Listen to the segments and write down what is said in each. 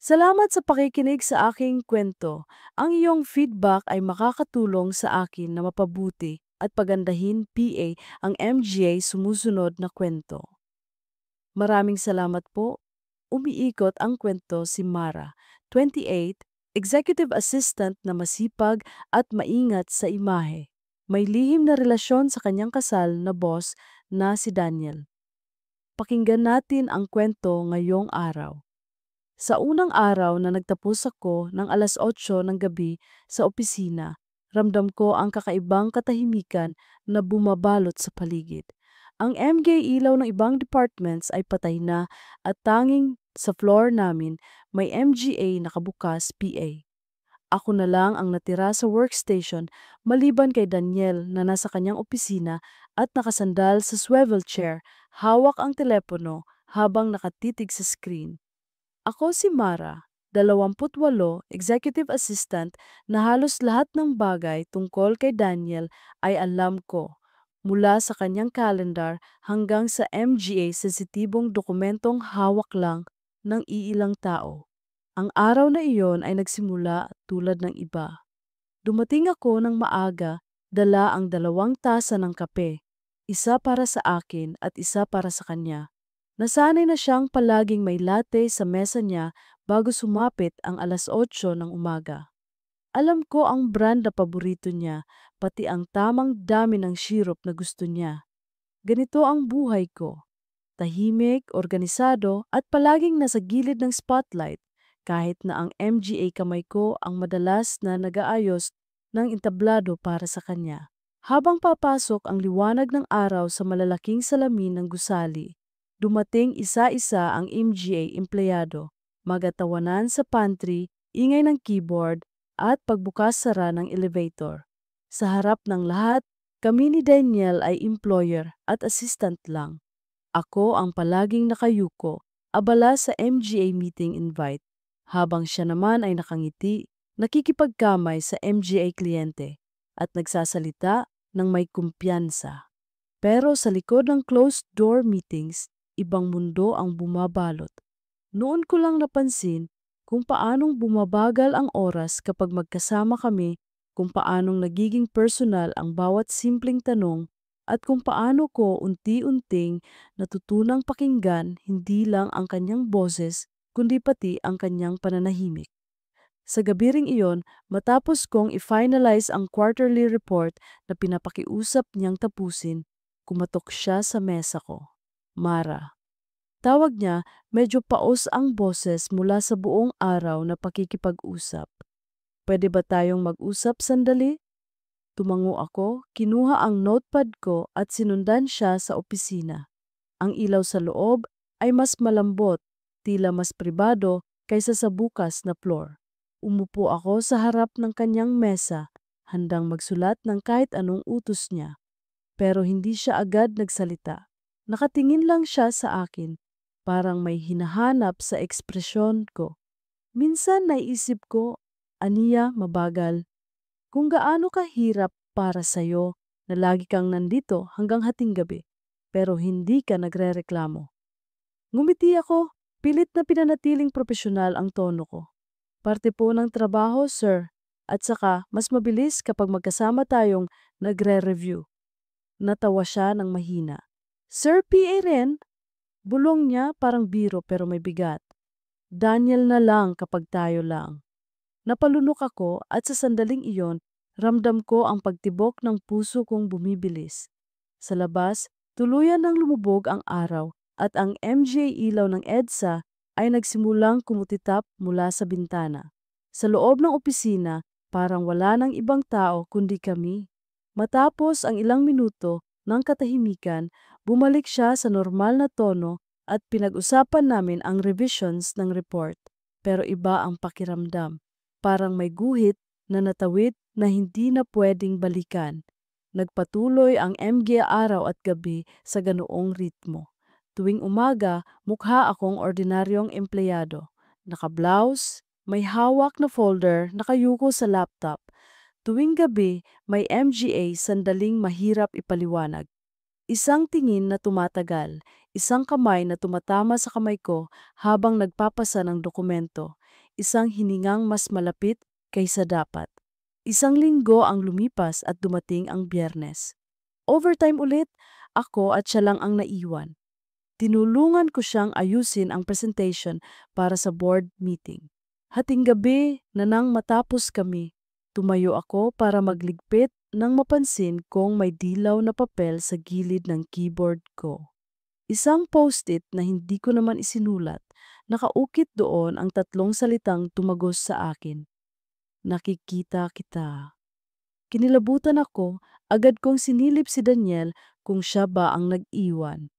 Salamat sa pakikinig sa aking kwento. Ang iyong feedback ay makakatulong sa akin na mapabuti at pagandahin PA ang MGA sumusunod na kwento. Maraming salamat po. Umiikot ang kwento si Mara, 28, executive assistant na masipag at maingat sa imahe. May lihim na relasyon sa kanyang kasal na boss na si Daniel. Pakinggan natin ang kwento ngayong araw. Sa unang araw na nagtapos ako ng 8:00 ng gabi sa opisina, ramdam ko ang kakaibang katahimikan na bumabalot sa paligid. Ang MG ilaw ng ibang departments ay patay na at tanging sa floor namin may MGA nakabukas PA. Ako na lang ang natira sa workstation maliban kay Daniel na nasa kanyang opisina at nakasandal sa swivel chair, hawak ang telepono habang nakatitig sa screen. Ako si Mara, 28, executive assistant na halos lahat ng bagay tungkol kay Daniel ay alam ko. Mula sa kanyang calendar hanggang sa MGA sensitibong dokumentong hawak lang ng iilang tao. Ang araw na iyon ay nagsimula tulad ng iba. Dumating ako ng maaga, dala ang 2 tasa ng kape, isa para sa akin at isa para sa kanya. Nasanay na siyang palaging may latte sa mesa niya bago sumapit ang 8:00 ng umaga. Alam ko ang brand na paborito niya, pati ang tamang dami ng syrup na gusto niya. Ganito ang buhay ko. Tahimik, organisado at palaging nasa gilid ng spotlight kahit na ang MGA kamay ko ang madalas na nag-aayos ng entablado para sa kanya. Habang papasok ang liwanag ng araw sa malalaking salamin ng gusali, dumating isa-isa ang MGA empleyado, magatawanan sa pantry, ingay ng keyboard at pagbukas-sara ng elevator. Sa harap ng lahat, kami ni Daniel ay employer at assistant lang. Ako ang palaging nakayuko, abala sa MGA meeting invite, habang siya naman ay nakangiti, nakikipagkamay sa MGA kliyente at nagsasalita ng may kumpiyansa. Pero sa likod ng closed-door meetings, ibang mundo ang bumabalot. Noon ko lang napansin kung paanong bumabagal ang oras kapag magkasama kami, kung paanong nagiging personal ang bawat simpleng tanong, at kung paano ko unti-unting natutunang pakinggan hindi lang ang kanyang boses, kundi pati ang kanyang pananahimik. Sa gabi ring iyon, matapos kong i-finalize ang quarterly report na pinapakiusap niyang tapusin, kumatok siya sa mesa ko. Mara. Tawag niya, medyo paos ang boses mula sa buong araw na pakikipag-usap. Pwede ba tayong mag-usap sandali? Tumango ako, kinuha ang notepad ko at sinundan siya sa opisina. Ang ilaw sa loob ay mas malambot, tila mas pribado kaysa sa bukas na floor. Umupo ako sa harap ng kanyang mesa, handang magsulat ng kahit anong utos niya. Pero hindi siya agad nagsalita. Nakatingin lang siya sa akin, parang may hinahanap sa ekspresyon ko. Minsan naisip ko, aniya mabagal, kung gaano kahirap para sa'yo na lagi kang nandito hanggang hating gabi, pero hindi ka nagrereklamo. Ngumiti ako, pilit na pinanatiling profesional ang tono ko. Parte po ng trabaho, sir. At saka, mas mabilis kapag magkasama tayong nagre-review. Natawa siya ng mahina. Sir PA rin? Bulong niya parang biro pero may bigat. Daniel na lang kapag tayo lang. Napalunok ako at sa sandaling iyon, ramdam ko ang pagtibok ng puso kong bumibilis. Sa labas, tuluyan nang lumubog ang araw at ang MJ ilaw ng EDSA ay nagsimulang kumutitap mula sa bintana. Sa loob ng opisina, parang wala nang ibang tao kundi kami. Matapos ang ilang minuto ng katahimikan, bumalik siya sa normal na tono at pinag-usapan namin ang revisions ng report. Pero iba ang pakiramdam. Parang may guhit na natawid na hindi na pwedeng balikan. Nagpatuloy ang MG araw at gabi sa ganoong ritmo. Tuwing umaga, mukha akong ordinaryong empleyado. Naka-blouse, may hawak na folder, nakayuko sa laptop. Tuwing gabi, may MGA sandaling mahirap ipaliwanag. Isang tingin na tumatagal, Isang kamay na tumatama sa kamay ko habang nagpapasa ng dokumento. Isang hiningang mas malapit kaysa dapat. Isang linggo ang lumipas at dumating ang Biyernes. Overtime ulit, ako at siya lang ang naiwan. Tinulungan ko siyang ayusin ang presentation para sa board meeting. Hating gabi na nang matapos kami, tumayo ako para magligpit nang mapansin kong may dilaw na papel sa gilid ng keyboard ko. Isang post-it na hindi ko naman isinulat, nakaukit doon ang tatlong salitang tumagos sa akin. Nakikita kita. Kinilabutan ako, agad kong sinilip si Daniel kung siya ba ang nag-iwan.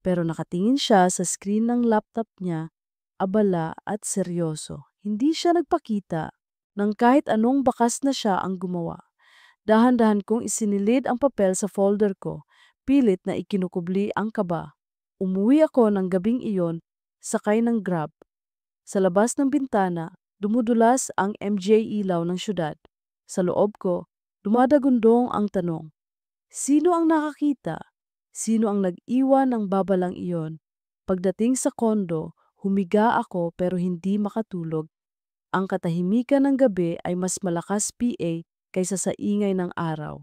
Pero nakatingin siya sa screen ng laptop niya, abala at seryoso. Hindi siya nagpakita ng kahit anong bakas na siya ang gumawa. Dahan-dahan kong isinilid ang papel sa folder ko, pilit na ikinukubli ang kaba. Umuwi ako ng gabing iyon, sakay ng Grab. Sa labas ng bintana, dumudulas ang MJ ilaw ng syudad. Sa loob ko, dumadagundong ang tanong, sino ang nakakita? Sino ang nag-iwan ng babalang iyon? Pagdating sa kondo, humiga ako pero hindi makatulog. Ang katahimikan ng gabi ay mas malakas PA kaysa sa ingay ng araw.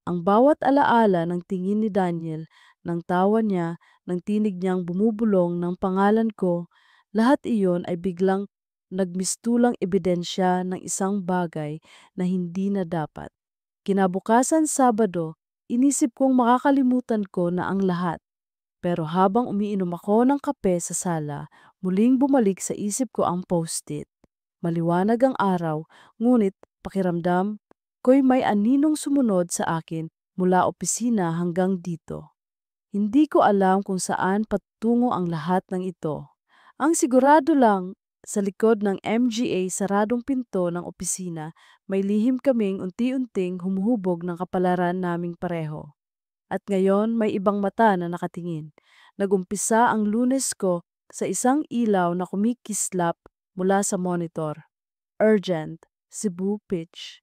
Ang bawat alaala ng tingin ni Daniel, ng tawa niya, ng tinig niyang bumubulong ng pangalan ko, lahat iyon ay biglang nagmistulang ebidensya ng isang bagay na hindi na dapat. Kinabukasan Sabado, inisip kong makakalimutan ko na ang lahat. Pero habang umiinom ako ng kape sa sala, muling bumalik sa isip ko ang post-it. Maliwanag ang araw, ngunit pakiramdam ko'y may aninong sumunod sa akin mula opisina hanggang dito. Hindi ko alam kung saan patungo ang lahat ng ito. Ang sigurado lang, sa likod ng MGA saradong pinto ng opisina, may lihim kaming unti-unting humuhubog ng kapalaran naming pareho. At ngayon may ibang mata na nakatingin. Nagumpisa ang Lunes ko sa isang ilaw na kumikislap mula sa monitor. Urgent, Cebu Pitch.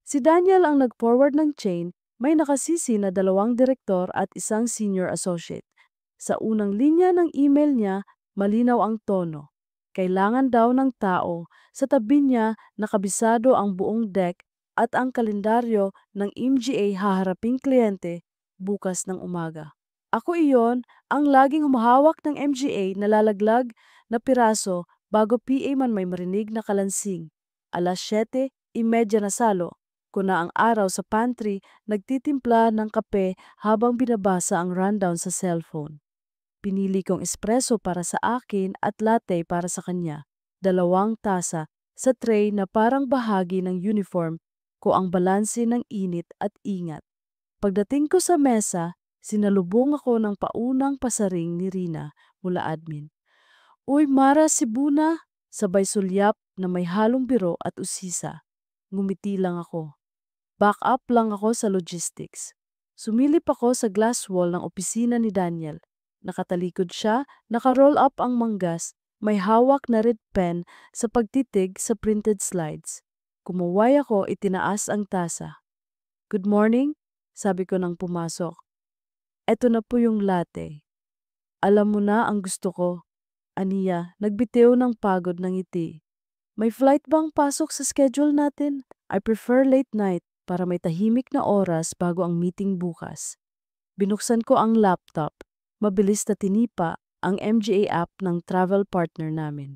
Si Daniel ang nag-forward ng chain, may nakasisi na 2 direktor at isang senior associate. Sa unang linya ng email niya, malinaw ang tono. Kailangan daw ng tao, sa tabi niya nakabisado ang buong deck at ang kalendaryo ng MGA haharaping kliyente bukas ng umaga. Ako iyon ang laging humahawak ng MGA na lalaglag na piraso bago PA man may marinig na kalansing. 7:30 na salo, kuna ang araw sa pantry, nagtitimpla ng kape habang binabasa ang rundown sa cellphone. Pinili kong espresso para sa akin at latte para sa kanya. 2 tasa sa tray na parang bahagi ng uniform ko ang balanse ng init at ingat. Pagdating ko sa mesa, sinalubong ako ng paunang pasaring ni Rina mula admin. Uy, Mara, Sibuna! Sabay sulyap na may halong biro at usisa. Ngumiti lang ako. Back up lang ako sa logistics. Sumilip ako sa glass wall ng opisina ni Daniel. Nakatalikod siya, naka-roll up ang manggas, may hawak na red pen sa pagtitig sa printed slides. Kumuway ako, itinaas ang tasa. Good morning, sabi ko nang pumasok. Eto na po yung latte. Alam mo na ang gusto ko. Aniya, nagbitiw ng pagod ng ngiti. May flight bang pasok sa schedule natin? I prefer late night para may tahimik na oras bago ang meeting bukas. Binuksan ko ang laptop. Mabilis na tinipa ang MGA app ng travel partner namin.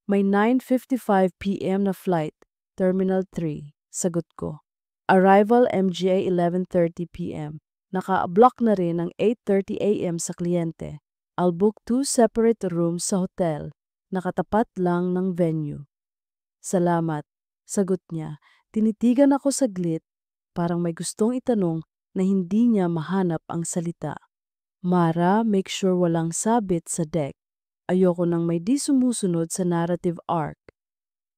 May 9:55 p.m. na flight, Terminal 3, sagot ko. Arrival MGA 11:30 p.m. Naka-block na rin ang 8:30 a.m. sa kliyente. I'll book 2 separate rooms sa hotel, nakatapat lang ng venue. Salamat, sagot niya. Tinitigan ako saglit, parang may gustong itanong na hindi niya mahanap ang salita. Mara, make sure walang sabit sa deck. Ayoko nang may di sumusunod sa narrative arc.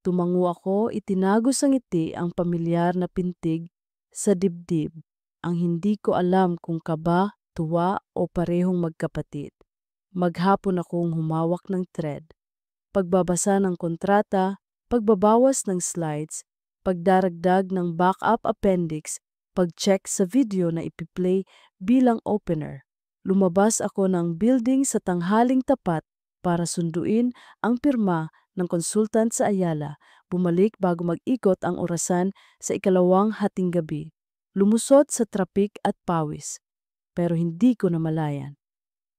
Tumango ako, itinago sa ngiti ang pamilyar na pintig sa dibdib. Ang hindi ko alam kung kaba, tuwa o parehong magkapatid. Maghapon akong humawak ng thread. Pagbabasa ng kontrata, pagbabawas ng slides, pagdaragdag ng backup appendix, pag-check sa video na ipiplay bilang opener. Lumabas ako ng building sa tanghaling tapat para sunduin ang pirma ng konsultant sa Ayala. Bumalik bago mag-ikot ang orasan sa ikalawang hating gabi. Lumusot sa trapik at pawis, pero hindi ko namalayan.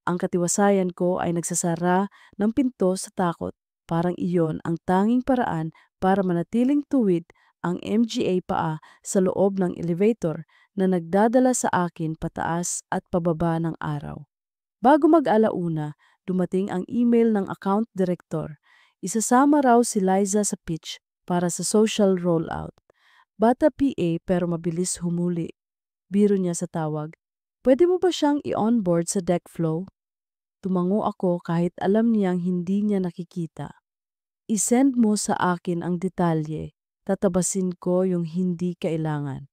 Ang katiwasayan ko ay nagsasara ng pinto sa takot. Parang iyon ang tanging paraan para manatiling tuwid ang MGA paa sa loob ng elevator na nagdadala sa akin pataas at pababa ng araw. Bago mag-alauna, dumating ang email ng account director. Isasama raw si Liza sa pitch para sa social rollout. Bata PA pero mabilis humuli. Biro niya sa tawag. Pwede mo ba siyang i-onboard sa deck flow? Tumango ako kahit alam niyang hindi niya nakikita. I-send mo sa akin ang detalye. Tatabasin ko yung hindi kailangan.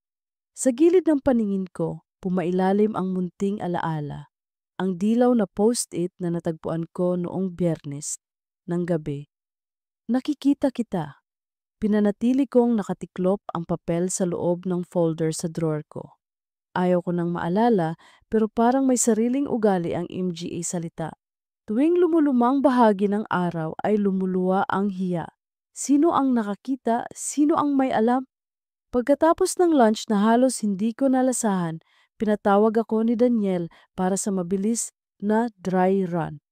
Sa gilid ng paningin ko, pumailalim ang munting alaala. Ang dilaw na post-it na natagpuan ko noong Biyernes ng gabi. Nakikita kita. Pinanatili kong nakatiklop ang papel sa loob ng folder sa drawer ko. Ayaw ko nang maalala pero parang may sariling ugali ang MGA salita. Tuwing lumulumang bahagi ng araw ay lumuluwa ang hiya. Sino ang nakakita? Sino ang may alam? Pagkatapos ng lunch na halos hindi ko nalasahan, pinatawag ako ni Daniel para sa mabilis na dry run.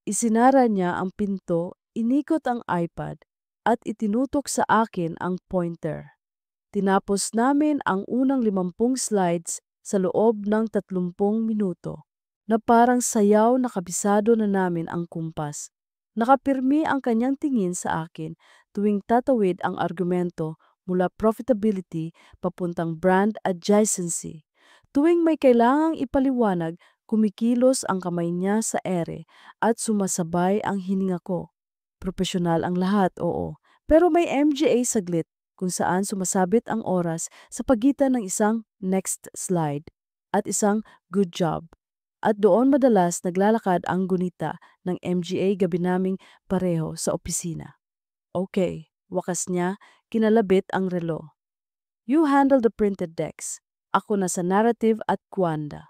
Isinara niya ang pinto, inikot ang iPad, at itinutok sa akin ang pointer. Tinapos namin ang unang 50 slides sa loob ng 30 minuto, na parang sayaw na kabisado na namin ang kumpas. Nakapirmi ang kanyang tingin sa akin tuwing tatawid ang argumento mula profitability papuntang brand adjacency. Tuwing may kailangang ipaliwanag, kumikilos ang kamay niya sa ere at sumasabay ang hininga ko. Profesional ang lahat, oo. Pero may MGA saglit kung saan sumasabit ang oras sa pagitan ng isang next slide at isang good job. At doon madalas naglalakad ang gunita ng MGA gabi naming pareho sa opisina. Okay, wakas niya, kinalabit ang relo. You handle the printed decks. Ako na sa narrative at kwanda.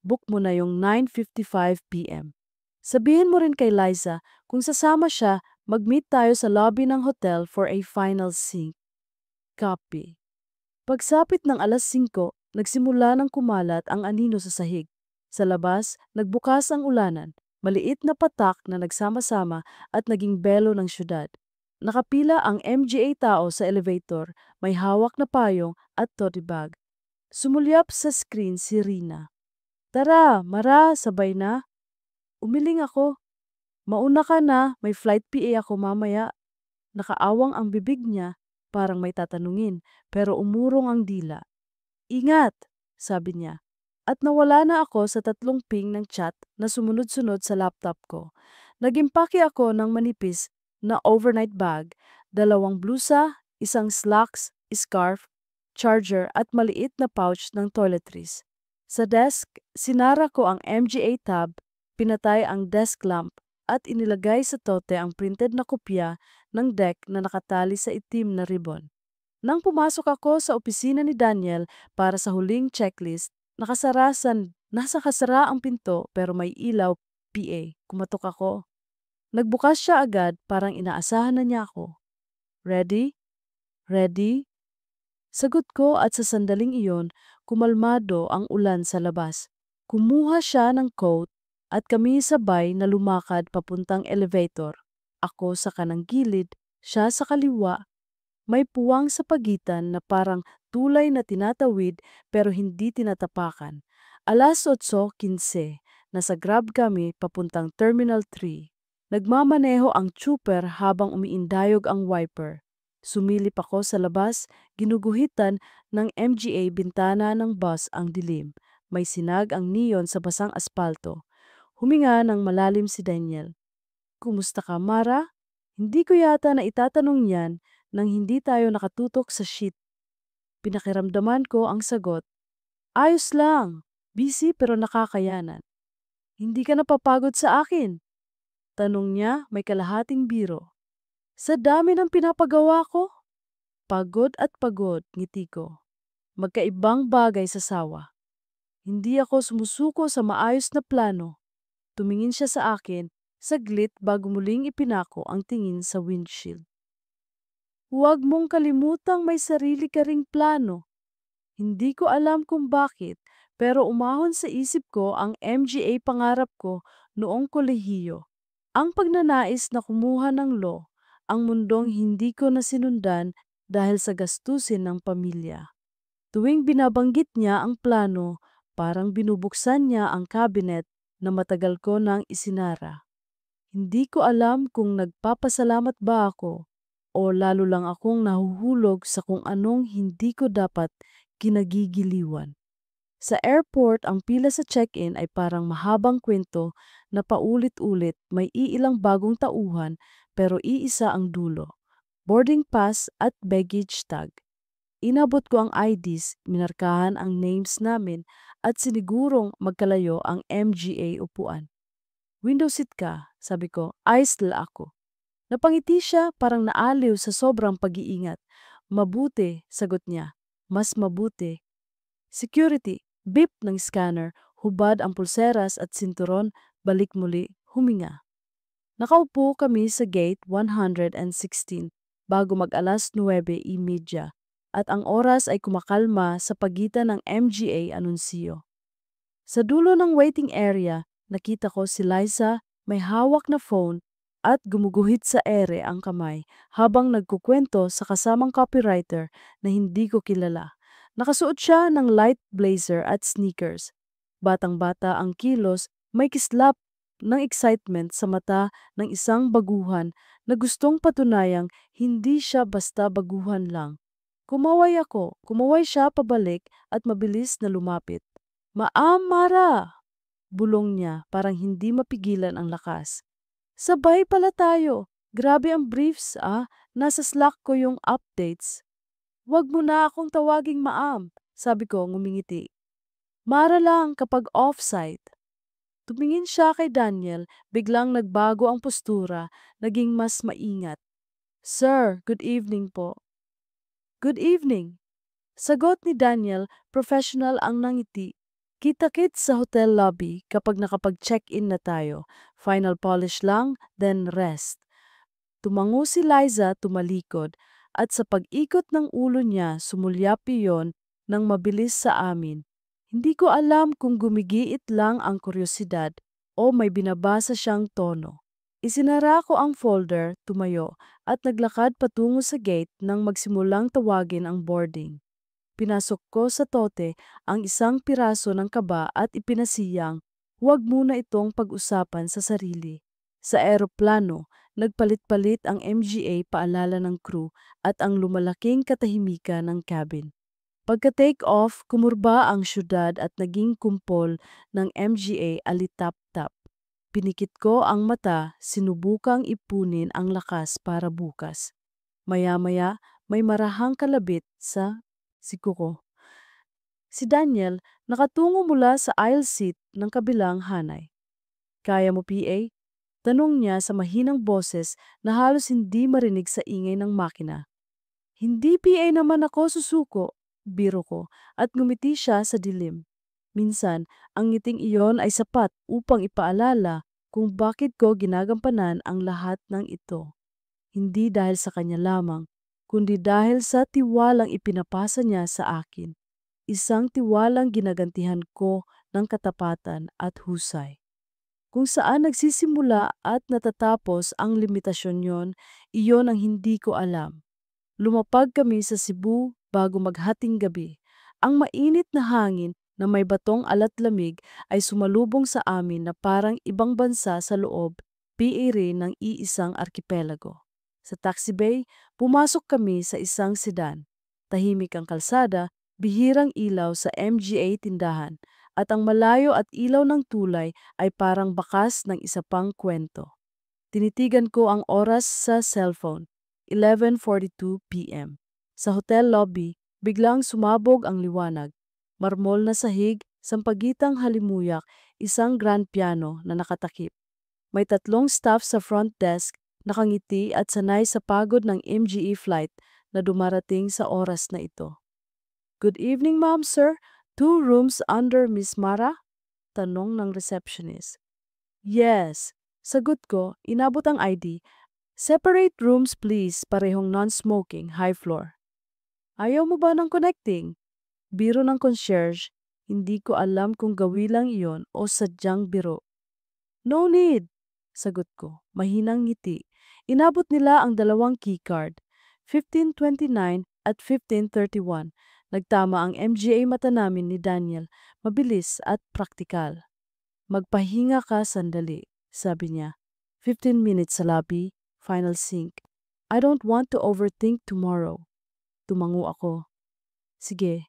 Book mo na yung 9:55 p.m. Sabihin mo rin kay Liza kung sasama siya, mag-meet tayo sa lobby ng hotel for a final sync. Copy. Pagsapit ng alas 5, nagsimula ng kumalat ang anino sa sahig. Sa labas, nagbukas ang ulanan, maliit na patak na nagsama-sama at naging belo ng syudad. Nakapila ang MGA tao sa elevator, may hawak na payong at tote bag. Sumulyap sa screen si Rina. Tara, Mara, sabay na. Umiling ako. Mauna ka na, may flight PA ako mamaya. Nakaawang ang bibig niya, parang may tatanungin, pero umurong ang dila. Ingat, sabi niya. At nawala na ako sa 3 ping ng chat na sumunod-sunod sa laptop ko. Nagimpake ako ng manipis na overnight bag, 2 blusa, 1 slacks, scarf, charger at maliit na pouch ng toiletries. Sa desk, sinara ko ang MGA tab, pinatay ang desk lamp at inilagay sa tote ang printed na kopya ng deck na nakatali sa itim na ribbon. Nang pumasok ako sa opisina ni Daniel para sa huling checklist, nasa kasara ang pinto pero may ilaw, PA. Kumatok ako. Nagbukas siya agad, parang inaasahan na niya ako. Ready? Ready? Sagot ko at sa sandaling iyon, kumalmado ang ulan sa labas. Kumuha siya ng coat at kami sabay na lumakad papuntang elevator. Ako sa kanang gilid, siya sa kaliwa. May puwang sa pagitan na parang tulay na tinatawid pero hindi tinatapakan. Alas 8:15, nasa Grab kami papuntang Terminal 3. Nagmamaneho ang trooper habang umiindayog ang wiper. Sumilip ako sa labas, ginuguhitan ng MGA bintana ng bus ang dilim. May sinag ang neon sa basang aspalto. Huminga ng malalim si Daniel. Kumusta ka, Mara? Hindi ko yata na itatanong yan nang hindi tayo nakatutok sa sheet. Pinakiramdaman ko ang sagot. Ayos lang. Busy pero nakakayanan. Hindi ka napapagod sa akin? Tanong niya may kalahating biro. Sa dami ng pinapagawa ko? Pagod at pagod, ngiti ko. Magkaibang bagay sa sawa. Hindi ako sumusuko sa maayos na plano. Tumingin siya sa akin, saglit bago muling ipinako ang tingin sa windshield. Huwag mong kalimutang may sarili ka ring plano. Hindi ko alam kung bakit, pero umahon sa isip ko ang MGA pangarap ko noong kolehiyo. Ang pagnanais na kumuha ng law, ang mundong hindi ko na sinundan dahil sa gastusin ng pamilya. Tuwing binabanggit niya ang plano, parang binubuksan niya ang cabinet na matagal ko nang isinara. Hindi ko alam kung nagpapasalamat ba ako o lalo lang akong nahuhulog sa kung anong hindi ko dapat kinagigiliwan. Sa airport, ang pila sa check-in ay parang mahabang kwento na paulit-ulit, may iilang bagong tauhan pero iisa ang dulo. Boarding pass at baggage tag. Inabot ko ang IDs, minarkahan ang names namin at sinigurong magkalayo ang MGA upuan. Window seat ka, sabi ko, ayos la ako. Napangiti siya, parang naaliw sa sobrang pag-iingat. Mabuti, sagot niya. Mas mabuti. Security, beep ng scanner, hubad ang pulseras at sinturon, balik muli, huminga. Nakaupo kami sa gate 116 bago mag-alas 9:30 at ang oras ay kumakalma sa pagitan ng MGA anunsyo. Sa dulo ng waiting area, nakita ko si Liza may hawak na phone at gumuguhit sa ere ang kamay habang nagkukwento sa kasamang copywriter na hindi ko kilala. Nakasuot siya ng light blazer at sneakers. Batang-bata ang kilos, may kislap ng excitement sa mata ng isang baguhan na gustong patunayang hindi siya basta baguhan lang. Kumaway siya pabalik at mabilis na lumapit. Maamara! Bulong niya, parang hindi mapigilan ang lakas. Sabay pala tayo. Grabe ang briefs Nasa Slack ko yung updates. Wag mo na akong tawaging maam, sabi ko ngumingiti. Mara lang kapag off-site. Tumingin siya kay Daniel, biglang nagbago ang postura, naging mas maingat. Sir, good evening po. Good evening. Sagot ni Daniel, professional ang nangiti. Kita-kits sa hotel lobby kapag nakapag-check-in na tayo. Final polish lang, then rest. Tumango si Liza tumalikod at sa pag-ikot ng ulo niya sumulyapi yon ng mabilis sa amin. Hindi ko alam kung gumigiit lang ang kuryosidad o may binabasa siyang tono. Isinara ko ang folder, tumayo, at naglakad patungo sa gate nang magsimulang tawagin ang boarding. Pinasok ko sa tote ang isang piraso ng kaba at ipinasiyang, huwag muna itong pag-usapan sa sarili. Sa eroplano, nagpalit-palit ang MGA paalala ng crew at ang lumalaking katahimikan ng cabin. Pagka-take off, kumurba ang syudad at naging kumpol ng MGA alitap-tap. Pinikit ko ang mata, sinubukang ipunin ang lakas para bukas. Maya-maya, may marahang kalabit sa siko ko. Si Daniel nakatungo mula sa aisle seat ng kabilang hanay. Kaya mo, PA? Tanong niya sa mahinang boses na halos hindi marinig sa ingay ng makina. Hindi PA naman ako susuko, biro ko, at ngumiti siya sa dilim. Minsan, ang ngiting iyon ay sapat upang ipaalala kung bakit ko ginagampanan ang lahat ng ito. Hindi dahil sa kanya lamang, kundi dahil sa tiwalang ipinapasa niya sa akin. Isang tiwalang ginagantihan ko ng katapatan at husay. Kung saan nagsisimula at natatapos ang limitasyon yon, iyon ang hindi ko alam. Lumapag kami sa Cebu bago maghating gabi. Ang mainit na hangin na may batong alat-lamig ay sumalubong sa amin na parang ibang bansa sa loob, PA rin ng iisang arkipelago. Sa taxi bay, pumasok kami sa isang sedan. Tahimik ang kalsada, bihirang ilaw sa MGA tindahan, at ang malayo at ilaw ng tulay ay parang bakas ng isa pang kwento. Tinitigan ko ang oras sa cellphone, 11:42 p.m. Sa hotel lobby, biglang sumabog ang liwanag. Marmol na sahig, sampagitang halimuyak, isang grand piano na nakatakip. May 3 staff sa front desk, nakangiti at sanay sa pagod ng MGE flight na dumarating sa oras na ito. Good evening, ma'am, sir. 2 rooms under Miss Mara? Tanong ng receptionist. Yes. Sagot ko, inabot ang ID. Separate rooms please, parehong non-smoking, high floor. Ayaw mo ba ng connecting? Biro ng concierge, hindi ko alam kung gawi lang iyon o sadyang biro. No need, sagot ko, mahinang ngiti. Inabot nila ang dalawang keycard, 1529 at 1531. Nagtama ang MGA mata namin ni Daniel, mabilis at praktikal. Magpahinga ka sandali, sabi niya. 15 minutes sa lobby, final sync. I don't want to overthink tomorrow. Tumango ako. Sige.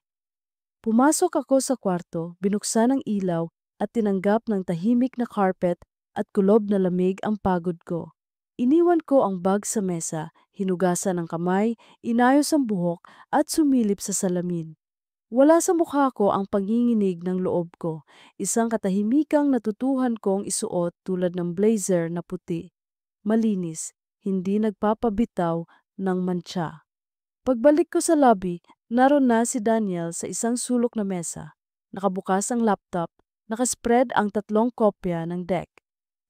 Pumasok ako sa kwarto, binuksan ang ilaw at tinanggap ng tahimik na carpet at kulob na lamig ang pagod ko. Iniwan ko ang bag sa mesa, hinugasan ang kamay, inayos ang buhok at sumilip sa salamin. Wala sa mukha ko ang panginginig ng loob ko, isang katahimikang natutuhan kong isuot tulad ng blazer na puti. Malinis, hindi nagpapabitaw ng mantsa. Pagbalik ko sa lobby, naroon na si Daniel sa isang sulok na mesa. Nakabukas ang laptop, nakaspread ang 3 kopya ng deck.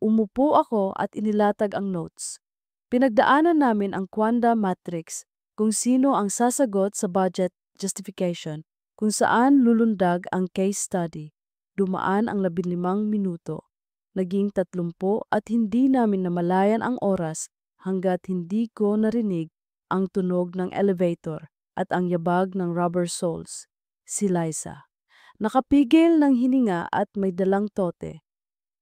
Umupo ako at inilatag ang notes. Pinagdaanan namin ang Quanda Matrix, kung sino ang sasagot sa budget justification, kung saan lulundag ang case study. Dumaan ang 15 minuto. Naging 30 at hindi namin namalayan ang oras hanggat hindi ko narinig ang tunog ng elevator at ang yabag ng rubber soles. Si Liza. Nakapigil ng hininga at may dalang tote.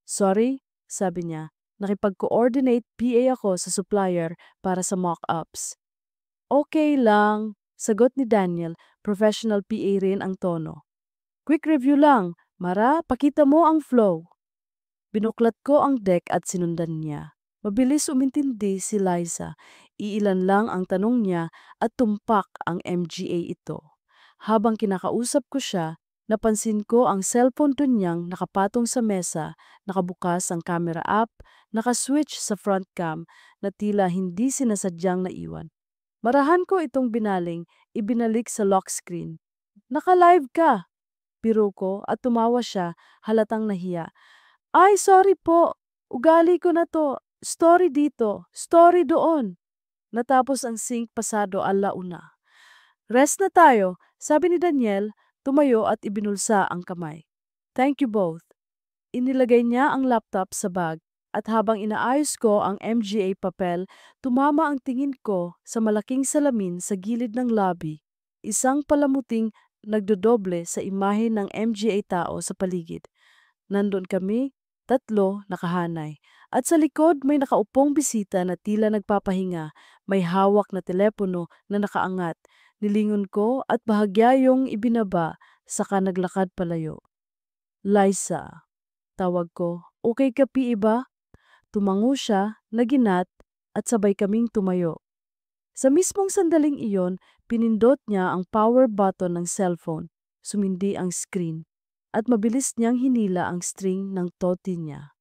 Sorry, sabi niya. Nakipag-coordinate PA ako sa supplier para sa mock-ups. Okay lang, sagot ni Daniel. Professional PA rin ang tono. Quick review lang. Mara, pakita mo ang flow. Binuklat ko ang deck at sinundan niya. Mabilis umintindi si Liza. Iilan lang ang tanong niya at tumpak ang MGA ito. Habang kinakausap ko siya, napansin ko ang cellphone niyang nakapatong sa mesa, nakabukas ang camera app, nakaswitch sa front cam na tila hindi sinasadyang naiwan. Marahan ko itong binaling, ibinalik sa lock screen. Naka-live ka! Biro ko at tumawa siya, halatang nahiya. Ay, sorry po. Ugali ko na to. Story dito, story doon. Natapos ang sync pasado alauna. Rest na tayo, sabi ni Daniel, tumayo at ibinulsa ang kamay. Thank you both. Inilagay niya ang laptop sa bag at habang inaayos ko ang MGA papel, tumama ang tingin ko sa malaking salamin sa gilid ng lobby. Isang palamuting nagdodoble sa imahe ng MGA tao sa paligid. Nandun kami, 3 nakahanay. At sa likod may nakaupong bisita na tila nagpapahinga, may hawak na telepono na nakaangat. Nilingon ko at bahagya yung ibinaba, saka naglakad palayo. Liza, tawag ko, okay ka iba? Tumango siya, naginat, at sabay kaming tumayo. Sa mismong sandaling iyon, pinindot niya ang power button ng cellphone, sumindi ang screen, at mabilis niyang hinila ang string ng toti niya.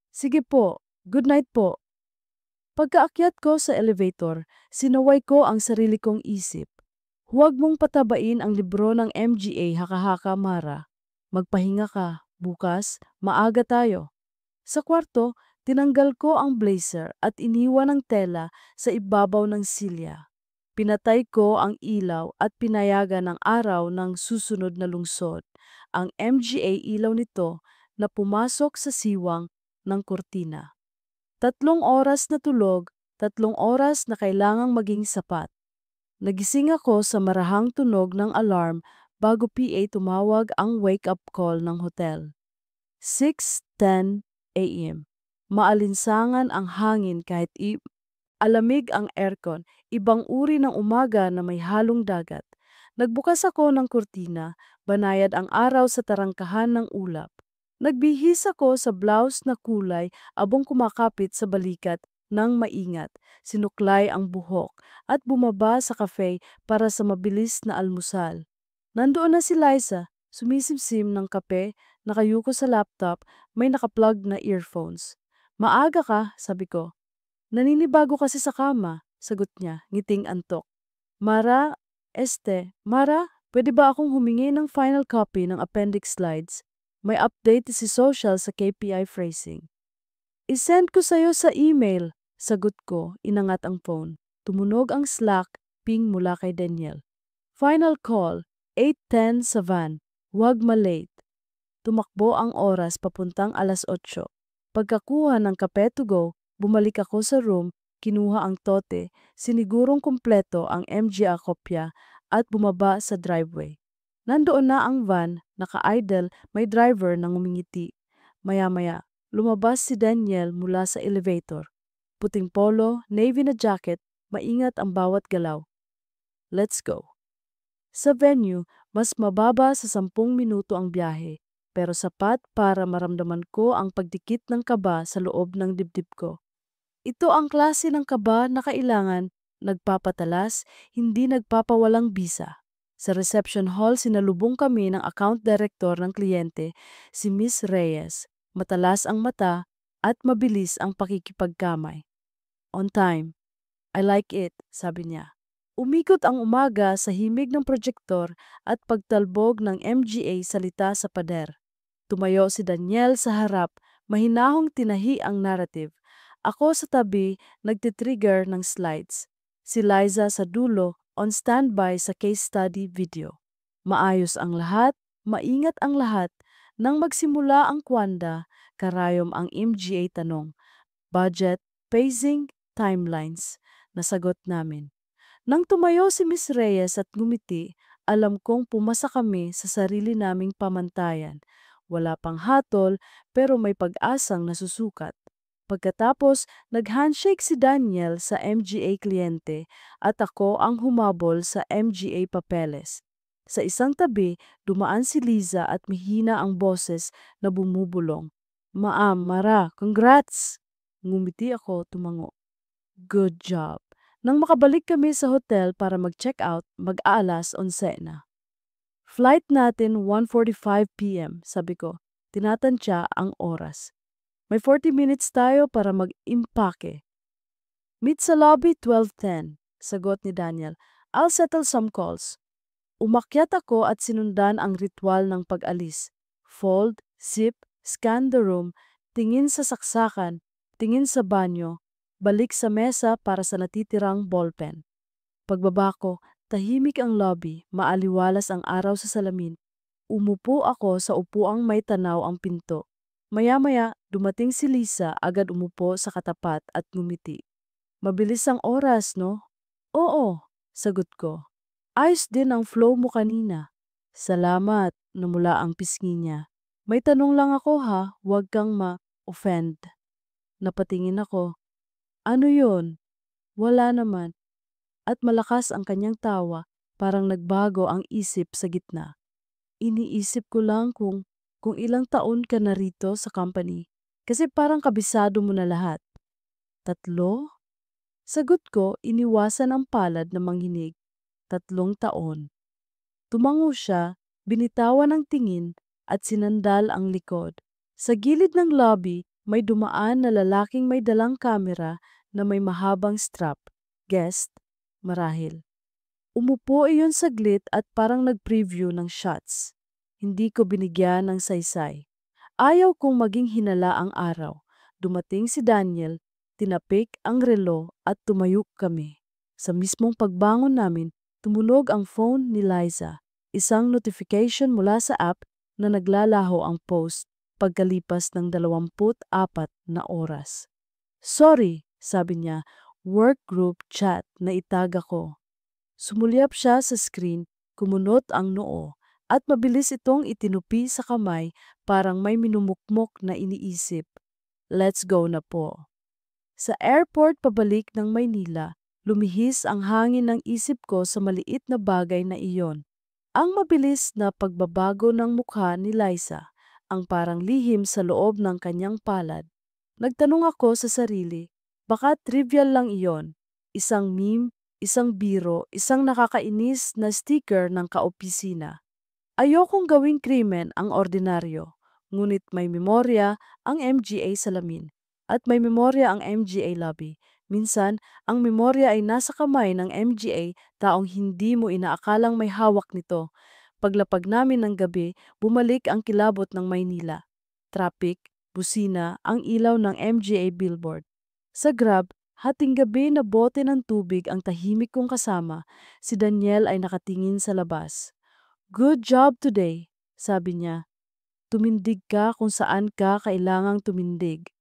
Sige po, good night po. Pagkaakyat ko sa elevator, sinaway ko ang sarili kong isip. Huwag mong patabain ang libro ng MGA haka-haka Mara. Magpahinga ka, bukas, maaga tayo. Sa kwarto, tinanggal ko ang blazer at iniwan ang tela sa ibabaw ng silya. Pinatay ko ang ilaw at pinayagan ng araw ng susunod na lungsod. Ang MGA ilaw nito na pumasok sa siwang ng kurtina. 3 oras na tulog, 3 oras na kailangang maging sapat. Nagising ako sa marahang tunog ng alarm bago PA tumawag ang wake-up call ng hotel. 6:10 a.m. Maalinsangan ang hangin kahit alamig ang aircon, ibang uri ng umaga na may halong dagat. Nagbukas ako ng kurtina, banayad ang araw sa tarangkahan ng ulap. Nagbihis ako sa blouse na kulay abong kumakapit sa balikat ng maingat, sinuklay ang buhok at bumaba sa cafe para sa mabilis na almusal. Nandoon na si Liza, sumisimsim ng kape, nakayuko sa laptop, may nakaplug na earphones. Maaga ka, sabi ko. Naninibago kasi sa kama, sagot niya, ngiting antok. Mara, Mara, Pwede ba akong humingi ng final copy ng appendix slides? May update si social sa KPI phrasing. I-send ko sa'yo sa email. Sagot ko, inangat ang phone. Tumunog ang Slack, ping mula kay Daniel. Final call, 8:10 sa van. Huwag malate. Tumakbo ang oras papuntang 8:00. Pagkakuha ng kape to go, bumalik ako sa room, kinuha ang tote, sinigurong kumpleto ang MGA kopya at bumaba sa driveway. Nandoon na ang van, naka-idle, may driver na ngumingiti. Maya-maya, lumabas si Daniel mula sa elevator. Puting polo, navy na jacket, maingat ang bawat galaw. Let's go. Sa venue, mas mababa sa 10 minuto ang biyahe, pero sapat para maramdaman ko ang pagdikit ng kaba sa loob ng dibdib ko. Ito ang klase ng kaba na kailangan, nagpapatalas, hindi nagpapawalang bisa. Sa reception hall, sinalubong kami ng account director ng kliyente, si Miss Reyes. Matalas ang mata at mabilis ang pakikipagkamay. On time. I like it, sabi niya. Umikot ang umaga sa himig ng projektor at pagtalbog ng MGA salita sa pader. Tumayo si Daniel sa harap, mahinahong tinahi ang narrative. Ako sa tabi, nagtitrigger ng slides. Si Liza sa dulo, on standby sa case study video. Maayos ang lahat, maingat ang lahat. Nang magsimula ang kwanda, karayom ang MGA tanong. Budget, pacing, timelines. Nasagot namin. Nang tumayo si Miss Reyes at ngumiti, alam kong pumasa kami sa sarili naming pamantayan. Wala pang hatol pero may pag-asang nasusukat. Pagkatapos, nag-handshake si Daniel sa MGA kliyente at ako ang humabol sa MGA papeles. Sa isang tabi, dumaan si Liza at mahina ang boses na bumubulong. Maam, Mara, congrats! Ngumiti ako tumango. Good job. Nang makabalik kami sa hotel para mag-check out, mag-aalas 11 na. Flight natin 1:45 p.m., sabi ko. Tinatantya ang oras. May 40 minutes tayo para mag-impake. Meet sa lobby 12:10, sagot ni Daniel. I'll settle some calls. Umakyat ako at sinundan ang ritual ng pag-alis. Fold, zip, scan the room, tingin sa saksakan, tingin sa banyo, balik sa mesa para sa natitirang ballpen. Pagbaba ko, tahimik ang lobby, maaliwalas ang araw sa salamin. Umupo ako sa upuang may tanaw ang pinto. Maya-maya, dumating si Lisa, agad umupo sa katapat at ngumiti. Mabilis ang oras, no? Oo, sagot ko. Ayos din ang flow mo kanina. Salamat, namula ang pisngi niya. May tanong lang ako ha, huwag kang ma-offend. Napatingin ako. Ano yun? Wala naman. At malakas ang kanyang tawa, parang nagbago ang isip sa gitna. Iniisip ko lang kung ilang taon ka na rito sa company. Kasi parang kabisado mo na lahat. 3? Sagot ko, iniwasan ang palad na manghinig. 3 taon. Tumango siya, binitawan ang tingin at sinandal ang likod. Sa gilid ng lobby, may dumaan na lalaking may dalang kamera na may mahabang strap. Guest, marahil. Umupo iyon saglit at parang nag-preview ng shots. Hindi ko binigyan ng saysay. Ayaw kong maging hinala ang araw. Dumating si Daniel, tinapik ang relo at tumayuk kami. Sa mismong pagbangon namin, tumunog ang phone ni Liza. Isang notification mula sa app na naglalaho ang post pagkalipas ng 24 na oras. Sorry, sabi niya, work group chat na itag ako. Sumulyap siya sa screen, kumunot ang noo, at mabilis itong itinupi sa kamay parang may minumukmok na iniisip. Let's go na po. Sa airport pabalik ng Maynila, lumihis ang hangin ng isip ko sa maliit na bagay na iyon. Ang mabilis na pagbabago ng mukha ni Liza, ang parang lihim sa loob ng kanyang palad. Nagtanong ako sa sarili, baka trivial lang iyon. Isang meme, isang biro, isang nakakainis na sticker ng kaopisina. Ayokong gawing krimen ang ordinaryo, ngunit may memorya ang MGA salamin at may memorya ang MGA lobby. Minsan, ang memorya ay nasa kamay ng MGA, taong hindi mo inaakalang may hawak nito. Paglapag namin ng gabi, bumalik ang kilabot ng Maynila. Traffic, busina, ang ilaw ng MGA billboard. Sa Grab, hating gabi na bote ng tubig ang tahimik kong kasama. Si Daniel ay nakatingin sa labas. "Good job today," sabi niya. "Tumindig ka kung saan ka kailangang tumindig."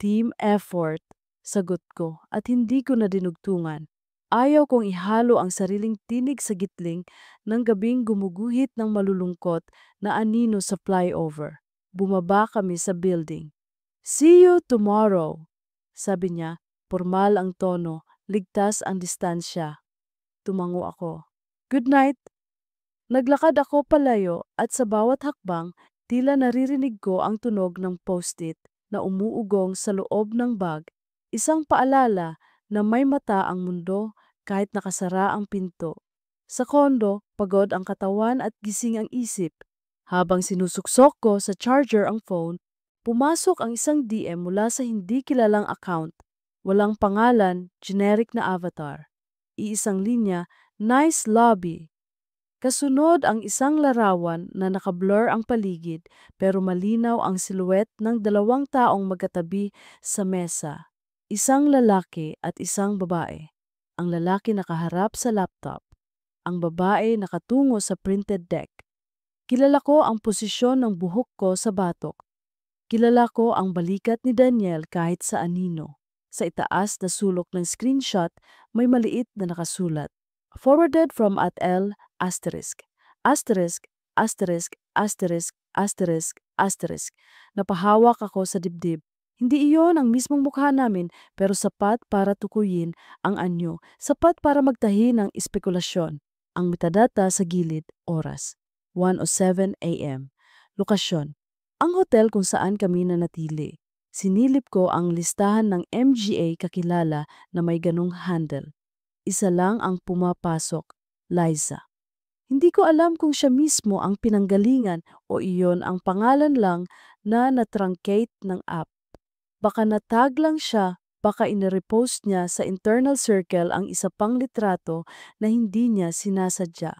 "Team effort," sagot ko at hindi ko na dinugtungan. Ayaw kong ihalo ang sariling tinig sa gitling ng gabing gumuguhit ng malulungkot na anino sa flyover. Bumaba kami sa building. "See you tomorrow," sabi niya. Pormal ang tono, ligtas ang distansya. Tumango ako. "Good night." Naglakad ako palayo at sa bawat hakbang, tila naririnig ko ang tunog ng post-it na umuugong sa loob ng bag, isang paalala na may mata ang mundo kahit nakasara ang pinto. Sa kondo, pagod ang katawan at gising ang isip. Habang sinusuksok ko sa charger ang phone, pumasok ang isang DM mula sa hindi kilalang account. Walang pangalan, generic na avatar. Iisang linya, "Nice lobby." Kasunod ang isang larawan na nakablur ang paligid pero malinaw ang silhouette ng dalawang taong magkatabi sa mesa. Isang lalaki at isang babae. Ang lalaki nakaharap sa laptop. Ang babae nakatungo sa printed deck. Kilala ko ang posisyon ng buhok ko sa batok. Kilala ko ang balikat ni Daniel kahit sa anino. Sa itaas na sulok ng screenshot, may maliit na nakasulat. Forwarded from @L asterisk. Asterisk, asterisk, asterisk, asterisk, asterisk. Napahawak ako sa dibdib. Hindi iyon ang mismong mukha namin pero sapat para tukuyin ang anyo, sapat para magtahi ng espekulasyon. Ang metadata sa gilid, oras, 1:07 a.m. Lokasyon, ang hotel kung saan kami nanatili. Sinilip ko ang listahan ng MGA kakilala na may ganong handle. Isa lang ang pumapasok, Liza. Hindi ko alam kung siya mismo ang pinanggalingan o iyon ang pangalan lang na natruncate ng app. Baka natag lang siya, baka inirepost niya sa internal circle ang isa pang litrato na hindi niya sinasadya.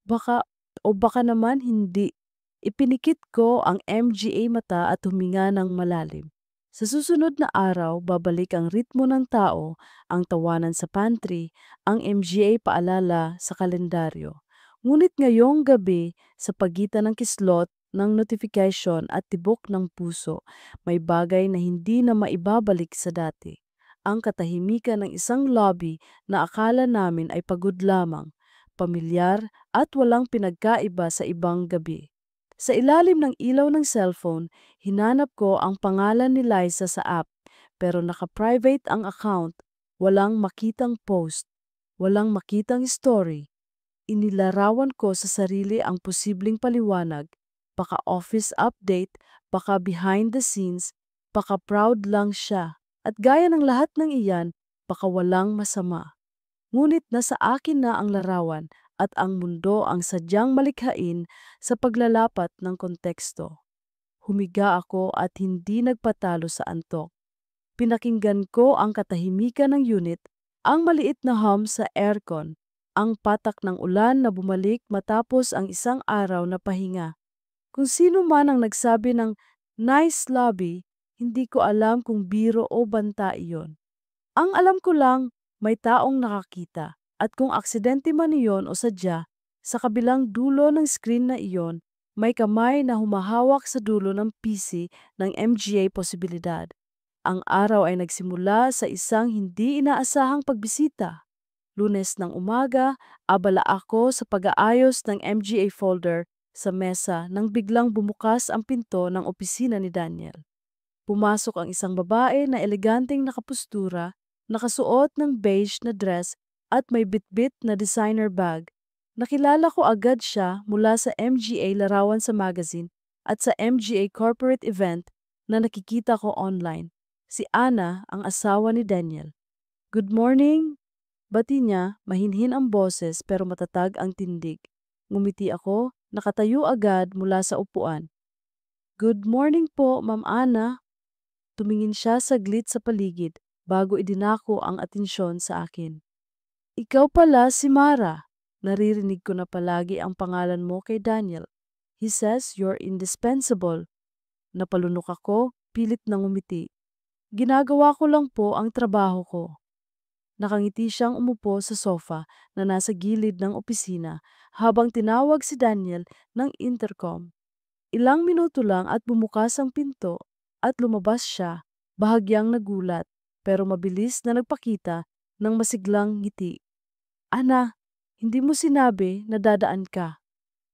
Baka naman hindi. Ipinikit ko ang MGA mata at huminga ng malalim. Sa susunod na araw, babalik ang ritmo ng tao, ang tawanan sa pantry, ang MGA paalala sa kalendaryo. Ngunit ngayong gabi, sa pagitan ng kislot, ng notification at tibok ng puso, may bagay na hindi na maibabalik sa dati. Ang katahimikan ng isang lobby na akala namin ay pagod lamang, pamilyar at walang pinagkaiba sa ibang gabi. Sa ilalim ng ilaw ng cellphone, hinanap ko ang pangalan ni Liza sa app pero naka-private ang account, walang makitang post, walang makitang story. Inilarawan ko sa sarili ang posibleng paliwanag, baka office update, baka behind the scenes, baka proud lang siya. At gaya ng lahat ng iyan, baka walang masama. Ngunit nasa akin na ang larawan at ang mundo ang sadyang malikhain sa paglalapat ng konteksto. Humiga ako at hindi nagpatalo sa antok. Pinakinggan ko ang katahimikan ng unit, ang maliit na hum sa aircon, ang patak ng ulan na bumalik matapos ang isang araw na pahinga. Kung sino man ang nagsabi ng "nice lobby", hindi ko alam kung biro o banta iyon. Ang alam ko lang, may taong nakakita at kung aksidente man iyon o sadya, sa kabilang dulo ng screen na iyon, may kamay na humahawak sa dulo ng PC ng MGA posibilidad. Ang araw ay nagsimula sa isang hindi inaasahang pagbisita. Lunes ng umaga, abala ako sa pag-aayos ng MGA folder sa mesa nang biglang bumukas ang pinto ng opisina ni Daniel. Pumasok ang isang babae na eleganteng nakapustura, nakasuot ng beige na dress at may bitbit na designer bag. Nakilala ko agad siya mula sa MGA larawan sa magazine at sa MGA corporate event na nakikita ko online. Si Ana ang asawa ni Daniel. "Good morning," bati niya, mahinhin ang boses pero matatag ang tindig. Ngumiti ako, nakatayo agad mula sa upuan. "Good morning po, Ma'am Ana." Tumingin siya saglit sa paligid. bago idinako ang atensyon sa akin. Ikaw pala si Mara. Naririnig ko na palagi ang pangalan mo kay Daniel. He says you're indispensable. Napalunok ako, pilit na ngumiti. Ginagawa ko lang po ang trabaho ko. Nakangiti siyang umupo sa sofa na nasa gilid ng opisina habang tinawag si Daniel ng intercom. Ilang minuto lang at bumukas ang pinto at lumabas siya, bahagyang nagulat pero mabilis na nagpakita ng masiglang ngiti. Ana, hindi mo sinabi na dadaan ka.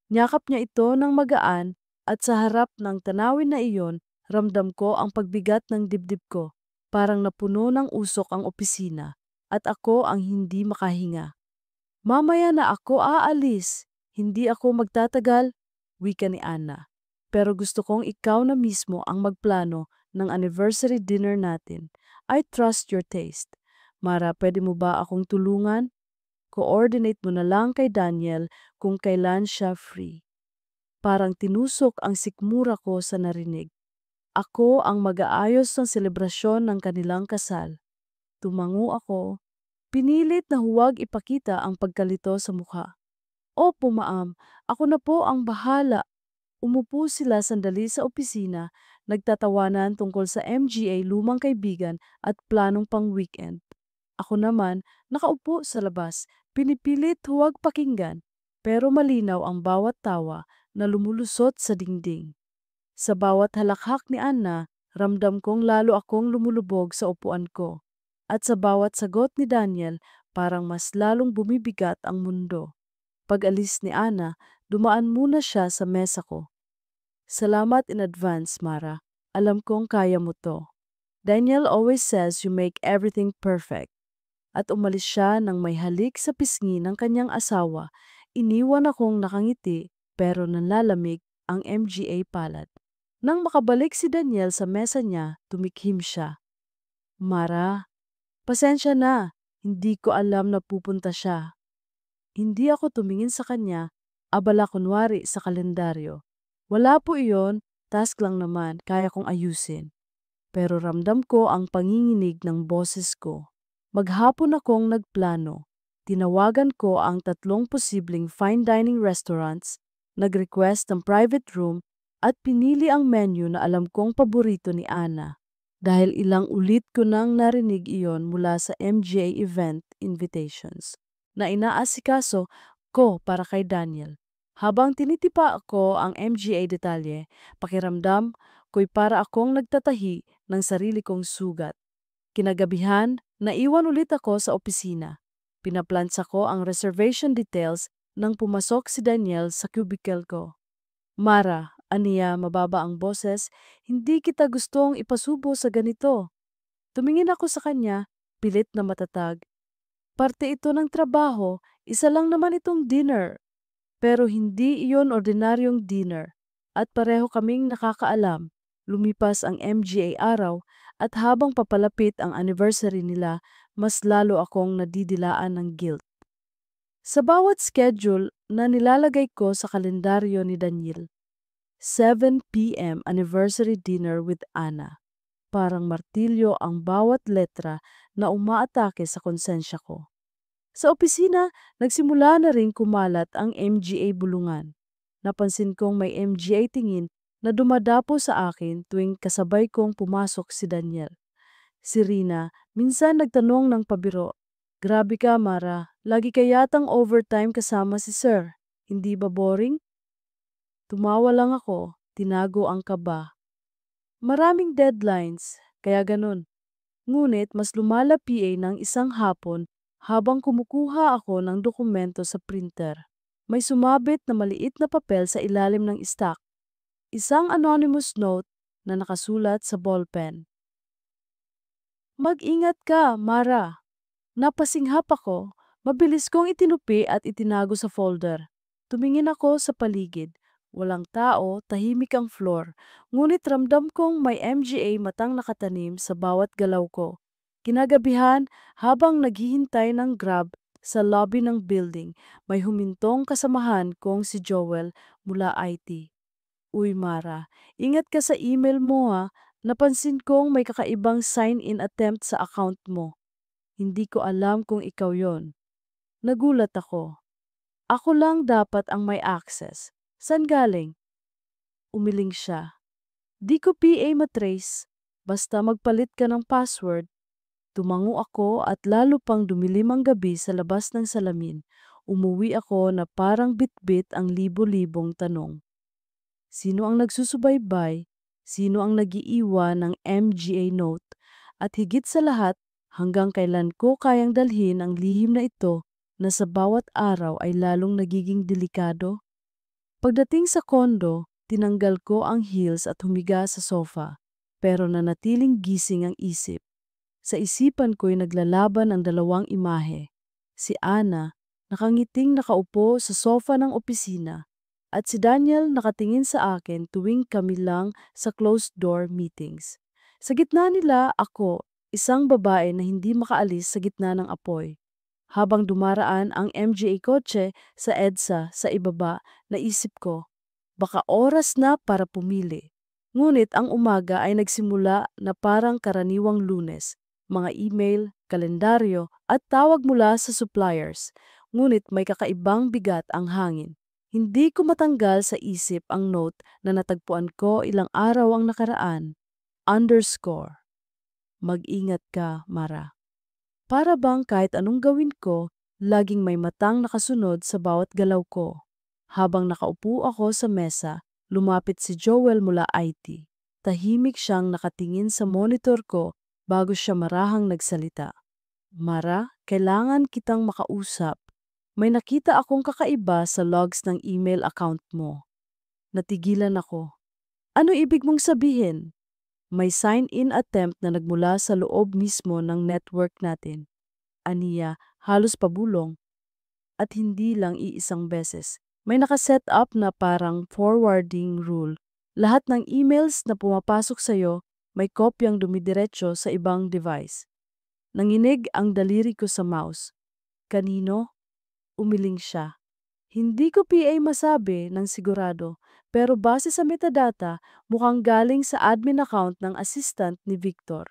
Niyakap niya ito ng magaan at sa harap ng tanawin na iyon, ramdam ko ang pagbigat ng dibdib ko. Parang napuno ng usok ang opisina at ako ang hindi makahinga. Mamaya na ako aalis. Hindi ako magtatagal, wika ni Anna. Pero gusto kong ikaw na mismo ang magplano ng anniversary dinner natin. I trust your taste. Mara, pwede mo ba akong tulungan? Coordinate mo na lang kay Daniel kung kailan siya free. Parang tinusok ang sikmura ko sa narinig. Ako ang mag-aayos ng selebrasyon ng kanilang kasal. Tumango ako, pinilit na huwag ipakita ang pagkalito sa mukha. Opo, ma'am, ako na po ang bahala. Umupo sila sandali sa opisina, nagtatawanan tungkol sa MGA lumang kaibigan at planong pang weekend. Ako naman, nakaupo sa labas, pinipilit huwag pakinggan, pero malinaw ang bawat tawa na lumulusot sa dingding. Sa bawat halakhak ni Anna, ramdam kong lalo akong lumulubog sa upuan ko. At sa bawat sagot ni Daniel, parang mas lalong bumibigat ang mundo. Pag-alis ni Anna, dumaan muna siya sa mesa ko. Salamat in advance, Mara. Alam kong kaya mo to. Daniel always says you make everything perfect. At umalis siya nang may halik sa pisngi ng kanyang asawa. Iniwan akong nakangiti pero nanlalamig ang MGA palad. Nang makabalik si Daniel sa mesa niya, tumikhim siya. Mara, pasensya na. Hindi ko alam na pupunta siya. Hindi ako tumingin sa kanya, abala kunwari sa kalendaryo. Wala po iyon, task lang naman, kaya kong ayusin. Pero ramdam ko ang panginginig ng boses ko. Maghapon akong nagplano. Tinawagan ko ang 3 posibleng fine dining restaurants, nag-request ng private room at pinili ang menu na alam kong paborito ni Anna. Dahil ilang ulit ko nang narinig iyon mula sa MGA event invitations na inaasikaso ko para kay Daniel. Habang tinitipa ako ang MGA detalye, pakiramdam ko'y para akong nagtatahi ng sarili kong sugat. Kinagabihan, naiwan ulit ako sa opisina. Pinaplansa ko ang reservation details nang pumasok si Daniel sa cubicle ko. Mara, aniya mababa ang boses, hindi kita gustong ipasubo sa ganito. Tumingin ako sa kanya, pilit na matatag. Parte ito ng trabaho, isa lang naman itong dinner. Pero hindi iyon ordinaryong dinner. At pareho kaming nakakaalam, lumipas ang MGA araw at habang papalapit ang anniversary nila, mas lalo akong nadidilaan ng guilt. Sa bawat schedule na nilalagay ko sa kalendaryo ni Daniel, 7 p.m. anniversary dinner with Anna. Parang martilyo ang bawat letra na umaatake sa konsensya ko. Sa opisina, nagsimula na ring kumalat ang MGA bulungan. Napansin kong may MGA tingin na dumadapo sa akin tuwing kasabay kong pumasok si Daniel. Si Rina, minsan nagtanong ng pabiro, "Grabe ka, Mara, lagi ka yatang overtime kasama si Sir. Hindi ba boring?" Tumawa lang ako, tinago ang kaba. Maraming deadlines, kaya ganun. Ngunit mas lumala PA ng isang hapon habang kumukuha ako ng dokumento sa printer. May sumabit na maliit na papel sa ilalim ng stack. Isang anonymous note na nakasulat sa ballpen. Mag-ingat ka, Mara. Napasinghap ako, mabilis kong itinupi at itinago sa folder. Tumingin ako sa paligid. Walang tao, tahimik ang floor. Ngunit ramdam kong may MGA matang nakatanim sa bawat galaw ko. Kinagabihan, habang naghihintay ng grab sa lobby ng building, may humintong kasamahan kong si Joel mula IT. Uy Mara, ingat ka sa email mo ha. Napansin kong may kakaibang sign-in attempt sa account mo. Hindi ko alam kung ikaw yon. Nagulat ako. Ako lang dapat ang may access. San galing? Umiling siya. Di ko PA matrace. Basta magpalit ka ng password. Tumango ako at lalo pang dumilim ang gabi sa labas ng salamin. Umuwi ako na parang bitbit ang libo-libong tanong. Sino ang nagsusubaybay? Sino ang nagiiwan ng MGA note? At higit sa lahat, hanggang kailan ko kayang dalhin ang lihim na ito na sa bawat araw ay lalong nagiging delikado? Pagdating sa kondo, tinanggal ko ang heels at humiga sa sofa, pero nanatiling gising ang isip. Sa isipan ko'y naglalaban ang dalawang imahe. Si Ana, nakangiting nakaupo sa sofa ng opisina, at si Daniel nakatingin sa akin tuwing kami lang sa closed-door meetings. Sa gitna nila ako, isang babae na hindi makaalis sa gitna ng apoy. Habang dumaraan ang MGA kotse sa EDSA sa ibaba, naisip ko, baka oras na para pumili. Ngunit ang umaga ay nagsimula na parang karaniwang Lunes, mga email, kalendaryo at tawag mula sa suppliers. Ngunit may kakaibang bigat ang hangin. Hindi ko matanggal sa isip ang note na natagpuan ko ilang araw ang nakaraan. Underscore. Mag-ingat ka, Mara. Para bang kahit anong gawin ko, laging may matang nakasunod sa bawat galaw ko. Habang nakaupo ako sa mesa, lumapit si Joel mula IT. Tahimik siyang nakatingin sa monitor ko bago siya marahang nagsalita. Mara, kailangan kitang makausap. May nakita akong kakaiba sa logs ng email account mo. Natigilan ako. Ano ibig mong sabihin? May sign-in attempt na nagmula sa loob mismo ng network natin. Aniya, halos pabulong. At hindi lang iisang beses. May nakaset up na parang forwarding rule. Lahat ng emails na pumapasok sa'yo, may kopyang dumidiretso sa ibang device. Nanginig ang daliri ko sa mouse. Kanino? Umiling siya. Hindi ko PA masabi ng sigurado, pero base sa metadata, mukhang galing sa admin account ng assistant ni Victor.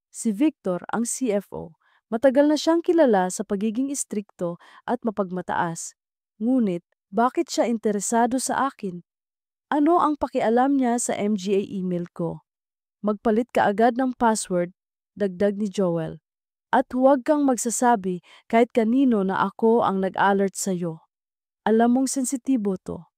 Si Victor ang CFO. Matagal na siyang kilala sa pagiging istrikto at mapagmataas. Ngunit, bakit siya interesado sa akin? Ano ang pakialam niya sa MGA email ko? Magpalit ka agad ng password, dagdag ni Joel. At huwag kang magsasabi kahit kanino na ako ang nag-alert sa'yo. Alam mong sensitibo to.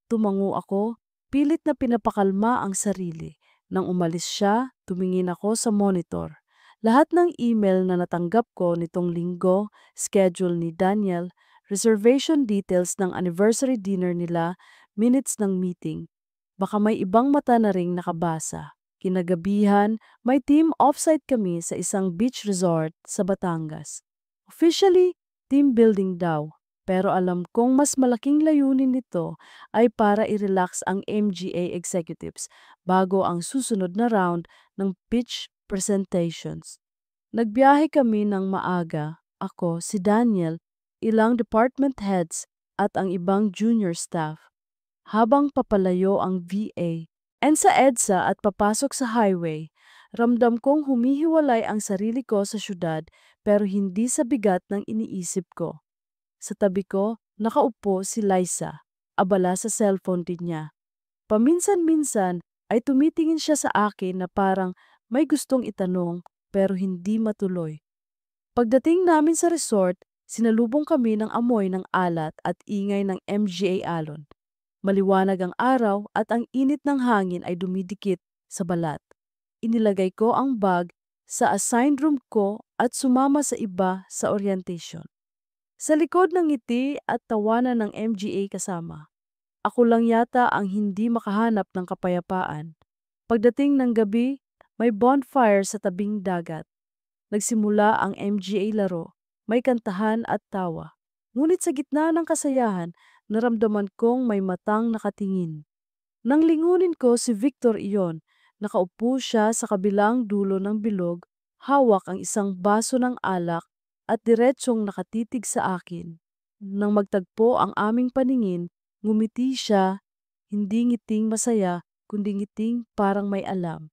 Tumango ako, pilit na pinapakalma ang sarili. Nang umalis siya, tumingin ako sa monitor. Lahat ng email na natanggap ko nitong linggo, schedule ni Daniel, reservation details ng anniversary dinner nila, minutes ng meeting. Baka may ibang mata na ring nakabasa. Kinagabihan, may team offsite kami sa isang beach resort sa Batangas. Officially, team building daw. Pero alam kong mas malaking layunin nito ay para i-relax ang MGA executives bago ang susunod na round ng pitch presentations. Nagbiyahe kami ng maaga, ako, si Daniel, ilang department heads at ang ibang junior staff. Habang papalayo ang VA, and sa EDSA at papasok sa highway, ramdam kong humihiwalay ang sarili ko sa syudad pero hindi sa bigat ng iniisip ko. Sa tabi ko, nakaupo si Liza, abala sa cellphone din niya. Paminsan-minsan ay tumitingin siya sa akin na parang may gustong itanong pero hindi matuloy. Pagdating namin sa resort, sinalubong kami ng amoy ng alat at ingay ng MGA Alon. Maliwanag ang araw at ang init ng hangin ay dumidikit sa balat. Inilagay ko ang bag sa assigned room ko at sumama sa iba sa orientation. Sa likod ng ngiti at tawanan ng MGA kasama, ako lang yata ang hindi makahanap ng kapayapaan. Pagdating ng gabi, may bonfire sa tabing dagat. Nagsimula ang MGA laro, may kantahan at tawa. Ngunit sa gitna ng kasayahan, naramdaman kong may matang nakatingin. Nang lingunin ko si Victor iyon, nakaupo siya sa kabilang dulo ng bilog, hawak ang isang baso ng alak at diretsong nakatitig sa akin. Nang magtagpo ang aming paningin, ngumiti siya, hindi ngiting masaya, kundi ngiting parang may alam.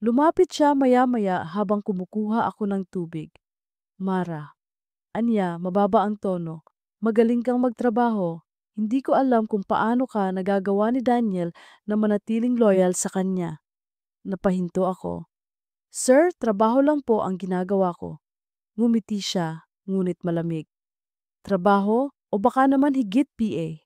Lumapit siya maya-maya habang kumukuha ako ng tubig. Mara, anya, mababa ang tono. Magaling kang magtrabaho. Hindi ko alam kung paano ka nagagawa ni Daniel na manatiling loyal sa kanya. Napahinto ako. Sir, trabaho lang po ang ginagawa ko. Ngumiti siya, ngunit malamig. Trabaho o baka naman higit PA?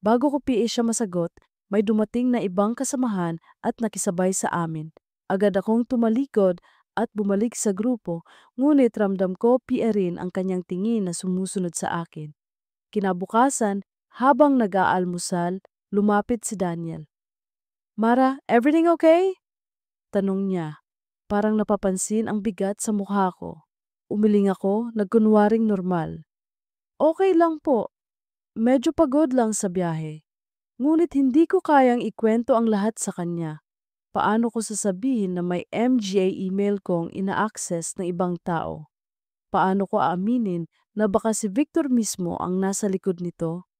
Bago ko PA siya masagot, may dumating na ibang kasamahan at nakisabay sa amin. Agad akong tumalikod at bumalik sa grupo, ngunit ramdam ko PA rin ang kanyang tingin na sumusunod sa akin. Kinabukasan, habang nag-aalmusal, lumapit si Daniel. Mara, everything okay? Tanong niya. Parang napapansin ang bigat sa mukha ko. Umiling ako, nagkunwaring normal. Okay lang po, medyo pagod lang sa biyahe. Ngunit hindi ko kayang ikwento ang lahat sa kanya. Paano ko sasabihin na may MGA email kong ina-access ng ibang tao? Paano ko aaminin na baka si Victor mismo ang nasa likod nito?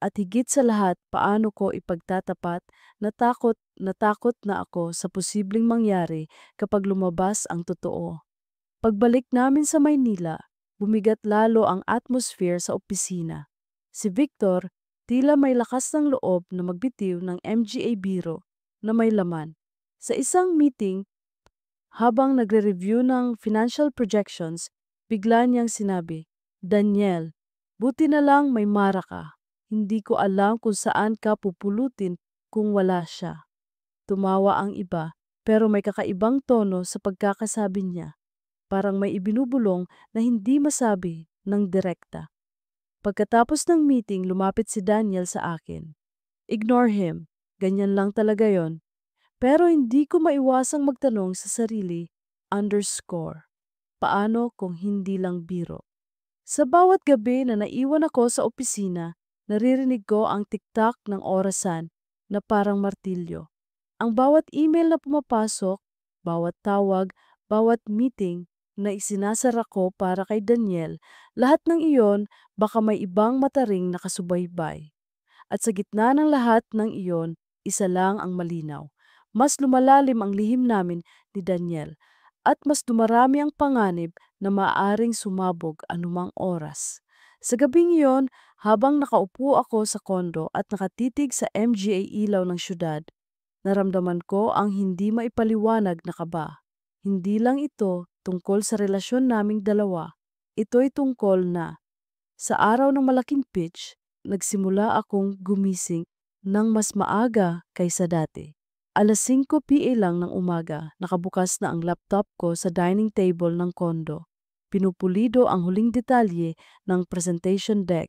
At higit sa lahat, paano ko ipagtatapat na takot na ako sa posibleng mangyari kapag lumabas ang totoo? Pagbalik namin sa Maynila, bumigat lalo ang atmosphere sa opisina. Si Victor, tila may lakas ng loob na magbitiw ng MGA biro na may laman. Sa isang meeting, habang nagre-review ng financial projections, bigla niyang sinabi, Daniel, buti na lang may Mara ka. Hindi ko alam kung saan ka pupulutin kung wala siya. Tumawa ang iba, pero may kakaibang tono sa pagkakasabi niya. Parang may ibinubulong na hindi masabi ng direkta. Pagkatapos ng meeting, lumapit si Daniel sa akin. Ignore him. Ganyan lang talaga yon. Pero hindi ko maiwasang magtanong sa sarili, underscore. Paano kung hindi lang biro? Sa bawat gabi na naiwan ako sa opisina, naririnig ko ang tiktak ng orasan na parang martilyo. Ang bawat email na pumapasok, bawat tawag, bawat meeting na isinasara ko para kay Daniel, lahat ng iyon baka may ibang mataring nakasubaybay. At sa gitna ng lahat ng iyon, isa lang ang malinaw. Mas lumalalim ang lihim namin ni Daniel at mas dumarami ang panganib na maaaring sumabog anumang oras. Sa gabing iyon, habang nakaupo ako sa kondo at nakatitig sa MGA ilaw ng syudad, naramdaman ko ang hindi maipaliwanag na kaba. Hindi lang ito tungkol sa relasyon naming dalawa. Ito'y tungkol na, sa araw ng malaking pitch, nagsimula akong gumising ng mas maaga kaysa dati. Alas 5 p.m. lang ng umaga, nakabukas na ang laptop ko sa dining table ng kondo. Pinupulido ang huling detalye ng presentation deck.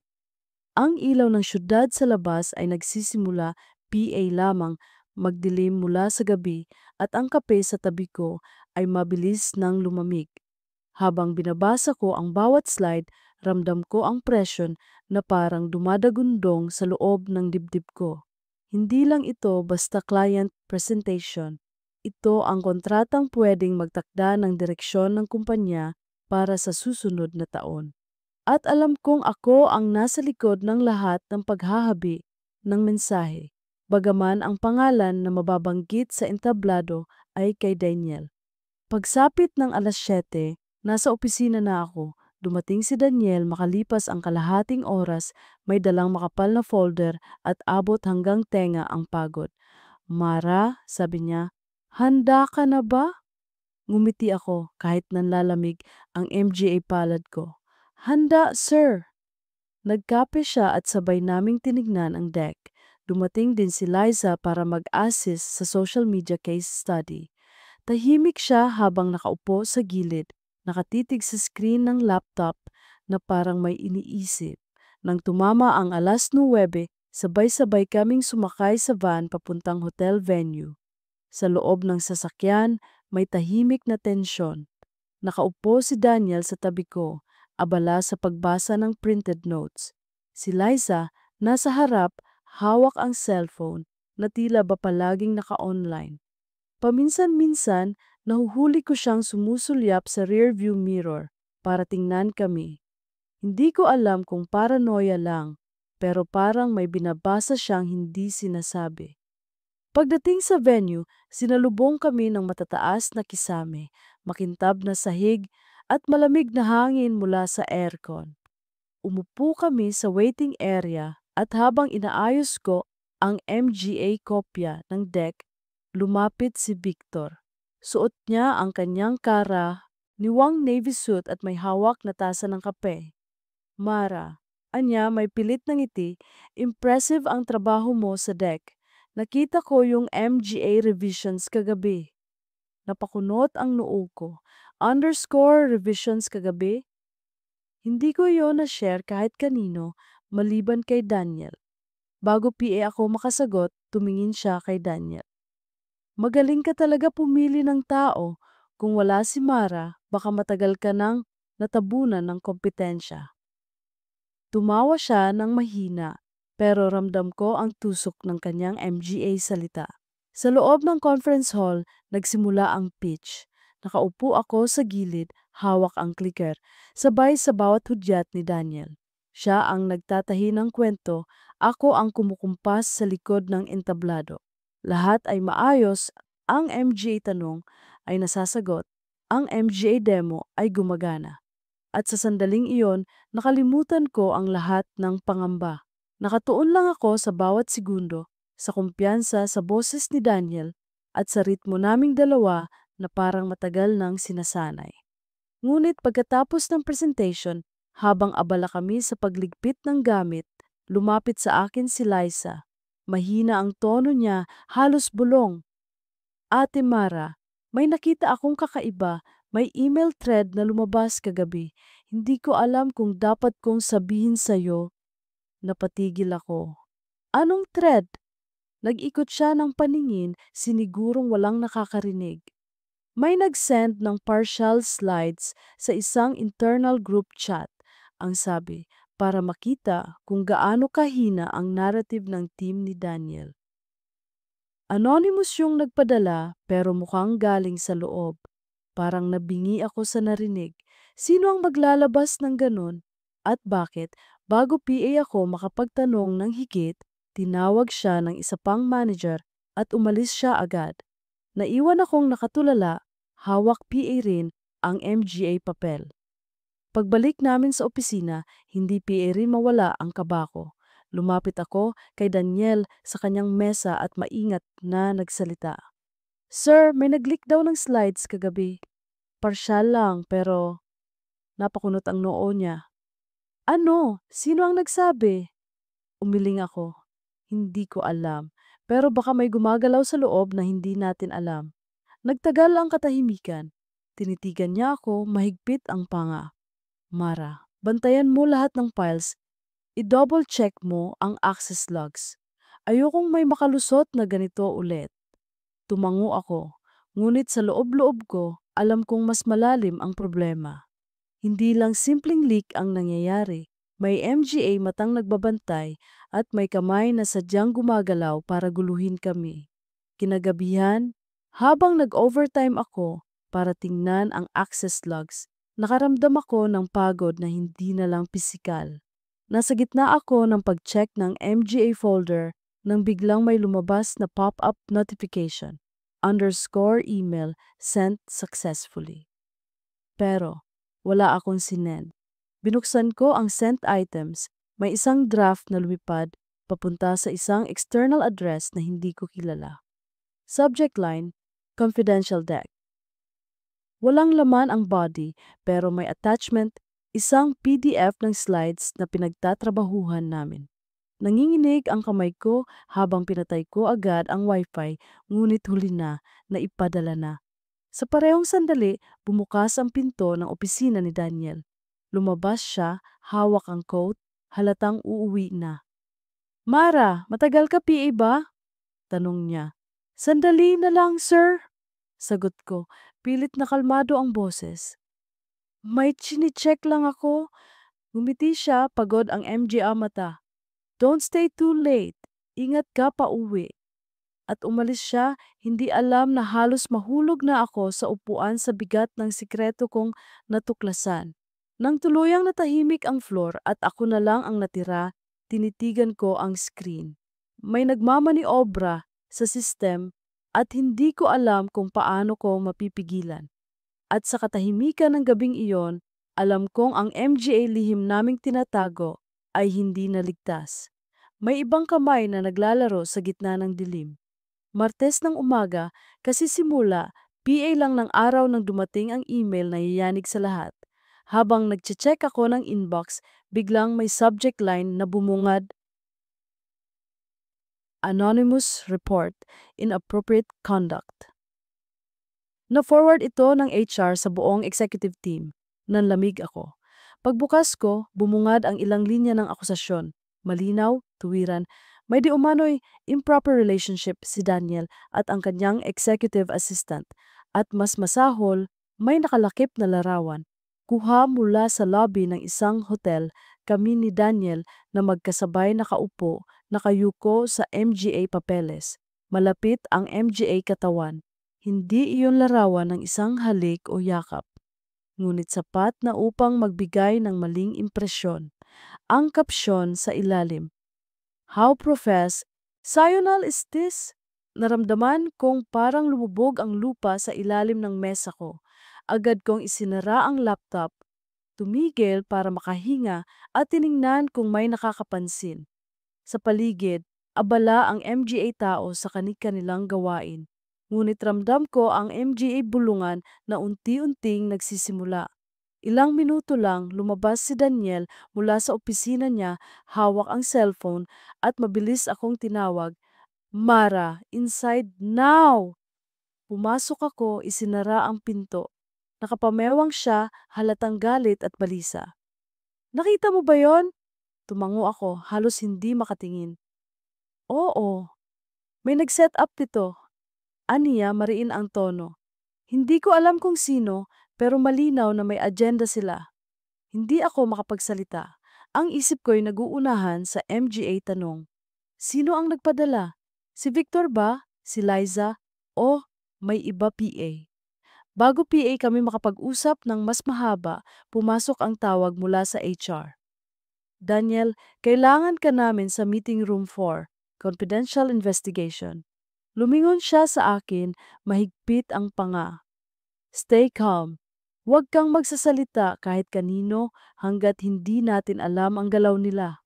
Ang ilaw ng syudad sa labas ay nagsisimula PA lamang magdilim mula sa gabi at ang kape sa tabi ko ay mabilis nang lumamig. Habang binabasa ko ang bawat slide, ramdam ko ang presyon na parang dumadagundong sa loob ng dibdib ko. Hindi lang ito basta client presentation. Ito ang kontratang pwedeng magtakda ng direksyon ng kumpanya para sa susunod na taon. At alam kong ako ang nasa likod ng lahat ng paghahabi ng mensahe, bagaman ang pangalan na mababanggit sa entablado ay kay Daniel. Pagsapit ng alas 7, nasa opisina na ako. Dumating si Daniel makalipas ang kalahating oras, may dalang makapal na folder at abot hanggang tenga ang pagod. Mara, sabi niya, handa ka na ba? Ngumiti ako kahit nanlalamig ang MGA palad ko. Handa, sir. Nagkape siya at sabay naming tinignan ang deck. Dumating din si Liza para mag-assist sa social media case study. Tahimik siya habang nakaupo sa gilid, nakatitig sa screen ng laptop na parang may iniisip. Nang tumama ang alas 9, sabay-sabay kaming sumakay sa van papuntang hotel venue. Sa loob ng sasakyan, may tahimik na tensyon. Nakaupo si Daniel sa tabi ko, abala sa pagbasa ng printed notes. Si Liza, nasa harap, hawak ang cellphone na tila ba palaging naka-online. Paminsan-minsan, nahuhuli ko siyang sumusulyap sa rearview mirror para tingnan kami. Hindi ko alam kung paranoia lang, pero parang may binabasa siyang hindi sinasabi. Pagdating sa venue, sinalubong kami ng matataas na kisame, makintab na sahig at malamig na hangin mula sa aircon. Umupo kami sa waiting area at habang inaayos ko ang MGA kopya ng deck, lumapit si Victor. Suot niya ang kanyang niwang navy suit at may hawak na tasa ng kape. Mara, anya may pilit ng ngiti, impressive ang trabaho mo sa deck. Nakita ko yung MGA revisions kagabi. Napakunot ang noo ko. Underscore revisions kagabi? Hindi ko yon na-share kahit kanino, maliban kay Daniel. Bago PA ako makasagot, tumingin siya kay Daniel. Magaling ka talaga pumili ng tao. Kung wala si Mara, baka matagal ka nang natabunan ng kompetensya. Tumawa siya ng mahina, pero ramdam ko ang tusok ng kanyang MGA salita. Sa loob ng conference hall, nagsimula ang pitch. Nakaupo ako sa gilid, hawak ang clicker, sabay sa bawat hudyat ni Daniel. Siya ang nagtatahi ng kwento, ako ang kumukumpas sa likod ng entablado. Lahat ay maayos, ang MGA tanong ay nasasagot, ang MGA demo ay gumagana. At sa sandaling iyon, nakalimutan ko ang lahat ng pangamba. Nakatuon lang ako sa bawat segundo, sa kumpiyansa sa boses ni Daniel at sa ritmo naming dalawa na parang matagal nang sinasanay. Ngunit pagkatapos ng presentation, habang abala kami sa pagligpit ng gamit, lumapit sa akin si Liza. Mahina ang tono niya, halos bulong. Ate Mara, may nakita akong kakaiba, may email thread na lumabas kagabi. Hindi ko alam kung dapat kong sabihin sa'yo. Napatigil ako. Anong thread? Nag-ikot siya ng paningin, sinigurong walang nakakarinig. May nag-send ng partial slides sa isang internal group chat. Ang sabi, para makita kung gaano kahina ang narrative ng team ni Daniel. Anonymous yung nagpadala pero mukhang galing sa loob. Parang nabingi ako sa narinig. Sino ang maglalabas ng ganun? At bakit? Bago PA ako makapagtanong ng higit, tinawag siya ng isa pang manager at umalis siya agad. Naiwan akong nakatulala, hawak PA rin ang MGA papel. Pagbalik namin sa opisina, hindi PA rin mawala ang kaba ko. Lumapit ako kay Daniel sa kanyang mesa at maingat na nagsalita. Sir, may nag-leak daw ng slides kagabi. Parsyal lang pero napakunot ang noo niya. Ano? Sino ang nagsabi? Umiling ako. Hindi ko alam. Pero baka may gumagalaw sa loob na hindi natin alam. Nagtagal ang katahimikan. Tinitigan niya ako, mahigpit ang panga. Mara, bantayan mo lahat ng files. I-double check mo ang access logs. Ayokong may makalusot na ganito ulit. Tumango ako. Ngunit sa loob-loob ko, alam kong mas malalim ang problema. Hindi lang simpleng leak ang nangyayari. May MGA matang nagbabantay at may kamay na sadyang gumagalaw para guluhin kami. Kinagabihan, habang nag-overtime ako para tingnan ang access logs, nakaramdam ako ng pagod na hindi na lang pisikal. Nasa gitna ako ng pag-check ng MGA folder nang biglang may lumabas na pop-up notification. Underscore email sent successfully. Pero wala akong sinend. Binuksan ko ang sent items, may isang draft na lumipad papunta sa isang external address na hindi ko kilala. Subject line, confidential deck. Walang laman ang body pero may attachment, isang PDF ng slides na pinagtatrabahuhan namin. Nanginginig ang kamay ko habang pinatay ko agad ang wifi, ngunit huli na ipadala na. Sa parehong sandali, bumukas ang pinto ng opisina ni Daniel. Lumabas siya, hawak ang coat, halatang uuwi na. Mara, matagal ka PA ba? Tanong niya. Sandali na lang, sir. Sagot ko, pilit na kalmado ang boses. May chine-check lang ako. Ngumiti siya, pagod ang MGA mata. Don't stay too late. Ingat ka pa uwi. At umalis siya, hindi alam na halos mahulog na ako sa upuan sa bigat ng sikreto kong natuklasan. Nang tuluyang natahimik ang floor at ako na lang ang natira, tinitigan ko ang screen. May nagmamaniobra, sa system at hindi ko alam kung paano ko mapipigilan. At sa katahimikan ng gabing iyon, alam kong ang MGA lihim naming tinatago ay hindi naligtas. May ibang kamay na naglalaro sa gitna ng dilim. Martes ng umaga, kasi simula, PA lang ng araw nang dumating ang email na yayanig sa lahat. Habang nagche-check ako ng inbox, biglang may subject line na bumungad, Anonymous Report, Inappropriate Conduct. Na-forward ito ng HR sa buong executive team. Nanlamig ako. Pagbukas ko, bumungad ang ilang linya ng akusasyon. Malinaw, tuwiran, may di umano'y improper relationship si Daniel at ang kanyang executive assistant. At mas masahol, may nakalakip na larawan. Kuha mula sa lobby ng isang hotel, kami ni Daniel na magkasabay nakaupo, nakayuko sa MGA papeles. Malapit ang MGA katawan. Hindi iyon larawan ng isang halik o yakap, ngunit sapat na upang magbigay ng maling impresyon. Ang kapsyon sa ilalim, How professional is this? Naramdaman kong parang lumubog ang lupa sa ilalim ng mesa ko. Agad kong isinara ang laptop, tumigil para makahinga at tiningnan kung may nakakapansin. Sa paligid, abala ang MGA tao sa kani-kanilang gawain. Ngunit ramdam ko ang MGA bulungan na unti-unting nagsisimula. Ilang minuto lang lumabas si Daniel mula sa opisina niya, hawak ang cellphone at mabilis akong tinawag, Mara, inside now! Pumasok ako, isinara ang pinto. Nakapamewang siya, halatang galit at balisa. Nakita mo ba yon? Tumango ako, halos hindi makatingin. Oo, may nag-set up nito. Aniya, mariin ang tono. Hindi ko alam kung sino, pero malinaw na may agenda sila. Hindi ako makapagsalita. Ang isip ko'y naguunahan sa MGA tanong. Sino ang nagpadala? Si Victor ba? Si Liza? O may iba PA? Bago PA kami makapag-usap ng mas mahaba, pumasok ang tawag mula sa HR. Daniel, kailangan ka namin sa meeting room 4, confidential investigation. Lumingon siya sa akin, mahigpit ang panga. Stay calm. Huwag kang magsasalita kahit kanino hanggat hindi natin alam ang galaw nila.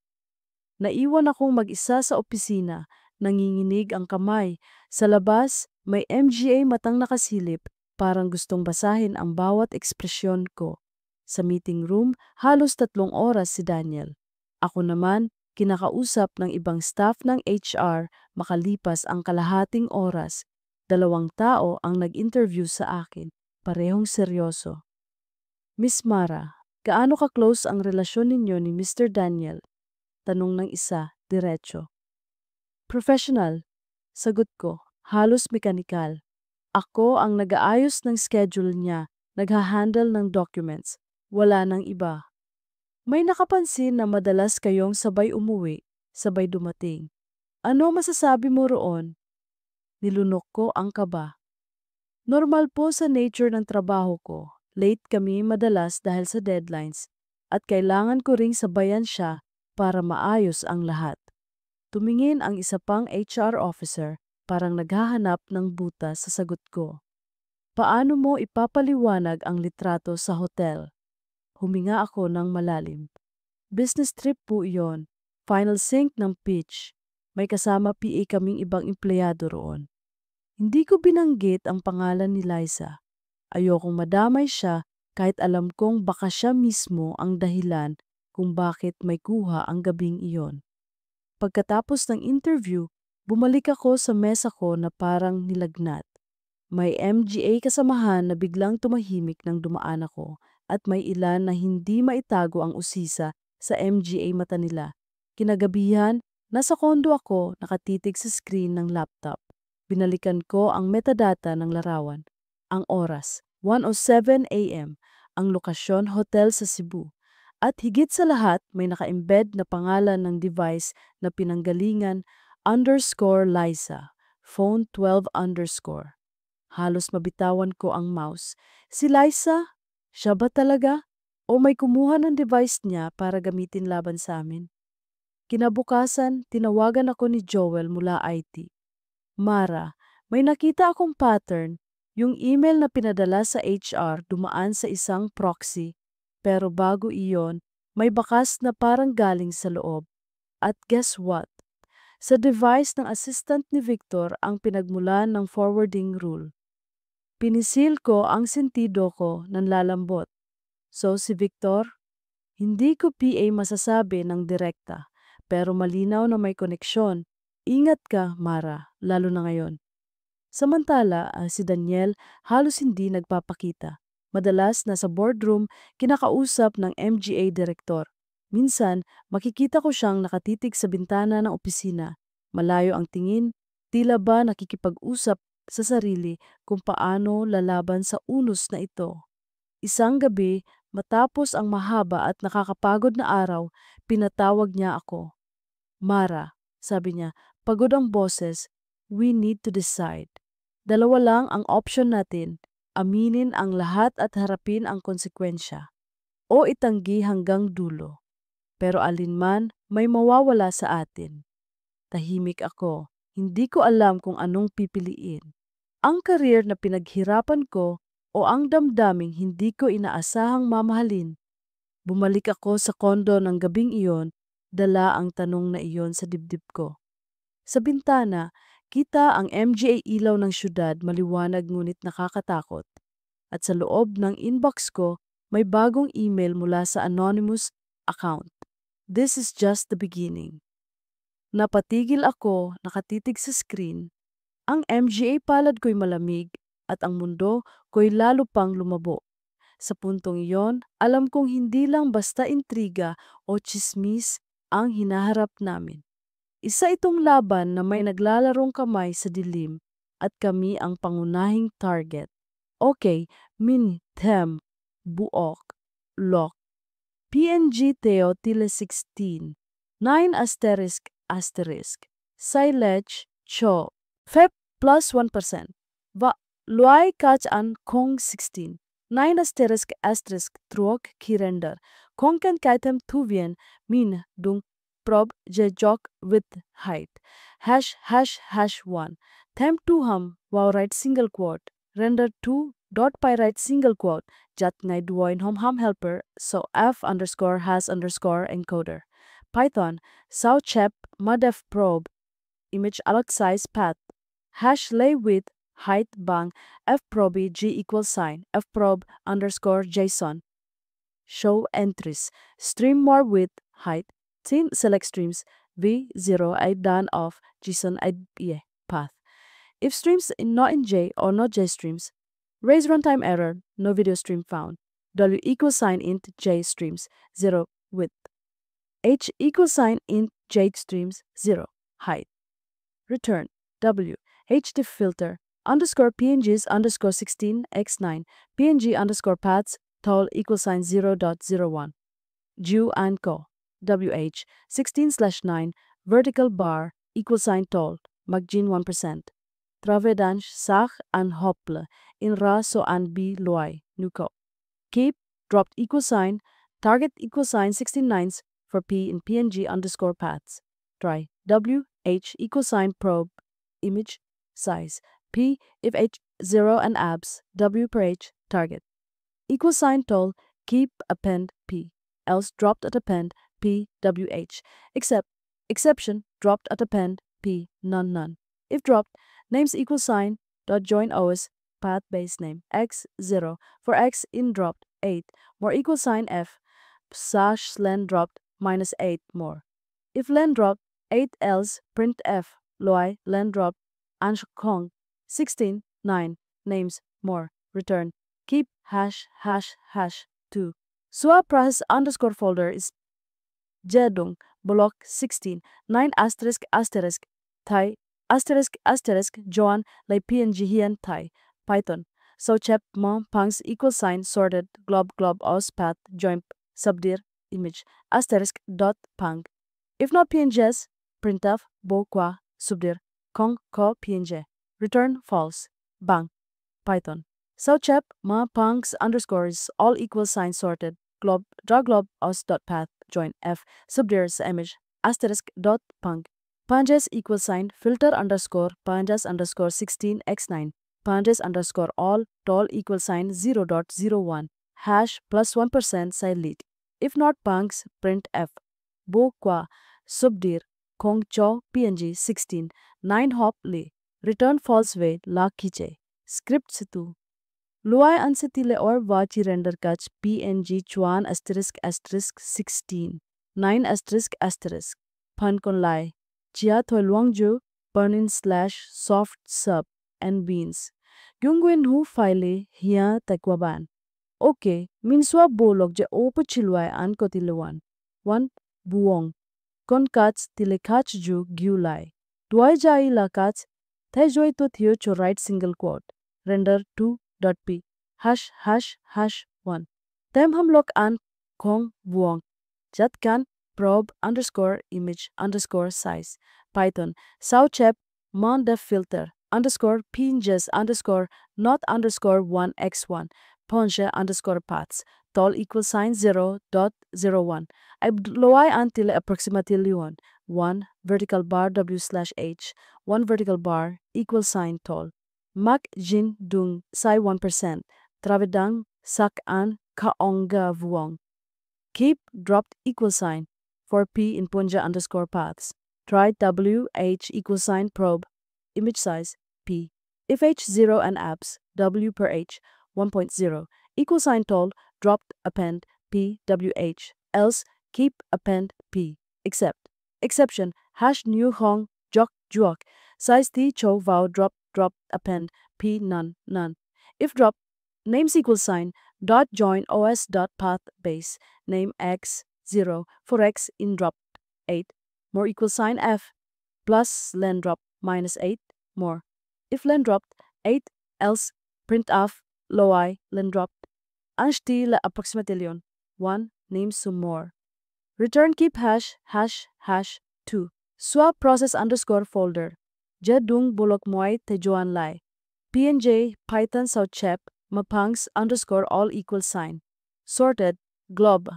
Naiwan akong mag-isa sa opisina, nanginginig ang kamay. Sa labas, may MGA matang nakasilip, parang gustong basahin ang bawat ekspresyon ko. Sa meeting room, halos 3 oras si Daniel. Ako naman, kinakausap ng ibang staff ng HR, makalipas ang kalahating oras. 2 tao ang nag-interview sa akin, parehong seryoso. Miss Mara, gaano ka-close ang relasyon ninyo ni Mr. Daniel? Tanong ng isa, diretso. Professional, sagot ko, halos mekanikal. Ako ang nag-aayos ng schedule niya, nagha-handle ng documents, wala nang iba. May nakapansin na madalas kayong sabay umuwi, sabay dumating. Ano masasabi mo roon? Nilunok ko ang kaba. Normal po sa nature ng trabaho ko. Late kami madalas dahil sa deadlines at kailangan ko ring sabayan siya para maayos ang lahat. Tumingin ang isa pang HR officer, parang naghahanap ng butas sa sagot ko. Paano mo ipapaliwanag ang litrato sa hotel? Huminga ako ng malalim. Business trip po iyon. Final sync ng pitch. May kasama PA kaming ibang empleyado roon. Hindi ko binanggit ang pangalan ni Liza. Ayokong madamay siya kahit alam kong baka siya mismo ang dahilan kung bakit may kuha ang gabing iyon. Pagkatapos ng interview, bumalik ako sa mesa ko na parang nilagnat. May MGA kasamahan na biglang tumahimik nang dumaan ako at may ilan na hindi maitago ang usisa sa MGA mata nila. Kinagabihan, nasa kondo ako nakatitig sa screen ng laptop. Binalikan ko ang metadata ng larawan. Ang oras, 1:07 a.m., ang lokasyon hotel sa Cebu. At higit sa lahat, may naka-embed na pangalan ng device na pinanggalingan _Liza, phone 12 _. Halos mabitawan ko ang mouse. Si Liza? Siya ba talaga? O may kumuha ng device niya para gamitin laban sa amin? Kinabukasan, tinawagan ako ni Joel mula IT. Mara, may nakita akong pattern. Yung email na pinadala sa HR dumaan sa isang proxy. Pero bago iyon, may bakas na parang galing sa loob. At guess what? Sa device ng assistant ni Victor ang pinagmulan ng forwarding rule. Pinisil ko ang sentido ko ng lalambot. So si Victor, hindi ko PA masasabi ng direkta, pero malinaw na may koneksyon. Ingat ka, Mara, lalo na ngayon. Samantala, si Daniel halos hindi nagpapakita. Madalas nasa boardroom, kinakausap ng MGA direktor. Minsan, makikita ko siyang nakatitig sa bintana ng opisina. Malayo ang tingin, tila ba nakikipag-usap sa sarili kung paano lalaban sa unos na ito. Isang gabi, matapos ang mahaba at nakakapagod na araw, pinatawag niya ako. Mara, sabi niya, pagod ang boses, we need to decide. Dalawa lang ang option natin, aminin ang lahat at harapin ang konsekwensya. O itanggi hanggang dulo. Pero alinman may mawawala sa atin. Tahimik ako, hindi ko alam kung anong pipiliin. Ang career na pinaghirapan ko o ang damdaming hindi ko inaasahang mamahalin. Bumalik ako sa kondo ng gabing iyon, dala ang tanong na iyon sa dibdib ko. Sa bintana, kita ang MGA ilaw ng syudad maliwanag ngunit nakakatakot. At sa loob ng inbox ko, may bagong email mula sa anonymous account. This is just the beginning. Napatigil ako, nakatitig sa screen. Ang MGA palad ko'y malamig at ang mundo ko'y lalo pang lumabo. Sa puntong iyon, alam kong hindi lang basta intriga o tsismis ang hinaharap namin. Isa itong laban na may naglalarong kamay sa dilim at kami ang pangunahing target. Okay, min, them, buok, lock. PNG Theo Tile 16, 9 asterisk asterisk, Silage Cho, Feb plus 1%, Va, Luai Kach An Kong 16, 9 asterisk asterisk Truok Kirender, Kongkan Kaitem Tuvien, Min Dung Prob Jejok with height, hash 1, Them 2 hum, wow right single quote, render 2, dot py right single quote, jat ngay duoin hom helper, so f underscore has underscore encoder. Python, sao chep mudf probe, image alloc size path, hash lay width, height bang, f probe g equals sign, f probe underscore json. Show entries, stream more width, height, team select streams, v0 I done off, json I path. If streams not in J or not J streams, raise runtime error, no video stream found. W equals sign int J streams, 0 width. H equals sign int J streams, 0 height. Return W HDiff filter underscore PNGs underscore 16 x9 PNG underscore paths tall equals sign 0.01. Jew and Co. WH 16/9 vertical bar equals sign tall magjin 1%. Travedange sach an hopple in ra so an b loy nuko. Keep dropped equal sign target equal sign 16/9 for p in png underscore paths. Try w h equal sign probe image size p if h 0 and abs w per h target equal sign tall keep append p else dropped at append p wh exception dropped at append p none if dropped names equal sign dot join os path base name x0 for x in dropped 8 more equal sign f slash len dropped minus 8 more. If len dropped 8 else print f loy len dropped ansh kong 16 9 names more return keep hash 2. Sua process underscore folder is jedung block 16 9 asterisk asterisk thai asterisk Joan lay PNG hian Thai Python so chep mo punks equal sign sorted glob os path join subdir image asterisk dot pang if not PNGs printf bo qua subdir kong ko PNG return false bang Python so chep ma punks underscores all equal sign sorted glob draw glob os dot path join f subdir sa image asterisk dot pang Panjas equal sign filter underscore panjas underscore 16x9 panjas underscore all tall equal sign 0.01 hash plus 1% silent. If not punks print f. Bo qua subdir kong cho png 16 9 hop le return false way la khiche script situ. Luai ansitile or vachi render catch png chuan asterisk asterisk 16 9 asterisk asterisk pan kon lai chia thoi luangju burn-in / soft sub and beans. Gungwin hu file hia takwaban. Okay, minswa bolog je opo chilwai an kotiluan. 1. Buong. Kon kats tile kach ju giulai. Duai jai la kats, thai to theo cho right single quote. Render 2.p. Hash hash hash 1. Tem ham log an kong buong. Jat kan probe underscore image underscore size. Python. Sauchep mon def filter underscore pinges underscore not underscore 1x1. Ponche underscore paths. Tall equal sign 0.01. I loai until approximately 1 vertical bar w/h 1 vertical bar equal sign tall. Mak jin dung sai 1%. Travedang sak an kaonga vuong. Keep dropped equal sign for p in punja underscore paths. Try wh equal sign probe image size p. If h0 and abs w per h 1.0 equal sign tall dropped append p wh else keep append p except exception hash new hong jok juok size t cho vow drop append p none if drop names equal sign dot join os dot path base name x 0 for x in drop 8 more equal sign f plus len drop minus 8 more if len dropped 8 else print off loai len dropped anshti la approximately 1 name some more return keep hash 2 swap process underscore folder jedung bulok moy tejuan lai pnj python sauchep mapangs underscore all equal sign sorted glob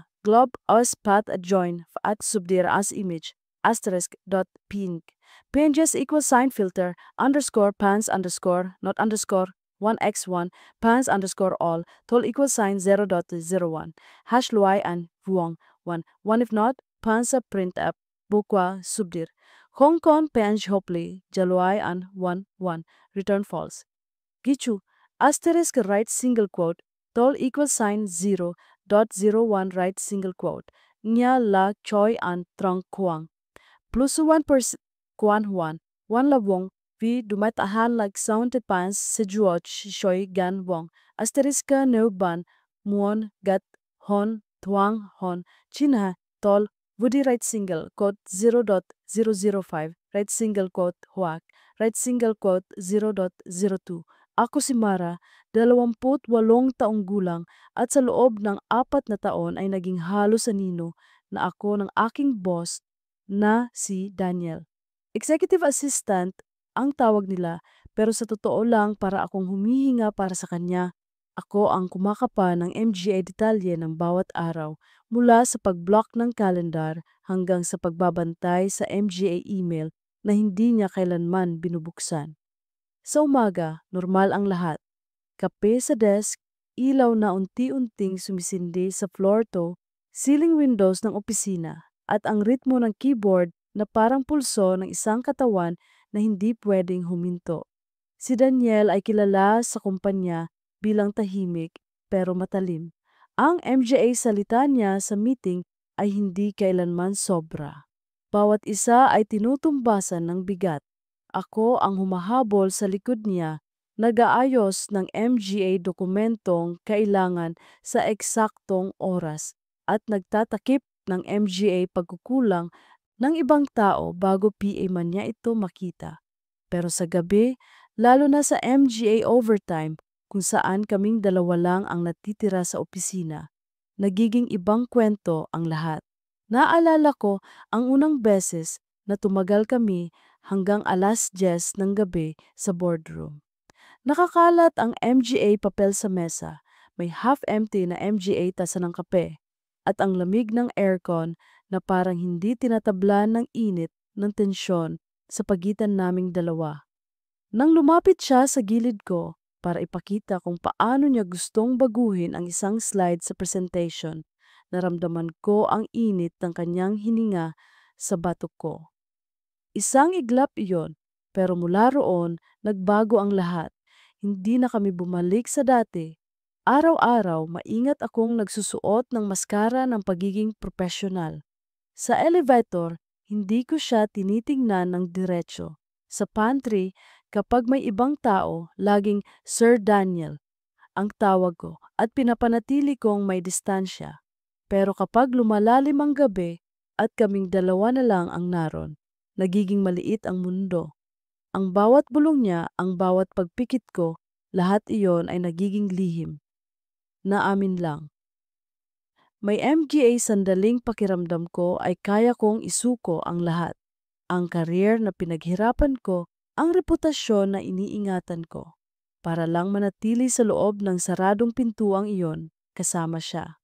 as path adjoin at subdir as image asterisk dot pngs equal sign filter underscore pans underscore not underscore 1x1 pans underscore all tall equal sign 0.01 hash luai and vuong 1 if not pansa print up bukwa subdir Hong Kong panj hopli jaluai and 1 return false gichu asterisk right single quote tall equal sign 0.01 right single quote nya la choi and trong kuang plus 1% kuan 1 la wong vi dumat ahan like sounded pans se juot shoi gan wong asterisk no ban muon gat hon thuang hon chinha tall woody right single quote 0.005 right single quote huak right single quote 0.02 Ako si Mara, 28 taong gulang at sa loob ng 4 na taon ay naging halos anino na ako ng aking boss na si Daniel. Executive assistant ang tawag nila pero sa totoo lang para akong humihinga para sa kanya. Ako ang kumakapa ng MGA detalye ng bawat araw mula sa pag-block ng calendar hanggang sa pagbabantay sa MGA email na hindi niya kailanman binubuksan. Sa umaga, normal ang lahat. Kape sa desk, ilaw na unti-unting sumisindi sa floor to, ceiling windows ng opisina, at ang ritmo ng keyboard na parang pulso ng isang katawan na hindi pwedeng huminto. Si Daniel ay kilala sa kumpanya bilang tahimik pero matalim. Ang MGA salita niya sa meeting ay hindi kailanman sobra. Bawat isa ay tinutumbasan ng bigat. Ako ang humahabol sa likod niya, nag-aayos ng MGA dokumentong kailangan sa eksaktong oras at nagtatakip ng MGA pagkukulang ng ibang tao bago PA man niya ito makita. Pero sa gabi, lalo na sa MGA overtime kung saan kaming dalawa lang ang natitira sa opisina, nagiging ibang kwento ang lahat. Naalala ko ang unang beses na tumagal kami hanggang alas 10 ng gabi sa boardroom. Nakakalat ang MGA papel sa mesa, may half-empty na MGA tasa ng kape, at ang lamig ng aircon na parang hindi tinatablan ng init ng tensyon sa pagitan naming dalawa. Nang lumapit siya sa gilid ko para ipakita kung paano niya gustong baguhin ang isang slide sa presentation, naramdaman ko ang init ng kanyang hininga sa batok ko. Isang iglap iyon, pero mula roon, nagbago ang lahat. Hindi na kami bumalik sa dati. Araw-araw, maingat akong nagsusuot ng maskara ng pagiging profesional. Sa elevator, hindi ko siya tinitingnan ng diretso. Sa pantry, kapag may ibang tao, laging Sir Daniel ang tawag ko at pinapanatili kong may distansya. Pero kapag lumalalim ang gabi at kaming dalawa na lang ang naron, nagiging maliit ang mundo. Ang bawat bulong niya, ang bawat pagpikit ko, lahat iyon ay nagiging lihim. Naamin lang. May MGA sandaling pakiramdam ko ay kaya kong isuko ang lahat. Ang career na pinaghirapan ko, ang reputasyon na iniingatan ko. Para lang manatili sa loob ng saradong pintuang iyon, kasama siya.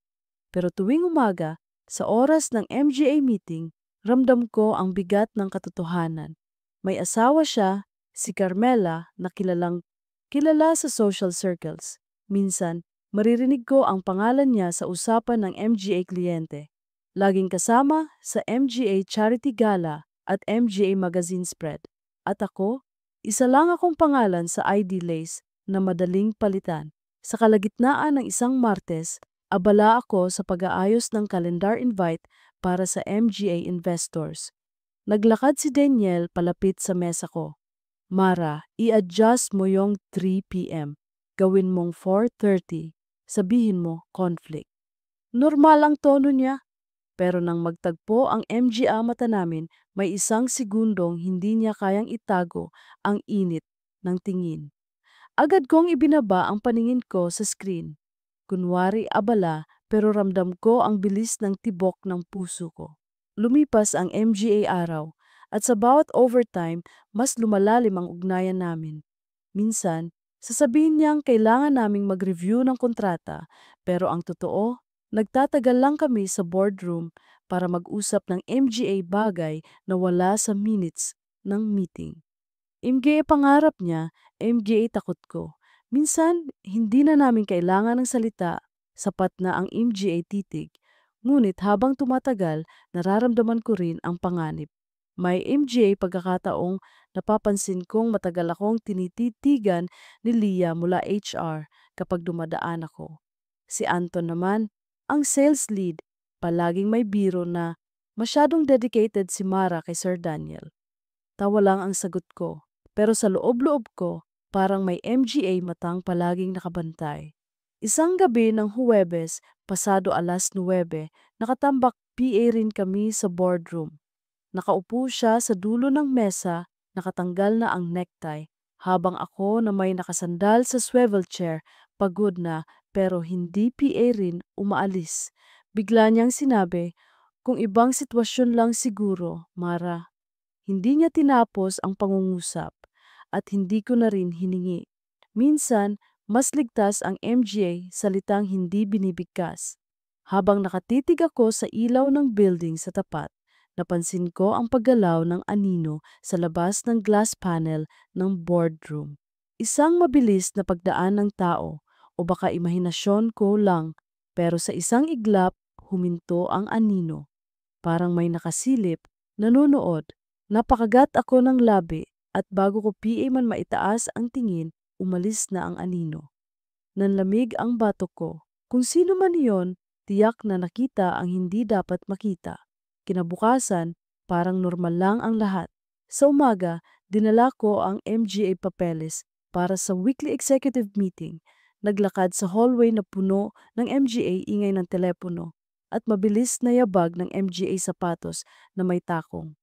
Pero tuwing umaga, sa oras ng MGA meeting, ramdam ko ang bigat ng katotohanan. May asawa siya, si Carmela, na kilala sa social circles. Minsan, maririnig ko ang pangalan niya sa usapan ng MGA kliyente. Laging kasama sa MGA Charity Gala at MGA Magazine Spread. At ako, isa lang akong pangalan sa ID Lace na madaling palitan. Sa kalagitnaan ng isang Martes, abala ako sa pag-aayos ng calendar invite para sa MGA investors. Naglakad si Daniel palapit sa mesa ko. Mara, i-adjust mo yung 3 p.m. Gawin mong 4:30. Sabihin mo, conflict. Normal ang tono niya. Pero nang magtagpo ang MGA mata namin, may isang segundong hindi niya kayang itago ang init ng tingin. Agad kong ibinaba ang paningin ko sa screen. Kunwari abala, pero ramdam ko ang bilis ng tibok ng puso ko. Lumipas ang MGA araw, at sa bawat overtime, mas lumalalim ang ugnayan namin. Minsan, sasabihin niyang kailangan naming mag-review ng kontrata, pero ang totoo, nagtatagal lang kami sa boardroom para mag-usap ng MGA bagay na wala sa minutes ng meeting. MGA pangarap niya, MGA takot ko. Minsan, hindi na namin kailangan ng salita, sapat na ang MGA titig. Ngunit habang tumatagal, nararamdaman ko rin ang panganib. May MGA pagkakataong napapansin kong matagal akong tinititigan ni Leah mula HR kapag dumadaan ako. Si Anton naman, ang sales lead, palaging may biro na masyadong dedicated si Mara kay Sir Daniel. Tawa lang ang sagot ko, pero sa loob-loob ko, parang may MGA matang palaging nakabantay. Isang gabi ng Huwebes, pasado 9:00, nakatambak PA rin kami sa boardroom. Nakaupo siya sa dulo ng mesa, nakatanggal na ang necktie, habang ako na may nakasandal sa swivel chair, pagod na pero hindi PA rin umaalis. Bigla niyang sinabi, kung ibang sitwasyon lang siguro, Mara. Hindi niya tinapos ang pangungusap at hindi ko na rin hiningi. Minsan, mas ligtas ang MGA salitang hindi binibigkas. Habang nakatitig ako sa ilaw ng building sa tapat, napansin ko ang paggalaw ng anino sa labas ng glass panel ng boardroom. Isang mabilis na pagdaan ng tao o baka imahinasyon ko lang, pero sa isang iglap, huminto ang anino. Parang may nakasilip, nanonood. Napakagat ako ng labi at bago ko PA man maitaas ang tingin, umalis na ang anino. Nanlamig ang batok ko. Kung sino man iyon, tiyak na nakita ang hindi dapat makita. Kinabukasan, parang normal lang ang lahat. Sa umaga, dinala ko ang MGA papeles para sa weekly executive meeting. Naglakad sa hallway na puno ng MGA ingay ng telepono at mabilis na yabag ng MGA sapatos na may takong.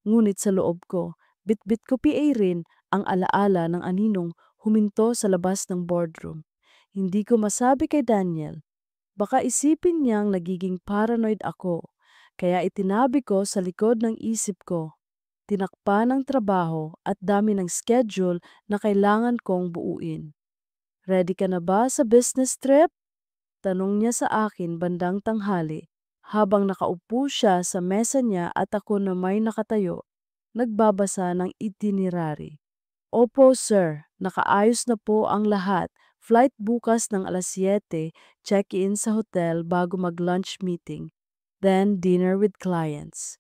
Ngunit sa loob ko, bit-bit ko PA rin ang alaala ng aninong huminto sa labas ng boardroom. Hindi ko masabi kay Daniel. Baka isipin niyang nagiging paranoid ako. Kaya itinabi ko sa likod ng isip ko. Tinakpa ng trabaho at dami ng schedule na kailangan kong buuin. Ready ka na ba sa business trip? Tanong niya sa akin bandang tanghali habang nakaupo siya sa mesa niya at ako na may nakatayo. nagbabasa ng itinerary. Opo, sir. Nakaayos na po ang lahat. Flight bukas ng alas 7, check-in sa hotel bago mag-lunch meeting. Then dinner with clients.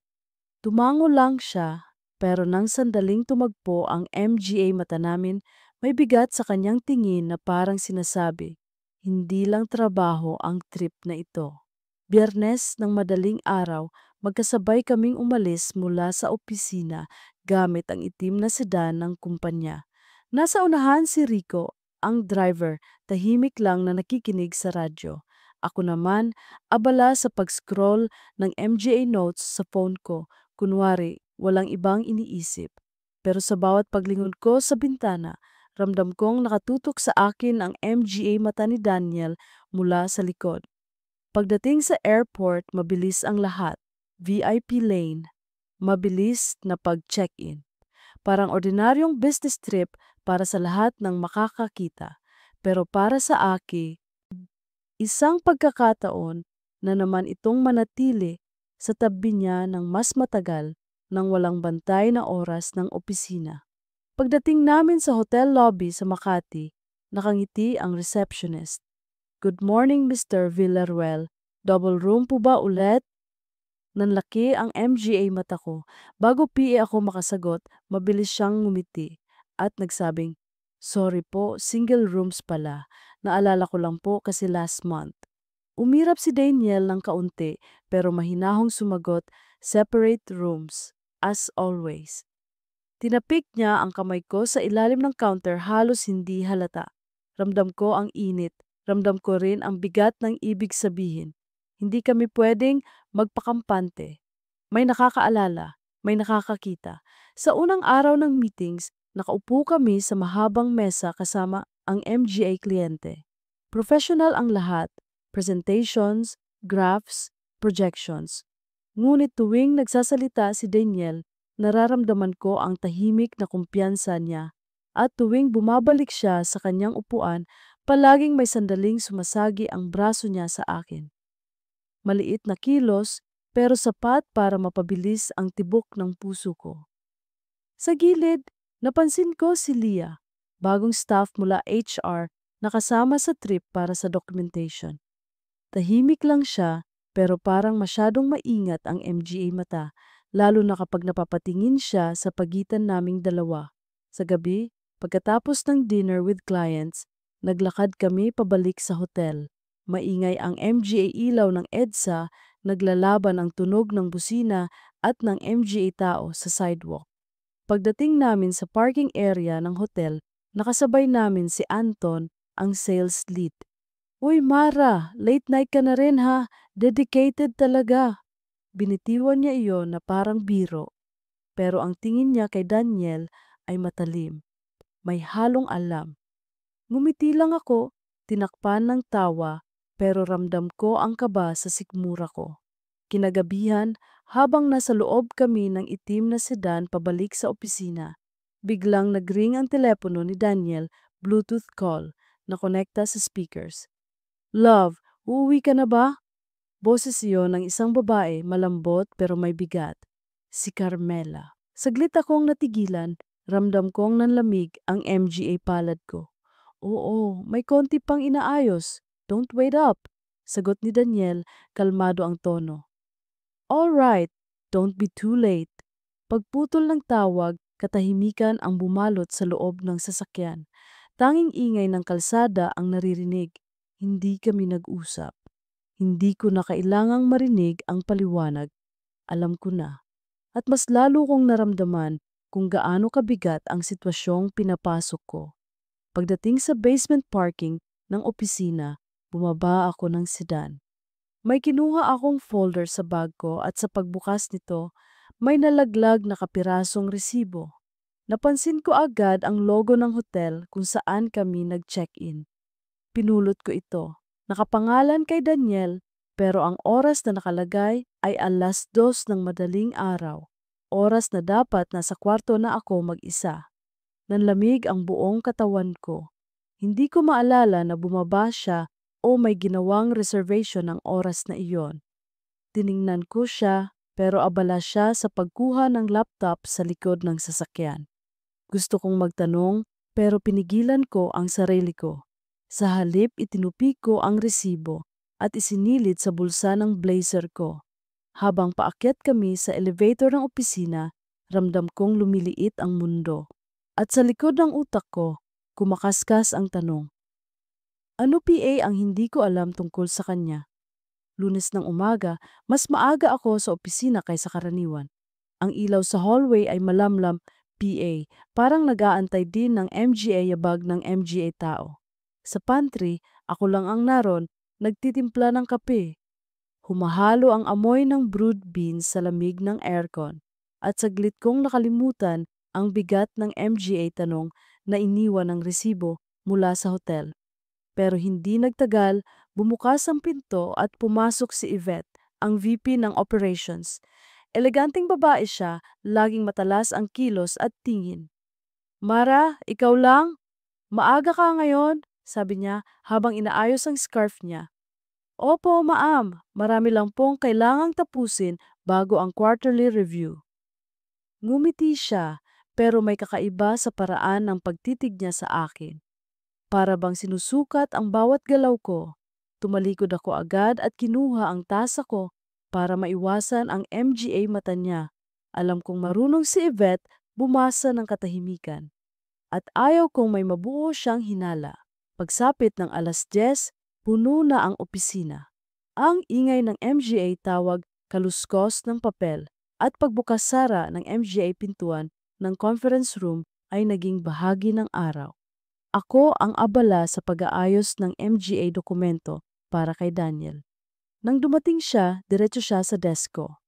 Tumango lang siya, pero nang sandaling tumagpo ang MGA mata namin, may bigat sa kanyang tingin na parang sinasabi, hindi lang trabaho ang trip na ito. Biyernes ng madaling araw, magkasabay kaming umalis mula sa opisina gamit ang itim na sedan ng kumpanya. Nasa unahan si Rico, ang driver, tahimik lang na nakikinig sa radyo. Ako naman, abala sa pag-scroll ng MGA notes sa phone ko. Kunwari, walang ibang iniisip. Pero sa bawat paglingon ko sa bintana, ramdam kong nakatutok sa akin ang MGA mata ni Daniel mula sa likod. Pagdating sa airport, mabilis ang lahat. VIP lane, mabilis na pag-check-in. Parang ordinaryong business trip para sa lahat ng makakakita. Pero para sa aki, isang pagkakataon na naman itong manatili sa tabi niya ng mas matagal nang walang bantay na oras ng opisina. Pagdating namin sa hotel lobby sa Makati, nakangiti ang receptionist. Good morning, Mr. Villaruel. Double room po ba ulit? Nanlaki ang MGA mata ko. Bago PA ako makasagot, mabilis siyang ngumiti at nagsabing, sorry po, single rooms pala. Naalala ko lang po kasi last month. Umirap si Daniel ng kaunti pero mahinahong sumagot, separate rooms, as always. Tinapik niya ang kamay ko sa ilalim ng counter halos hindi halata. Ramdam ko ang init, ramdam ko rin ang bigat ng ibig sabihin. Hindi kami pwedeng magpakampante. May nakakaalala, may nakakakita. Sa unang araw ng meetings, nakaupo kami sa mahabang mesa kasama ang MGA kliyente. Professional ang lahat, presentations, graphs, projections. Ngunit tuwing nagsasalita si Daniel, nararamdaman ko ang tahimik na kumpiyansa niya at tuwing bumabalik siya sa kanyang upuan, palaging may sandaling sumasagi ang braso niya sa akin. Maliit na kilos pero sapat para mapabilis ang tibok ng puso ko. Sa gilid, napansin ko si Leah, bagong staff mula HR na kasama sa trip para sa documentation. Tahimik lang siya pero parang masyadong maingat ang MGA mata, lalo na kapag napapatingin siya sa pagitan naming dalawa. Sa gabi, pagkatapos ng dinner with clients, naglakad kami pabalik sa hotel. Maingay ang MGA ilaw ng EDSA, naglalaban ang tunog ng busina at ng MGA tao sa sidewalk. Pagdating namin sa parking area ng hotel, nakasabay namin si Anton, ang sales lead. Uy Mara, late night ka na rin ha, dedicated talaga. Binitiwan niya iyon na parang biro, pero ang tingin niya kay Daniel ay matalim, may halong alam. Ngumiti lang ako, tinakpan ng tawa, pero ramdam ko ang kaba sa sikmura ko. Kinagabihan, habang nasa loob kami ng itim na sedan pabalik sa opisina, biglang nagring ang telepono ni Daniel, Bluetooth call, na konekta sa speakers. Love, uuwi ka na ba? Boses iyon ng isang babae, malambot pero may bigat. Si Carmela. Saglit akong natigilan, ramdam kong nanlamig ang MGA palad ko. Oo, may konti pang inaayos. Don't wait up. Sagot ni Daniel, kalmado ang tono. All right, don't be too late. Pagputol ng tawag, katahimikan ang bumalot sa loob ng sasakyan. Tanging ingay ng kalsada ang naririnig. Hindi kami nag-usap. Hindi ko na kailangang marinig ang paliwanag. Alam ko na. At mas lalo kong naramdaman kung gaano kabigat ang sitwasyong pinapasok ko. Pagdating sa basement parking ng opisina, bumaba ako ng sedan. May kinuha akong folder sa bag ko at sa pagbukas nito, may nalaglag na kapirasong resibo. Napansin ko agad ang logo ng hotel kung saan kami nag-check-in. Pinulot ko ito. Nakapangalan kay Daniel, pero ang oras na nakalagay ay 2:00 ng madaling araw. Oras na dapat nasa kwarto na ako mag-isa. Nanlamig ang buong katawan ko. Hindi ko maalala na bumaba siya o may ginawang reservation ng oras na iyon. Tiningnan ko siya, pero abala siya sa pagkuha ng laptop sa likod ng sasakyan. Gusto kong magtanong pero pinigilan ko ang sarili ko. Sa halip itinupi ko ang resibo at isinilid sa bulsa ng blazer ko. Habang paakyat kami sa elevator ng opisina, ramdam kong lumiliit ang mundo. At sa likod ng utak ko, kumakaskas ang tanong. Ano PA ang hindi ko alam tungkol sa kanya? Lunes ng umaga, mas maaga ako sa opisina kaysa karaniwan. Ang ilaw sa hallway ay malamlam, PA, parang nag-aantay din ng MGA yabag ng MGA tao. Sa pantry, ako lang ang naron, nagtitimpla ng kape. Humahalo ang amoy ng brewed beans sa lamig ng aircon at saglit kong nakalimutan ang bigat ng MGA tanong na iniwan ng resibo mula sa hotel. Pero hindi nagtagal, bumukas ang pinto at pumasok si Yvette, ang VP ng operations. Eleganting babae siya, laging matalas ang kilos at tingin. Mara, ikaw lang? Maaga ka ngayon, sabi niya habang inaayos ang scarf niya. Opo, ma'am. Marami lang pong kailangang tapusin bago ang quarterly review. Ngumiti siya, pero may kakaiba sa paraan ng pagtitig niya sa akin. Para bang sinusukat ang bawat galaw ko. Tumalikod ako agad at kinuha ang tasa ko para maiwasan ang MGA mata niya. Alam kong marunong si Yvette bumasa ng katahimikan. At ayaw kong may mabuo siyang hinala. Pagsapit ng 10:00, puno na ang opisina. Ang ingay ng MGA tawag kaluskos ng papel at pagbukas-sara ng MGA pintuan ng conference room ay naging bahagi ng araw. Ako ang abala sa pag-aayos ng MGA dokumento para kay Daniel. Nang dumating siya, diretso siya sa desk ko.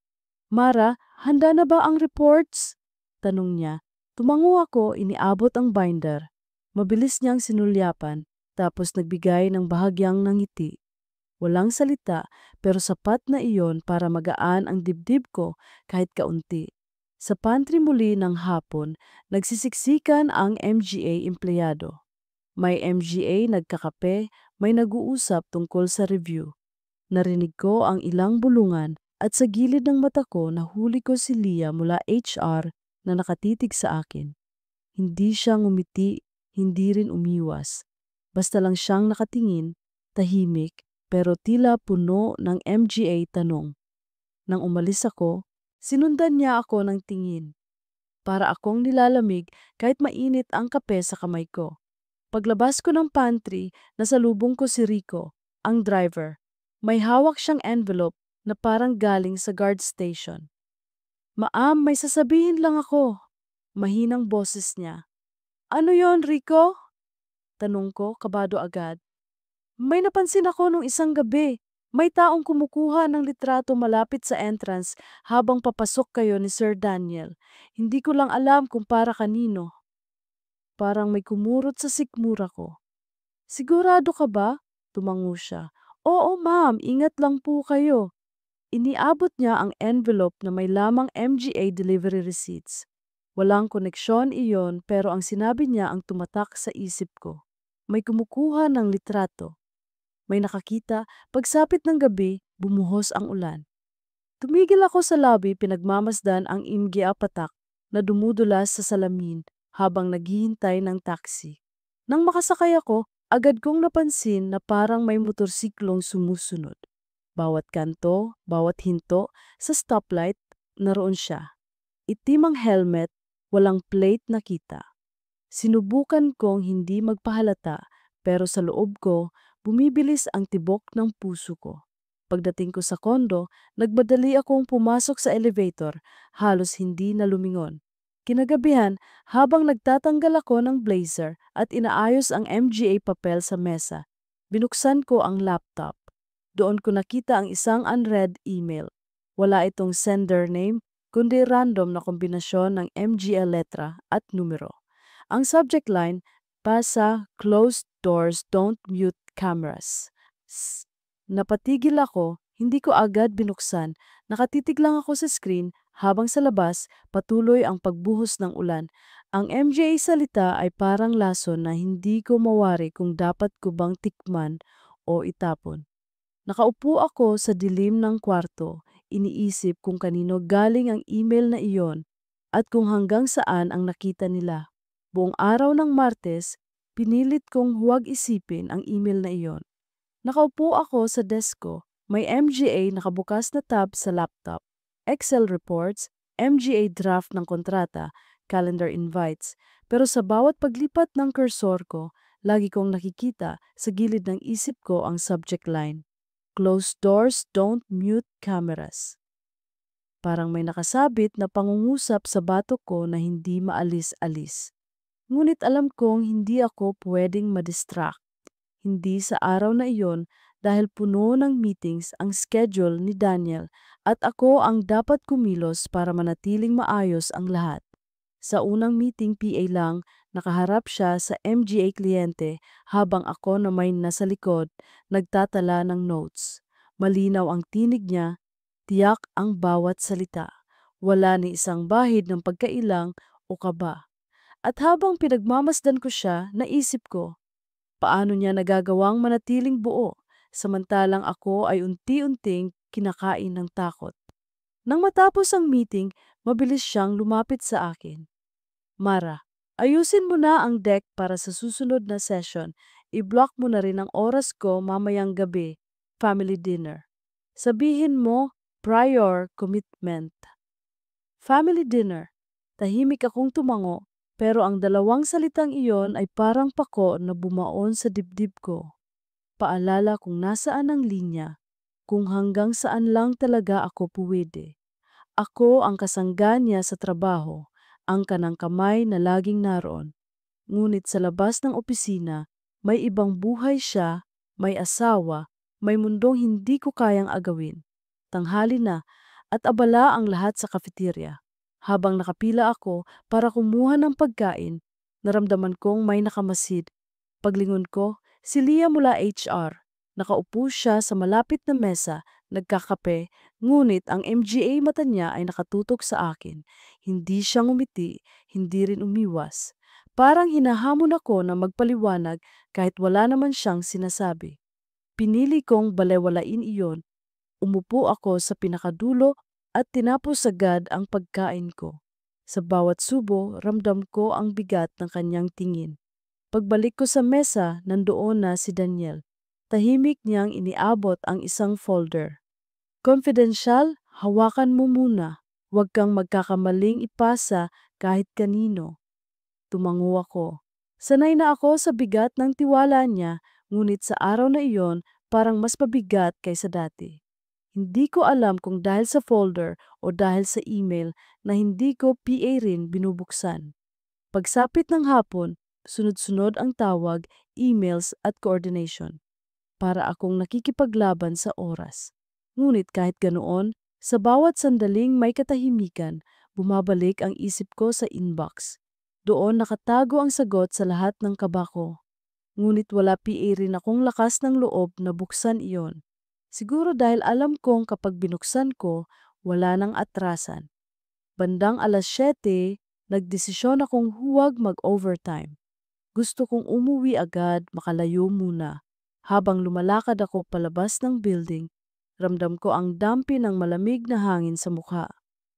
Mara, handa na ba ang reports? Tanong niya. Tumango ako, iniabot ang binder. Mabilis niyang sinulyapan, tapos nagbigay ng bahagyang ngiti. Walang salita, pero sapat na iyon para magaan ang dibdib ko kahit kaunti. Sa pantry muli ng hapon, nagsisiksikan ang MGA empleyado. May MGA nagkakape, may nag-uusap tungkol sa review. Narinig ko ang ilang bulungan at sa gilid ng mata ko nahuli ko si Leah mula HR na nakatitig sa akin. Hindi siya ngumiti, hindi rin umiwas. Basta lang siyang nakatingin, tahimik, pero tila puno ng MGA tanong. Nang umalis ako, sinundan niya ako ng tingin. Para akong nilalamig kahit mainit ang kape sa kamay ko. Paglabas ko ng pantry, nasalubong ko si Rico, ang driver. May hawak siyang envelope na parang galing sa guard station. Ma'am, may sasabihin lang ako. Mahinang boses niya. Ano yon, Rico? Tanong ko, kabado agad. May napansin ako nung isang gabi. May taong kumukuha ng litrato malapit sa entrance habang papasok kayo ni Sir Daniel. Hindi ko lang alam kung para kanino. Parang may kumurot sa sikmura ko. Sigurado ka ba? Tumango siya. Oo ma'am, ingat lang po kayo. Iniabot niya ang envelope na may lamang MGA delivery receipts. Walang koneksyon iyon pero ang sinabi niya ang tumatak sa isip ko. May kumukuha ng litrato. May nakakita, pagsapit ng gabi, bumuhos ang ulan. Tumigil ako sa lobby pinagmamasdan ang imgia patak na dumudulas sa salamin habang naghihintay ng taxi. Nang makasakay ako, agad kong napansin na parang may motorsiklong sumusunod. Bawat kanto, bawat hinto, sa stoplight, naroon siya. Itim ang helmet, walang plate na kita. Sinubukan kong hindi magpahalata pero sa loob ko, bumibilis ang tibok ng puso ko. Pagdating ko sa kondo, nagmadali akong pumasok sa elevator, halos hindi na lumingon. Kinagabihan, habang nagtatanggal ako ng blazer at inaayos ang MGA papel sa mesa, binuksan ko ang laptop. Doon ko nakita ang isang unread email. Wala itong sender name, kundi random na kombinasyon ng MGA letra at numero. Ang subject line, basa, closed doors, don't mute cameras. Napatigil ako, hindi ko agad binuksan, nakatitig lang ako sa screen habang sa labas patuloy ang pagbuhos ng ulan. Ang MGA salita ay parang lason na hindi ko mawari kung dapat ko bang tikman o itapon. Nakaupo ako sa dilim ng kwarto, iniisip kung kanino galing ang email na iyon at kung hanggang saan ang nakita nila. Buong araw ng Martes, pinilit kong huwag isipin ang email na iyon. Nakaupo ako sa desk ko, may MGA nakabukas na tab sa laptop, Excel reports, MGA draft ng kontrata, calendar invites, pero sa bawat paglipat ng cursor ko, lagi kong nakikita sa gilid ng isip ko ang subject line, "Closed doors don't mute cameras." Parang may nakasabit na pangungusap sa batok ko na hindi maalis-alis. Ngunit alam kong hindi ako pwedeng madistract. Hindi sa araw na iyon dahil puno ng meetings ang schedule ni Daniel at ako ang dapat kumilos para manatiling maayos ang lahat. Sa unang meeting PA lang, nakaharap siya sa MGA kliyente habang ako na may nasa likod, nagtatala ng notes. Malinaw ang tinig niya, tiyak ang bawat salita. Wala ni isang bahid ng pagkailang o kaba. At habang pinagmamasdan ko siya, naisip ko, paano niya nagagawang manatiling buo, samantalang ako ay unti-unting kinakain ng takot. Nang matapos ang meeting, mabilis siyang lumapit sa akin. "Mara, ayusin mo na ang deck para sa susunod na session. I-block mo na rin ang oras ko mamayang gabi, family dinner. Sabihin mo, prior commitment." Family dinner. Tahimik akong tumango, pero ang dalawang salitang iyon ay parang pako na bumaon sa dibdib ko. Paalala kung nasaan ang linya, kung hanggang saan lang talaga ako puwede. Ako ang kasangga niya sa trabaho, ang kanang kamay na laging naroon. Ngunit sa labas ng opisina, may ibang buhay siya, may asawa, may mundong hindi ko kayang agawin. Tanghali na at abala ang lahat sa cafeteria. Habang nakapila ako para kumuha ng pagkain, naramdaman kong may nakamasid. Paglingon ko, si Leah mula HR. Nakaupo siya sa malapit na mesa, nagkakape, ngunit ang MGA mata niya ay nakatutok sa akin. Hindi siya ngumiti, hindi rin umiwas. Parang hinahamon ako na magpaliwanag kahit wala naman siyang sinasabi. Pinili kong balewalain iyon. Umupo ako sa pinakadulo at tinapos agad ang pagkain ko. Sa bawat subo, ramdam ko ang bigat ng kanyang tingin. Pagbalik ko sa mesa, nandoon na si Daniel. Tahimik niyang iniabot ang isang folder. "Confidential, hawakan mo muna. Huwag kang magkakamaling ipasa kahit kanino." Tumango ako. Sanay na ako sa bigat ng tiwala niya, ngunit sa araw na iyon, parang mas mabigat kaysa dati. Hindi ko alam kung dahil sa folder o dahil sa email na hindi ko PA rin binubuksan. Pagsapit ng hapon, sunod-sunod ang tawag, emails at coordination. Para akong nakikipaglaban sa oras. Ngunit kahit ganoon, sa bawat sandaling may katahimikan, bumabalik ang isip ko sa inbox. Doon nakatago ang sagot sa lahat ng kaba ko. Ngunit wala PA rin akong lakas ng loob na buksan iyon. Siguro dahil alam kong kapag binuksan ko, wala nang atrasan. Bandang 7:00, nagdesisyon akong huwag mag-overtime. Gusto kong umuwi agad, makalayo muna. Habang lumalakad ako palabas ng building, ramdam ko ang dampi ng malamig na hangin sa mukha.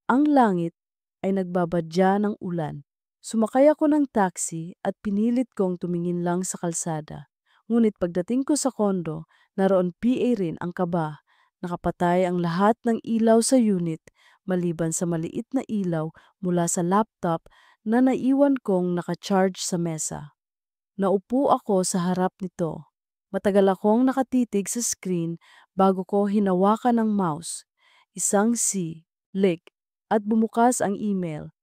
Ang langit ay nagbabadya ng ulan. Sumakay ako ng taxi at pinilit kong tumingin lang sa kalsada. Ngunit pagdating ko sa kondo, naroon PA rin ang kaba. Nakapatay ang lahat ng ilaw sa unit, maliban sa maliit na ilaw mula sa laptop na naiwan kong nakacharge sa mesa. Naupo ako sa harap nito. Matagal akong nakatitig sa screen bago ko hinawakan ang mouse. Isang C, click, at bumukas ang email.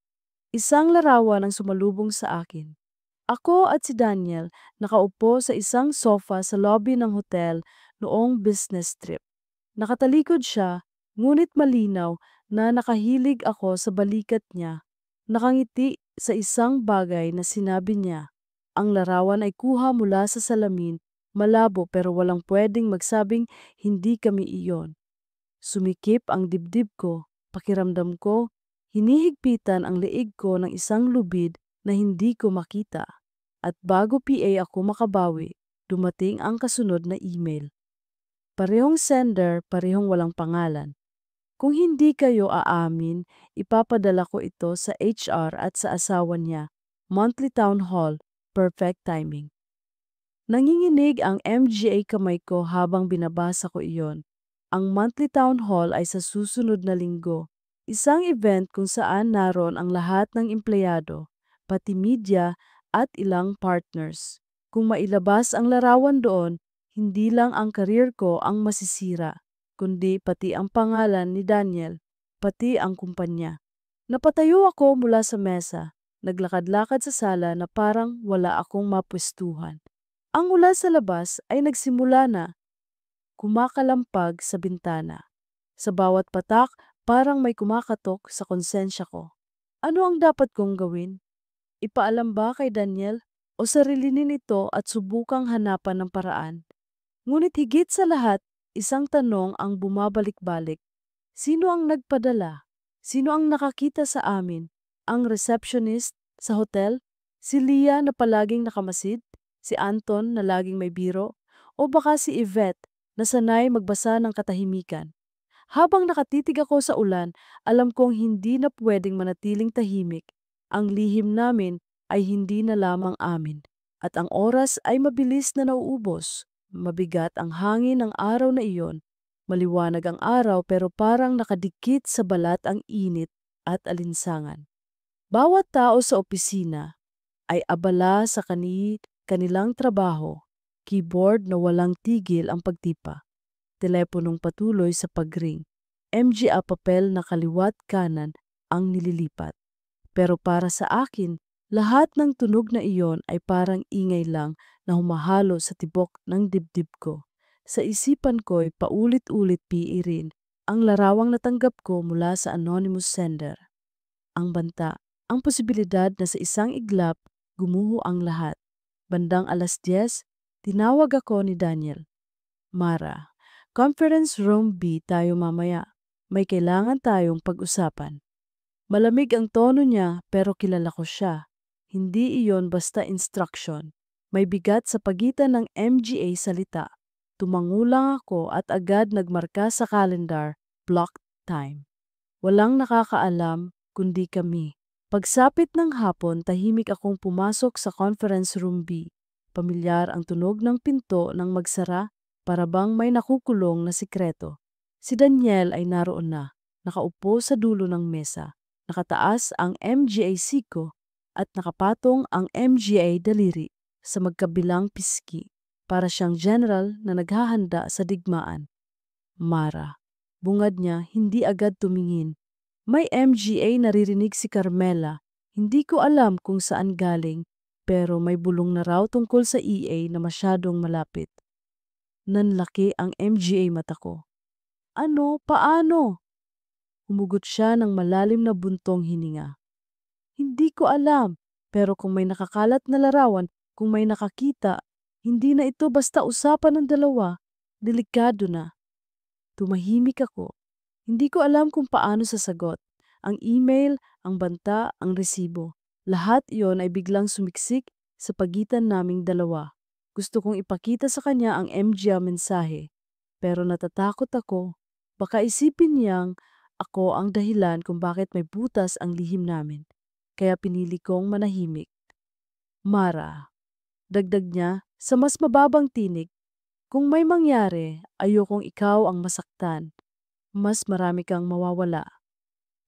Isang larawan ang sumalubong sa akin. Ako at si Daniel nakaupo sa isang sofa sa lobby ng hotel noong business trip. Nakatalikod siya, ngunit malinaw na nakahilig ako sa balikat niya. Nakangiti sa isang bagay na sinabi niya. Ang larawan ay kuha mula sa salamin, malabo pero walang pwedeng magsabing hindi kami iyon. Sumikip ang dibdib ko, pakiramdam ko, hinihigpitan ang leeg ko ng isang lubid na hindi ko makita. At bago PA ako makabawi, dumating ang kasunod na email. Parehong sender, parehong walang pangalan. Kung hindi kayo aamin, ipapadala ko ito sa HR at sa asawa niya. Monthly town hall, perfect timing. Nanginginig ang MGA kamay ko habang binabasa ko iyon. Ang monthly town hall ay sa susunod na linggo. Isang event kung saan naroon ang lahat ng empleyado, pati media at ilang partners. Kung mailabas ang larawan doon, hindi lang ang karir ko ang masisira, kundi pati ang pangalan ni Daniel, pati ang kumpanya. Napatayo ako mula sa mesa, naglakad-lakad sa sala na parang wala akong mapwestuhan. Ang ulan sa labas ay nagsimula na, kumakalampag sa bintana. Sa bawat patak, parang may kumakatok sa konsensya ko. Ano ang dapat kong gawin? Ipaalam ba kay Daniel o sarilinin ito at subukang hanapan ng paraan? Ngunit higit sa lahat, isang tanong ang bumabalik-balik. Sino ang nagpadala? Sino ang nakakita sa amin? Ang receptionist sa hotel? Si Leah na palaging nakamasid? Si Anton na laging may biro? O baka si Yvette na sanay magbasa ng katahimikan? Habang nakatitig ako sa ulan, alam kong hindi na pwedeng manatiling tahimik. Ang lihim namin ay hindi na lamang amin. At ang oras ay mabilis na nauubos. Mabigat ang hangin ng araw na iyon. Maliwanag ang araw pero parang nakadikit sa balat ang init at alinsangan. Bawat tao sa opisina ay abala sa kanilang trabaho. Keyboard na walang tigil ang pagtipa. Teleponong patuloy sa pagring. MGA papel na kaliwat kanan ang nililipat. Pero para sa akin, lahat ng tunog na iyon ay parang ingay lang na humahalo sa tibok ng dibdib ko. Sa isipan ko'y paulit-ulit piirin ang larawang natanggap ko mula sa anonymous sender. Ang banta, ang posibilidad na sa isang iglap, gumuho ang lahat. Bandang 10:00, tinawag ako ni Daniel. Mara, conference room B tayo mamaya. May kailangan tayong pag-usapan. Malamig ang tono niya pero kilala ko siya. Hindi iyon basta instruction. May bigat sa pagitan ng MGA salita. Tumangulang ako at agad nagmarka sa calendar, block time. Walang nakakaalam kundi kami. Pagsapit ng hapon, tahimik akong pumasok sa conference room B. Pamilyar ang tunog ng pinto nang magsara para bang may nakukulong na sikreto. Si Daniel ay naroon na, nakaupo sa dulo ng mesa. Nakataas ang MGA siko at nakapatong ang MGA daliri sa magkabilang piski para siyang general na naghahanda sa digmaan. Mara. Bungad niya, hindi agad tumingin. May MGA naririnig si Carmela. Hindi ko alam kung saan galing, pero may bulong na raw tungkol sa EA na masyadong malapit. Nanlaki ang MGA mata ko. Ano? Paano? Humugot siya ng malalim na buntong hininga. Hindi ko alam, pero kung may nakakalat na larawan, kung may nakakita, hindi na ito basta usapan ng dalawa, delikado na. Tumahimik ako. Hindi ko alam kung paano sasagot. Ang email, ang banta, ang resibo. Lahat iyon ay biglang sumiksik sa pagitan naming dalawa. Gusto kong ipakita sa kanya ang MGA mensahe. Pero natatakot ako. Baka isipin niyang ako ang dahilan kung bakit may butas ang lihim namin. Kaya pinili kong manahimik. Mara, dagdag niya sa mas mababang tinig, kung may mangyari, ayokong ikaw ang masaktan. Mas marami kang mawawala.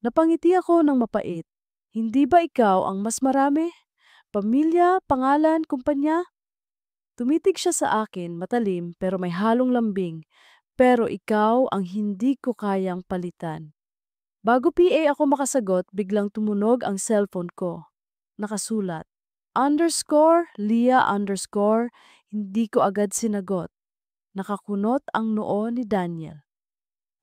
Napangiti ako ng mapait. Hindi ba ikaw ang mas marami? Pamilya, pangalan, kumpanya? Tumitig siya sa akin, matalim pero may halong lambing. Pero ikaw ang hindi ko kayang palitan. Bago PA ako makasagot, biglang tumunog ang cellphone ko. Nakasulat, _Leah_, hindi ko agad sinagot. Nakakunot ang noo ni Daniel.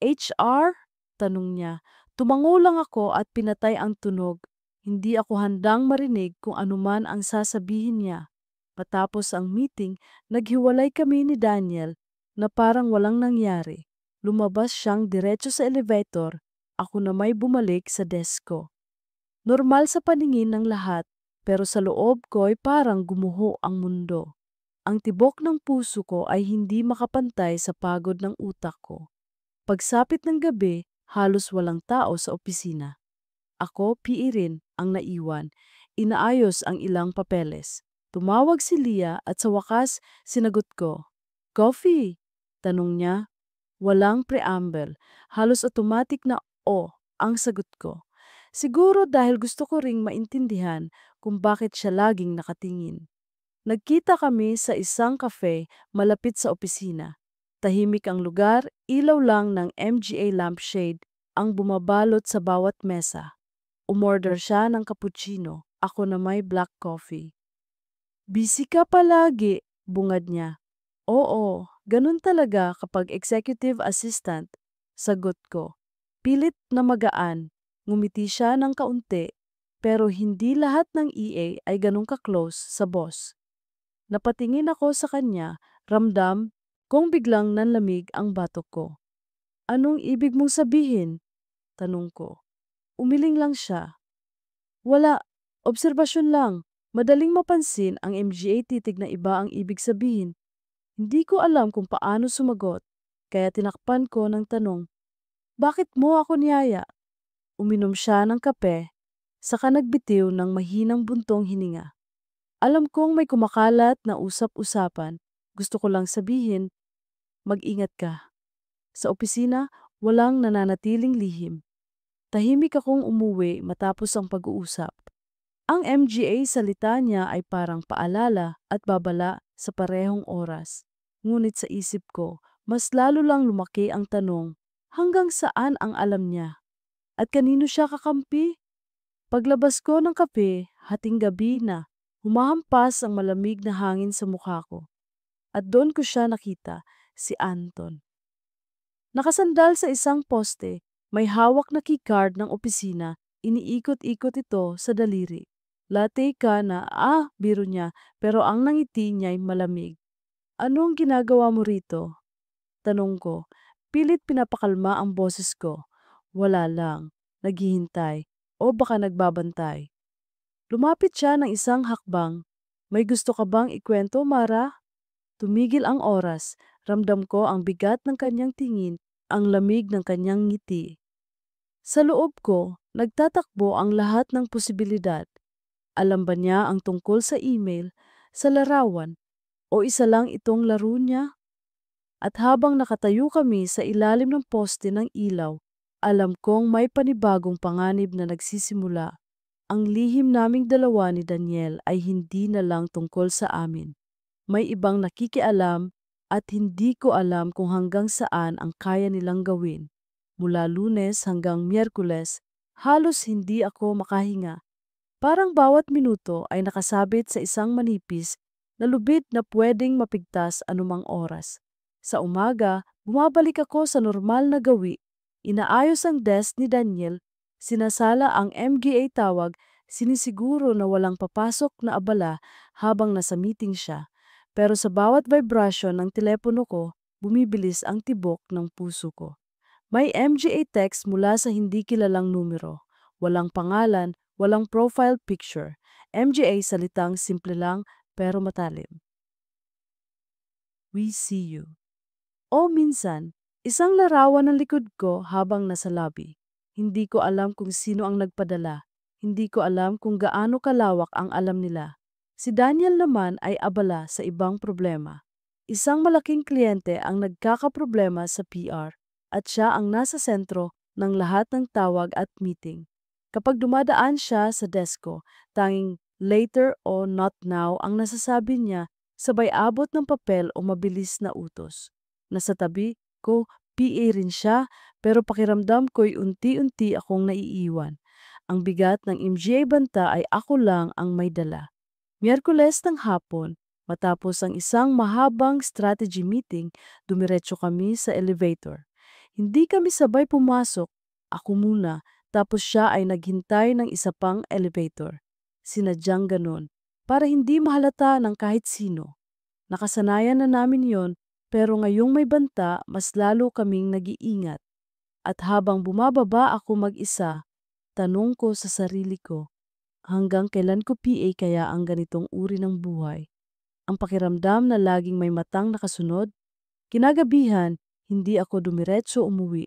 HR? Tanong niya. Tumango lang ako at pinatay ang tunog. Hindi ako handang marinig kung anuman ang sasabihin niya. Matapos ang meeting, naghiwalay kami ni Daniel na parang walang nangyari. Lumabas siyang diretso sa elevator, ako na may bumalik sa desk ko. Normal sa paningin ng lahat, pero sa loob ko'y parang gumuho ang mundo. Ang tibok ng puso ko ay hindi makapantay sa pagod ng utak ko. Pagsapit ng gabi, Halos walang tao sa opisina. Ako, PA rin, ang naiwan. Inaayos ang ilang papeles. Tumawag si Leah at sa wakas, sinagot ko. Coffee? Tanong niya. Walang preamble. Halos automatic na o ang sagot ko. Siguro dahil gusto ko ring maintindihan kung bakit siya laging nakatingin. Nagkita kami sa isang cafe malapit sa opisina. Tahimik ang lugar, ilaw lang ng MGA lampshade ang bumabalot sa bawat mesa. Umorder siya ng cappuccino, ako na may black coffee. Busy ka palagi, bungad niya. Oo, ganun talaga kapag executive assistant, sagot ko. Pilit na magaan, ngumiti siya ng kaunti, pero hindi lahat ng EA ay ganun ka-close sa boss. Napatingin ako sa kanya, ramdam kung biglang nanlamig ang batok ko. Anong ibig mong sabihin? Tanong ko. Umiling lang siya. Wala, obserbasyon lang. Madaling mapansin ang MGA titig na iba ang ibig sabihin. Hindi ko alam kung paano sumagot, kaya tinakpan ko ng tanong, bakit mo ako niyaya? Uminom siya ng kape, saka nagbitiw ng mahinang buntong hininga. Alam kong may kumakalat na usap-usapan, gusto ko lang sabihin, mag-ingat ka. Sa opisina, walang nananatiling lihim. Tahimik akong umuwi matapos ang pag-uusap. Ang MGA salita niya ay parang paalala at babala sa parehong oras. Ngunit sa isip ko, mas lalo lang lumaki ang tanong, hanggang saan ang alam niya? At kanino siya kakampi? Paglabas ko ng kape, hating gabi na, humahampas ang malamig na hangin sa mukha ko. At doon ko siya nakita, si Anton. Nakasandal sa isang poste, may hawak na keycard ng opisina, iniikot-ikot ito sa daliri. Latte ka na, biro niya, pero ang nangiti niya'y malamig. Anong ginagawa mo rito? Tanong ko. Pilit pinapakalma ang boses ko. Wala lang. Naghihintay. O baka nagbabantay. Lumapit siya ng isang hakbang. May gusto ka bang ikwento, Mara? Tumigil ang oras. Ramdam ko ang bigat ng kanyang tingin, ang lamig ng kanyang ngiti. Sa loob ko, nagtatakbo ang lahat ng posibilidad. Alam ba niya ang tungkol sa email, sa larawan, o isa lang itong laro niya? At habang nakatayo kami sa ilalim ng poste ng ilaw, alam kong may panibagong panganib na nagsisimula. Ang lihim naming dalawa ni Daniel ay hindi na lang tungkol sa amin. May ibang nakikialam at hindi ko alam kung hanggang saan ang kaya nilang gawin. Mula Lunes hanggang Miyerkules, halos hindi ako makahinga. Parang bawat minuto ay nakasabit sa isang manipis na lubid na pwedeng mapigtas anumang oras. Sa umaga, bumabalik ako sa normal na gawi. Inaayos ang desk ni Daniel, sinasala ang MGA tawag, sinisiguro na walang papasok na abala habang nasa meeting siya. Pero sa bawat vibration ng telepono ko, bumibilis ang tibok ng puso ko. May MGA text mula sa hindi kilalang numero. Walang pangalan, walang profile picture. MGA salitang simple lang pero matalim. We see you. O minsan, isang larawan ng likod ko habang nasa lobby. Hindi ko alam kung sino ang nagpadala. Hindi ko alam kung gaano kalawak ang alam nila. Si Daniel naman ay abala sa ibang problema. Isang malaking kliyente ang nagkakaproblema sa PR at siya ang nasa sentro ng lahat ng tawag at meeting. Kapag dumadaan siya sa desk ko, tanging later o not now ang nasasabi niya, sabay abot ng papel o mabilis na utos. Nasa tabi ko, PA rin siya, pero pakiramdam ko'y unti-unti akong naiiwan. Ang bigat ng MGA banta ay ako lang ang may dala. Miyerkules ng hapon, matapos ang isang mahabang strategy meeting, dumiretso kami sa elevator. Hindi kami sabay pumasok, ako muna, tapos siya ay naghintay ng isa pang elevator. Sinadyang ganon, para hindi mahalata ng kahit sino. Nakasanayan na namin yon, pero ngayong may banta, mas lalo kaming nag-iingat. At habang bumababa ako mag-isa, tanong ko sa sarili ko, hanggang kailan ko PA kaya ang ganitong uri ng buhay? Ang pakiramdam na laging may matang nakasunod? Kinagabihan, hindi ako dumiretso umuwi.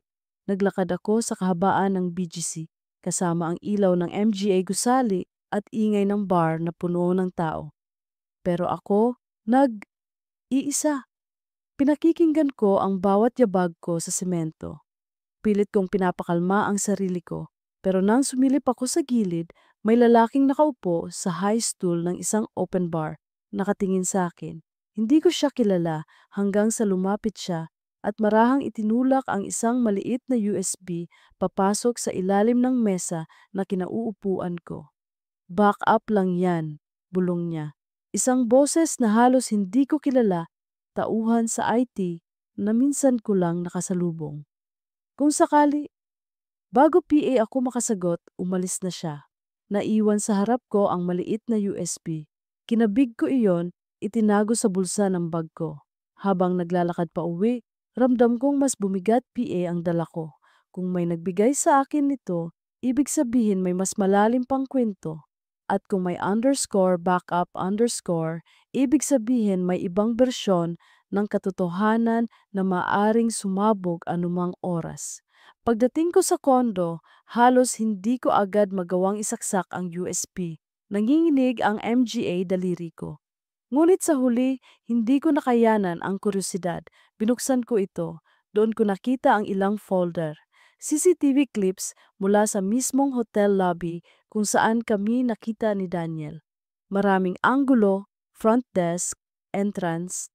Naglakad ako sa kahabaan ng BGC, kasama ang ilaw ng MGA gusali at ingay ng bar na puno ng tao. Pero ako, iisa. Pinakikinggan ko ang bawat yabag ko sa semento. Pilit kong pinapakalma ang sarili ko, pero nang sumilip ako sa gilid, may lalaking nakaupo sa high stool ng isang open bar, nakatingin sa akin. Hindi ko siya kilala hanggang sa lumapit siya at marahang itinulak ang isang maliit na USB papasok sa ilalim ng mesa na kinauupuan ko. Back up lang yan, bulong niya. Isang boses na halos hindi ko kilala, tauhan sa IT na minsan ko lang nakasalubong. Kung sakali, bago PA ako makasagot, umalis na siya. Naiwan sa harap ko ang maliit na USB. Kinabig ko iyon, itinago sa bulsa ng bag ko. Habang naglalakad pa uwi, ramdam kong mas bumigat PA ang dala ko. Kung may nagbigay sa akin nito, ibig sabihin may mas malalim pang kwento. At kung may underscore, backup, underscore, ibig sabihin may ibang bersyon ng katotohanan na maaring sumabog anumang oras. Pagdating ko sa kondo, halos hindi ko agad magawang isaksak ang USB. Nanginginig ang MGA daliri ko. Ngunit sa huli, hindi ko nakayanan ang kuryosidad. Binuksan ko ito. Doon ko nakita ang ilang folder. CCTV clips mula sa mismong hotel lobby kung saan kami nakita ni Daniel. Maraming anggulo, front desk, entrance.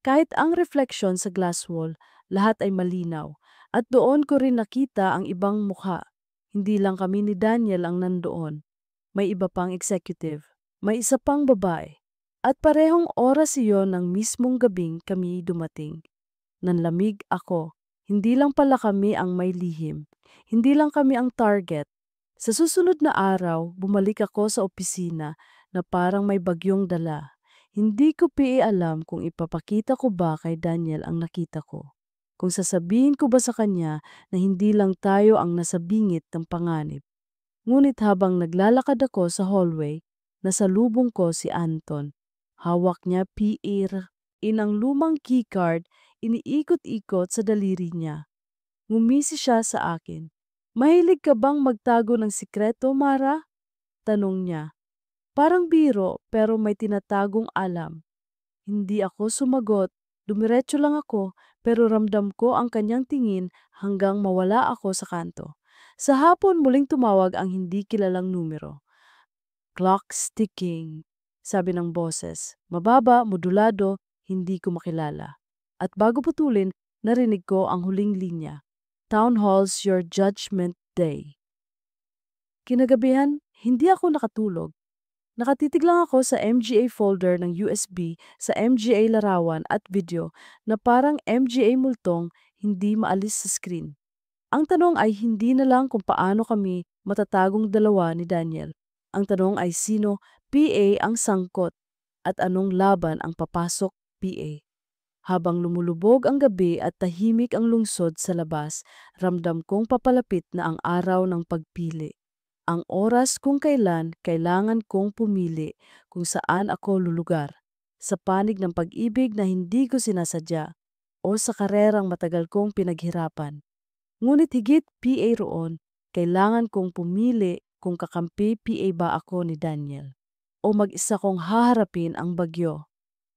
Kahit ang reflection sa glass wall, lahat ay malinaw. At doon ko rin nakita ang ibang mukha. Hindi lang kami ni Daniel ang nandoon. May iba pang executive. May isa pang babae. At parehong oras iyon ng mismong gabing kami dumating. Nanlamig ako. Hindi lang pala kami ang may lihim. Hindi lang kami ang target. Sa susunod na araw, bumalik ako sa opisina na parang may bagyong dala. Hindi ko alam kung ipapakita ko ba kay Daniel ang nakita ko. Kung sasabihin ko ba sa kanya na hindi lang tayo ang nasa bingit ng panganib. Ngunit habang naglalakad ako sa hallway, nasalubong ko si Anton. Hawak niya inang lumang keycard, iniikot-ikot sa daliri niya. Ngumisi siya sa akin. Mahilig ka bang magtago ng sikreto, Mara? Tanong niya. Parang biro pero may tinatagong alam. Hindi ako sumagot. Dumiretso lang ako pero ramdam ko ang kanyang tingin hanggang mawala ako sa kanto. Sa hapon muling tumawag ang hindi kilalang numero. Clock's ticking, sabi ng boses. Mababa, modulado, hindi ko makilala. At bago putulin, narinig ko ang huling linya. Town Hall's your judgment day. Kinagabihan, hindi ako nakatulog. Nakatitig lang ako sa MGA folder ng USB sa MGA larawan at video na parang MGA multong hindi maalis sa screen. Ang tanong ay hindi na lang kung paano kami matatagong dalawa ni Daniel. Ang tanong ay sino PA ang sangkot at anong laban ang papasok PA. Habang lumulubog ang gabi at tahimik ang lungsod sa labas, ramdam kong papalapit na ang araw ng pagpili. Ang oras kung kailan kailangan kong pumili kung saan ako lulugar. Sa panig ng pag-ibig na hindi ko sinasadya o sa karerang matagal kong pinaghirapan. Ngunit higit PA roon, kailangan kong pumili kung kakampi PA ba ako ni Daniel o mag-isa kong haharapin ang bagyo.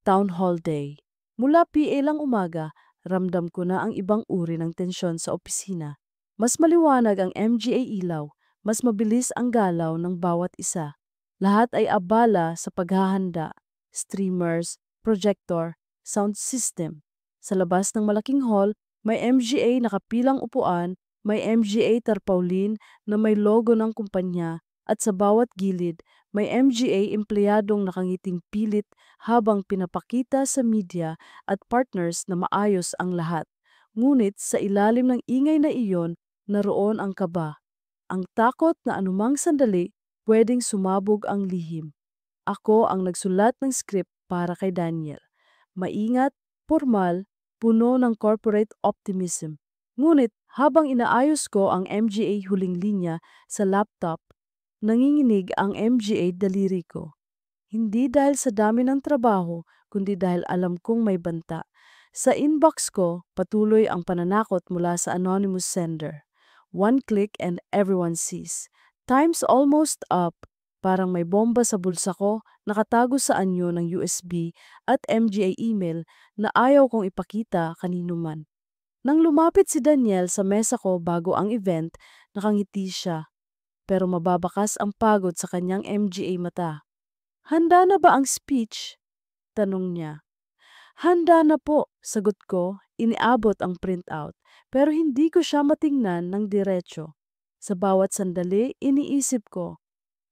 Town Hall Day. Mula PA lang umaga, ramdam ko na ang ibang uri ng tensyon sa opisina. Mas maliwanag ang MGA ilaw, mas mabilis ang galaw ng bawat isa. Lahat ay abala sa paghahanda, streamers, projector, sound system. Sa labas ng malaking hall, may MGA nakapilang upuan, may MGA tarpaulin na may logo ng kumpanya at sa bawat gilid may MGA empleyadong nakangiting pilit habang pinapakita sa media at partners na maayos ang lahat. Ngunit sa ilalim ng ingay na iyon, naroon ang kaba. Ang takot na anumang sandali pwedeng sumabog ang lihim. Ako ang nagsulat ng script para kay Daniel. Maingat, formal, puno ng corporate optimism. Ngunit habang inaayos ko ang MGA huling linya sa laptop, nanginginig ang MGA daliri ko. Hindi dahil sa dami ng trabaho, kundi dahil alam kong may banta. Sa inbox ko, patuloy ang pananakot mula sa anonymous sender. One click and everyone sees. Time's almost up. Parang may bomba sa bulsa ko, nakatago sa anyo ng USB at MGA email na ayaw kong ipakita kanino man. Nang lumapit si Daniel sa mesa ko bago ang event, nakangiti siya. Pero mababakas ang pagod sa kanyang MGA mata. Handa na ba ang speech? Tanong niya. Handa na po, sagot ko, iniabot ang printout, pero hindi ko siya matingnan ng diretso. Sa bawat sandali, iniisip ko,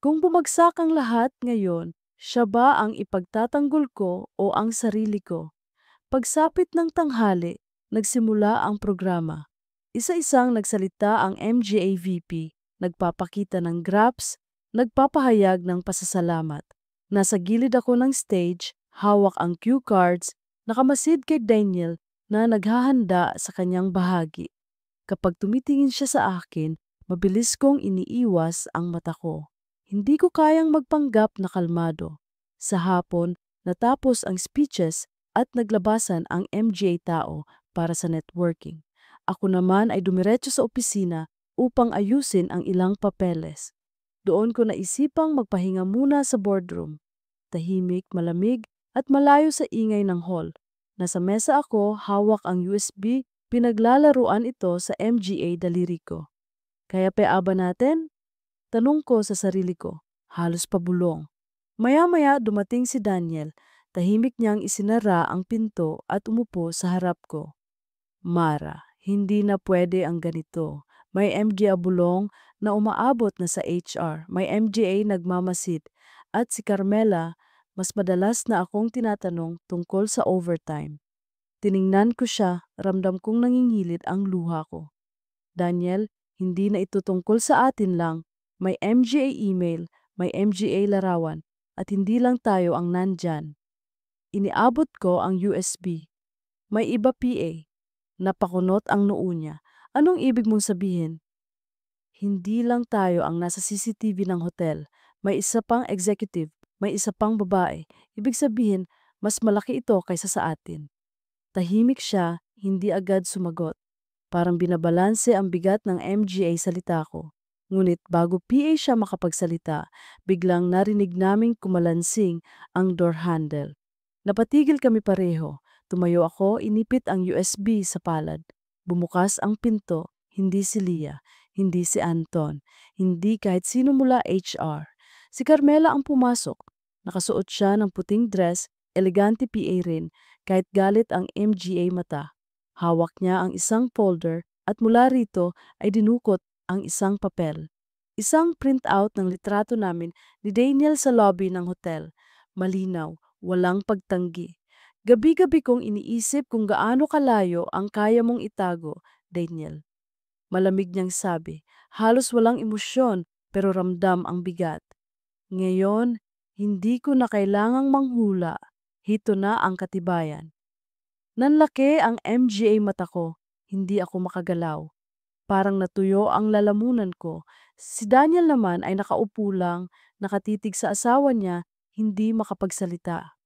kung bumagsak ang lahat ngayon, siya ba ang ipagtatanggol ko o ang sarili ko? Pagsapit ng tanghali, nagsimula ang programa. Isa-isang nagsalita ang MGA VP, nagpapakita ng graphs, nagpapahayag ng pasasalamat. Nasa gilid ako ng stage, hawak ang cue cards, nakamasid kay Daniel na naghahanda sa kanyang bahagi. Kapag tumitingin siya sa akin, mabilis kong iniiwas ang mata ko. Hindi ko kayang magpanggap na kalmado. Sa hapon, natapos ang speeches at naglabasan ang MGA tao para sa networking. Ako naman ay dumiretso sa opisina upang ayusin ang ilang papeles. Doon ko naisipang magpahinga muna sa boardroom. Tahimik, malamig at malayo sa ingay ng hall. Nasa mesa ako, hawak ang USB, pinaglalaruan ito sa MGA daliri ko. Kaya paaba natin? Tanong ko sa sarili ko, halos pabulong. Maya-maya dumating si Daniel, tahimik niyang isinara ang pinto at umupo sa harap ko. Mara, hindi na pwede ang ganito. May MGA bulong na umaabot na sa HR, may MGA nagmamasid, at si Carmela, mas madalas na akong tinatanong tungkol sa overtime. Tiningnan ko siya, ramdam kong nangingilit ang luha ko. Daniel, hindi na ito tungkol sa atin lang. May MGA email, may MGA larawan, at hindi lang tayo ang nandyan. Iniabot ko ang USB. May iba PA. Napakunot ang noo niya. Anong ibig mong sabihin? Hindi lang tayo ang nasa CCTV ng hotel. May isa pang executive, may isa pang babae. Ibig sabihin, mas malaki ito kaysa sa atin. Tahimik siya, hindi agad sumagot. Parang binabalanse ang bigat ng MGA salita ko. Ngunit bago PA siya makapagsalita, biglang narinig naming kumalansing ang door handle. Napatigil kami pareho. Tumayo ako, inipit ang USB sa palad. Bumukas ang pinto, hindi si Leah, hindi si Anton, hindi kahit sino mula HR. Si Carmela ang pumasok. Nakasuot siya ng puting dress, elegante PA rin, kahit galit ang MGA mata. Hawak niya ang isang folder at mula rito ay dinukot ang isang papel. Isang printout ng litrato namin ni Daniel sa lobby ng hotel. Malinaw, walang pagtanggi. Gabi-gabi kong iniisip kung gaano kalayo ang kaya mong itago, Daniel. Malamig niyang sabi, halos walang emosyon pero ramdam ang bigat. Ngayon, hindi ko na kailangang manghula. Hito na ang katibayan. Nanlaki ang MGA mata ko, hindi ako makagalaw. Parang natuyo ang lalamunan ko. Si Daniel naman ay nakaupo lang, nakatitig sa asawa niya, hindi makapagsalita.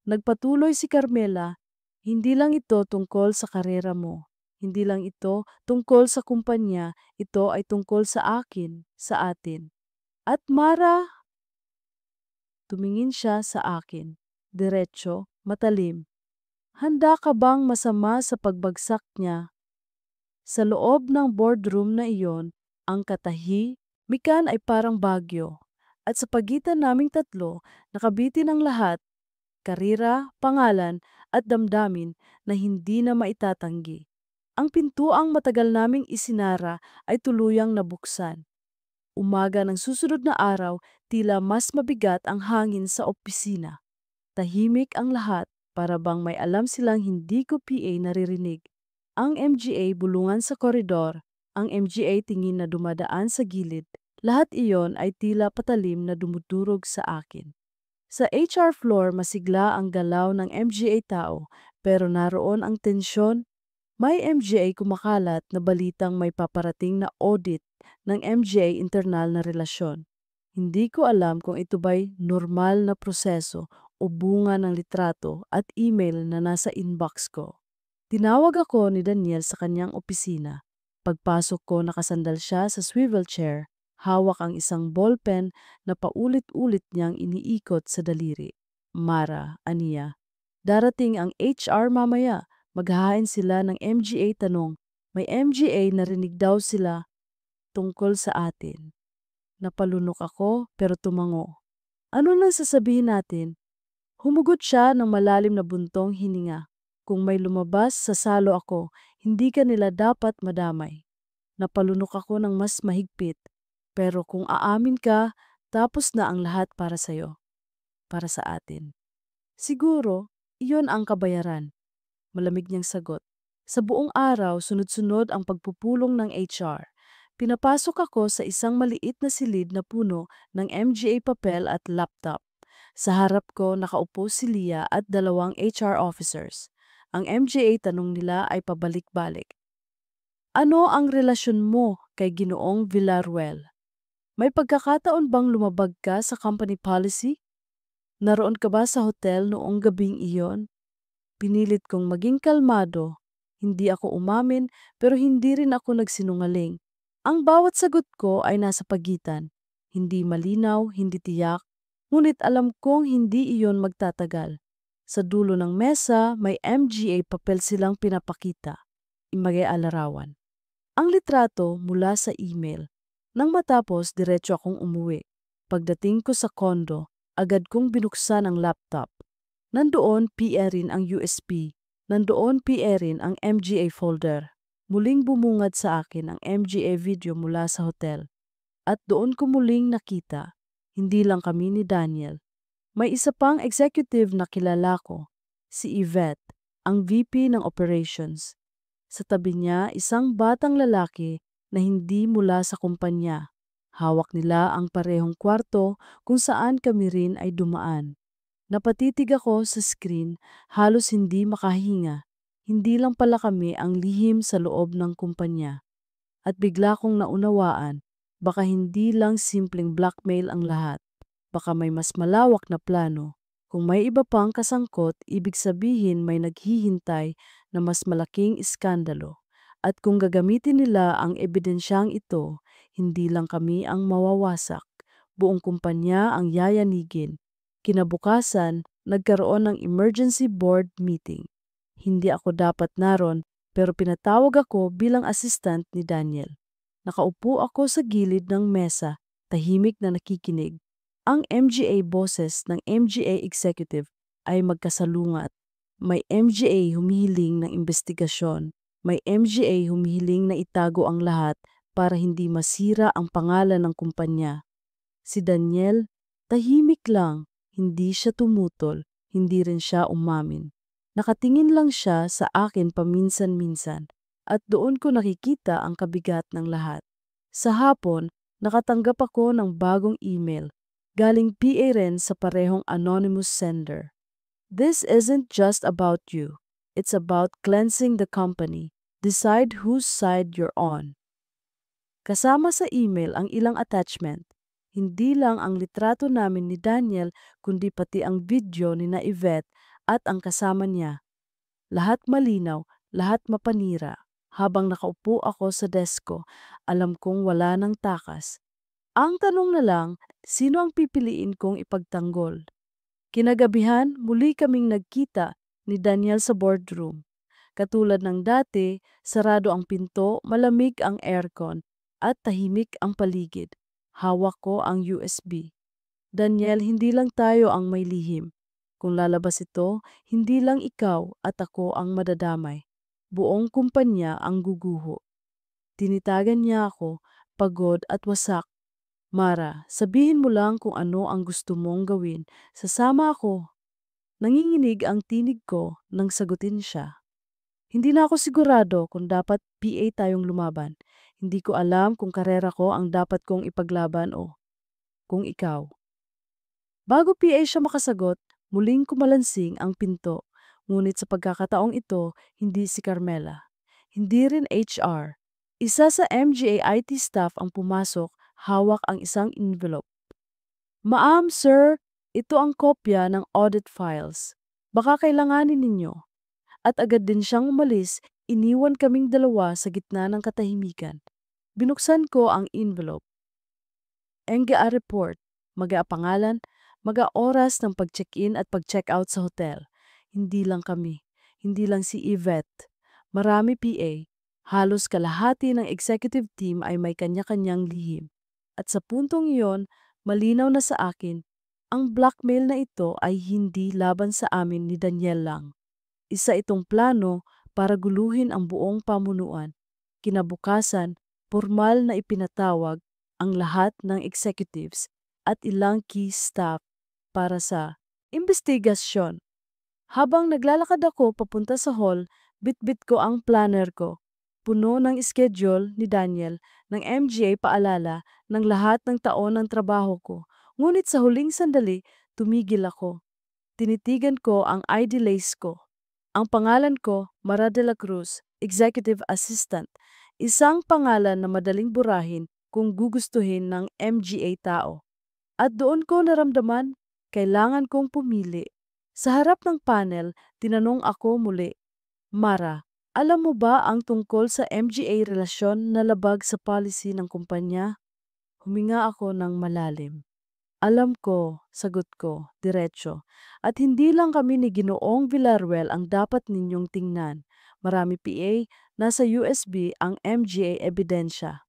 Nagpatuloy si Carmela, hindi lang ito tungkol sa karera mo. Hindi lang ito tungkol sa kumpanya, ito ay tungkol sa akin, sa atin. At Mara, tumingin siya sa akin, diretso, matalim. Handa ka bang masama sa pagbagsak niya? Sa loob ng boardroom na iyon, ang katahimikan ay parang bagyo. At sa pagitan naming tatlo, nakabitin ang lahat, karira, pangalan, at damdamin na hindi na maitatanggi. Ang pintuang matagal naming isinara ay tuluyang nabuksan. Umaga ng susunod na araw, tila mas mabigat ang hangin sa opisina. Tahimik ang lahat, para bang may alam silang hindi ko PA naririnig. Ang MGA bulungan sa koridor, ang MGA tingin na dumadaan sa gilid. Lahat iyon ay tila patalim na dumudurog sa akin. Sa HR floor, masigla ang galaw ng MGA tao, pero naroon ang tensyon. May MGA kumakalat na balitang may paparating na audit ng MGA internal na relasyon. Hindi ko alam kung ito ba'y normal na proseso o bunga ng litrato at email na nasa inbox ko. Tinawag ako ni Daniel sa kanyang opisina. Pagpasok ko, nakasandal siya sa swivel chair, hawak ang isang ballpen na paulit-ulit niyang iniikot sa daliri. Mara, aniya. Darating ang HR mamaya. Maghahain sila ng MGA tanong. May MGA narinig daw sila tungkol sa atin. Napalunok ako pero tumango. Ano nang sasabihin natin? Humugot siya ng malalim na buntong hininga. Kung may lumabas sa salo ako, hindi ka nila dapat madamay. Napalunok ako ng mas mahigpit. Pero kung aamin ka, tapos na ang lahat para sa'yo, para sa atin. Siguro, iyon ang kabayaran. Malamig niyang sagot. Sa buong araw, sunod-sunod ang pagpupulong ng HR. Pinapasok ako sa isang maliit na silid na puno ng MGA papel at laptop. Sa harap ko nakaupo si Leah at dalawang HR officers. Ang MGA tanong nila ay pabalik-balik. Ano ang relasyon mo kay Ginoong Villaruel? May pagkakataon bang lumabag ka sa company policy? Naroon ka ba sa hotel noong gabing iyon? Pinilit kong maging kalmado. Hindi ako umamin pero hindi rin ako nagsinungaling. Ang bawat sagot ko ay nasa pagitan. Hindi malinaw, hindi tiyak, ngunit alam kong hindi iyon magtatagal. Sa dulo ng mesa, may MGA papel silang pinapakita. Imagay alarawan. Ang litrato mula sa email. Nang matapos, diretso akong umuwi. Pagdating ko sa kondo, agad kong binuksan ang laptop. Nandoon PE rin ang USB. Nandoon PE rin ang MGA folder. Muling bumungad sa akin ang MGA video mula sa hotel. At doon ko muling nakita, hindi lang kami ni Daniel. May isa pang executive na kilala ko, si Yvette, ang VP ng operations. Sa tabi niya, isang batang lalaki na hindi mula sa kumpanya. Hawak nila ang parehong kwarto kung saan kami rin ay dumaan. Napatitig ako sa screen, halos hindi makahinga. Hindi lang pala kami ang lihim sa loob ng kumpanya. At bigla kong naunawaan, baka hindi lang simpleng blackmail ang lahat. Baka may mas malawak na plano. Kung may iba pang kasangkot, ibig sabihin may naghihintay na mas malaking iskandalo. At kung gagamitin nila ang ebidensyang ito, hindi lang kami ang mawawasak. Buong kumpanya ang yayanigin. Kinabukasan, nagkaroon ng emergency board meeting. Hindi ako dapat naron pero pinatawag ako bilang assistant ni Daniel. Nakaupo ako sa gilid ng mesa, tahimik na nakikinig. Ang MGA bosses ng MGA executive ay magkasalungat. May MGA humihiling ng investigasyon. May MGA humihiling na itago ang lahat para hindi masira ang pangalan ng kumpanya. Si Daniel, tahimik lang. Hindi siya tumutol, hindi rin siya umamin. Nakatingin lang siya sa akin paminsan-minsan at doon ko nakikita ang kabigat ng lahat. Sa hapon, nakatanggap ako ng bagong email. Galing PA rin sa parehong anonymous sender. This isn't just about you. It's about cleansing the company. Decide whose side you're on. Kasama sa email ang ilang attachment. Hindi lang ang litrato namin ni Daniel, kundi pati ang video ni na Yvette at ang kasama niya. Lahat malinaw, lahat mapanira. Habang nakaupo ako sa desk ko, alam kong wala ng takas. Ang tanong na lang, sino ang pipiliin kong ipagtanggol? Kinagabihan, muli kaming nagkita ni Daniel sa boardroom. Katulad ng dati, sarado ang pinto, malamig ang aircon, at tahimik ang paligid. Hawak ko ang USB. Daniel, hindi lang tayo ang may lihim. Kung lalabas ito, hindi lang ikaw at ako ang madadamay. Buong kumpanya ang guguho. Tinitagan niya ako, pagod at wasak. Mara, sabihin mo lang kung ano ang gusto mong gawin. Sasama ako. Nanginginig ang tinig ko nang sagutin siya. Hindi na ako sigurado kung dapat PA tayong lumaban. Hindi ko alam kung karera ko ang dapat kong ipaglaban o kung ikaw. Bago PA siya makasagot, muling kumalansing ang pinto. Ngunit sa pagkakataong ito, hindi si Carmela. Hindi rin HR. Isa sa MGA IT staff ang pumasok, hawak ang isang envelope. Ma'am, sir, ito ang kopya ng audit files. Baka kailanganin ninyo. At agad din siyang umalis, iniwan kaming dalawa sa gitna ng katahimikan. Binuksan ko ang envelope. NGA report, pangalan, oras ng pag-check-in at pag-check-out sa hotel. Hindi lang kami, hindi lang si Yvette. Marami PA. Halos kalahati ng executive team ay may kanya-kanyang lihim. At sa puntong iyon, malinaw na sa akin, ang blackmail na ito ay hindi laban sa amin ni Daniel lang. Isa itong plano para guluhin ang buong pamunuan. Kinabukasan, formal na ipinatawag ang lahat ng executives at ilang key staff para sa investigasyon. Habang naglalakad ako papunta sa hall, bitbit ko ang planner ko. Puno ng schedule ni Daniel ng MGA paalala ng lahat ng taon ng trabaho ko. Ngunit sa huling sandali, tumigil ako. Tinitigan ko ang ID lace ko. Ang pangalan ko, Mara de la Cruz, Executive Assistant. Isang pangalan na madaling burahin kung gugustuhin ng MGA tao. At doon ko naramdaman, kailangan kong pumili. Sa harap ng panel, tinanong ako muli, Mara, alam mo ba ang tungkol sa MGA relasyon na labag sa policy ng kumpanya? Huminga ako ng malalim. Alam ko, sagot ko, diretso. At hindi lang kami ni Ginoong Villarreal ang dapat ninyong tingnan. Marami PA, nasa USB ang MGA ebidensya.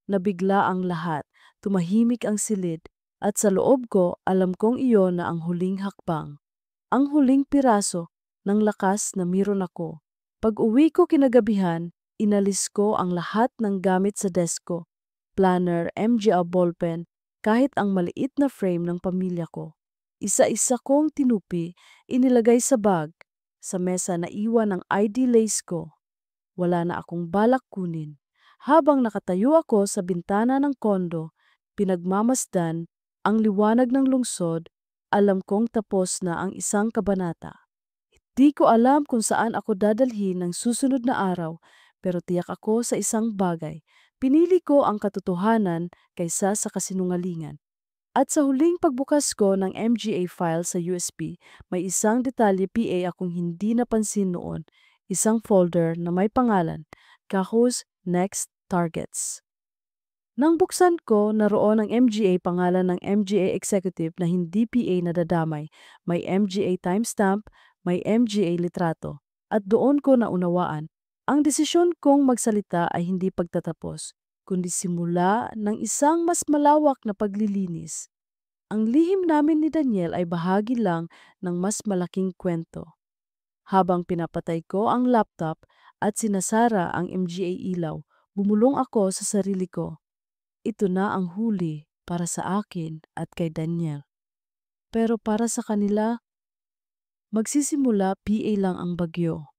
Nabigla ang lahat, tumahimik ang silid, at sa loob ko alam kong iyon na ang huling hakbang. Ang huling piraso ng lakas na meron ako. Pag-uwi ko kinagabihan, inalis ko ang lahat ng gamit sa desk ko. Planner, MGA ballpen, kahit ang maliit na frame ng pamilya ko. Isa-isa kong tinupi, inilagay sa bag. Sa mesa na iwan ang ID lace ko. Wala na akong balak kunin. Habang nakatayo ako sa bintana ng kondo, pinagmamasdan ang liwanag ng lungsod, alam kong tapos na ang isang kabanata. Di ko alam kung saan ako dadalhin ng susunod na araw, pero tiyak ako sa isang bagay. Pinili ko ang katotohanan kaysa sa kasinungalingan. At sa huling pagbukas ko ng MGA file sa USB, may isang detalye PA akong hindi napansin noon. Isang folder na may pangalan, Kahos Next Targets. Nang buksan ko, naroon ang MGA pangalan ng MGA executive na hindi PA nadadamay. May MGA timestamp, may MGA litrato. At doon ko naunawaan, ang desisyon kong magsalita ay hindi pagtatapos, kundi simula ng isang mas malawak na paglilinis. Ang lihim namin ni Daniel ay bahagi lang ng mas malaking kwento. Habang pinapatay ko ang laptop at sinasara ang MGA ilaw, bumulong ako sa sarili ko. Ito na ang huli para sa akin at kay Daniel. Pero para sa kanila, magsisimula PA lang ang bagyo.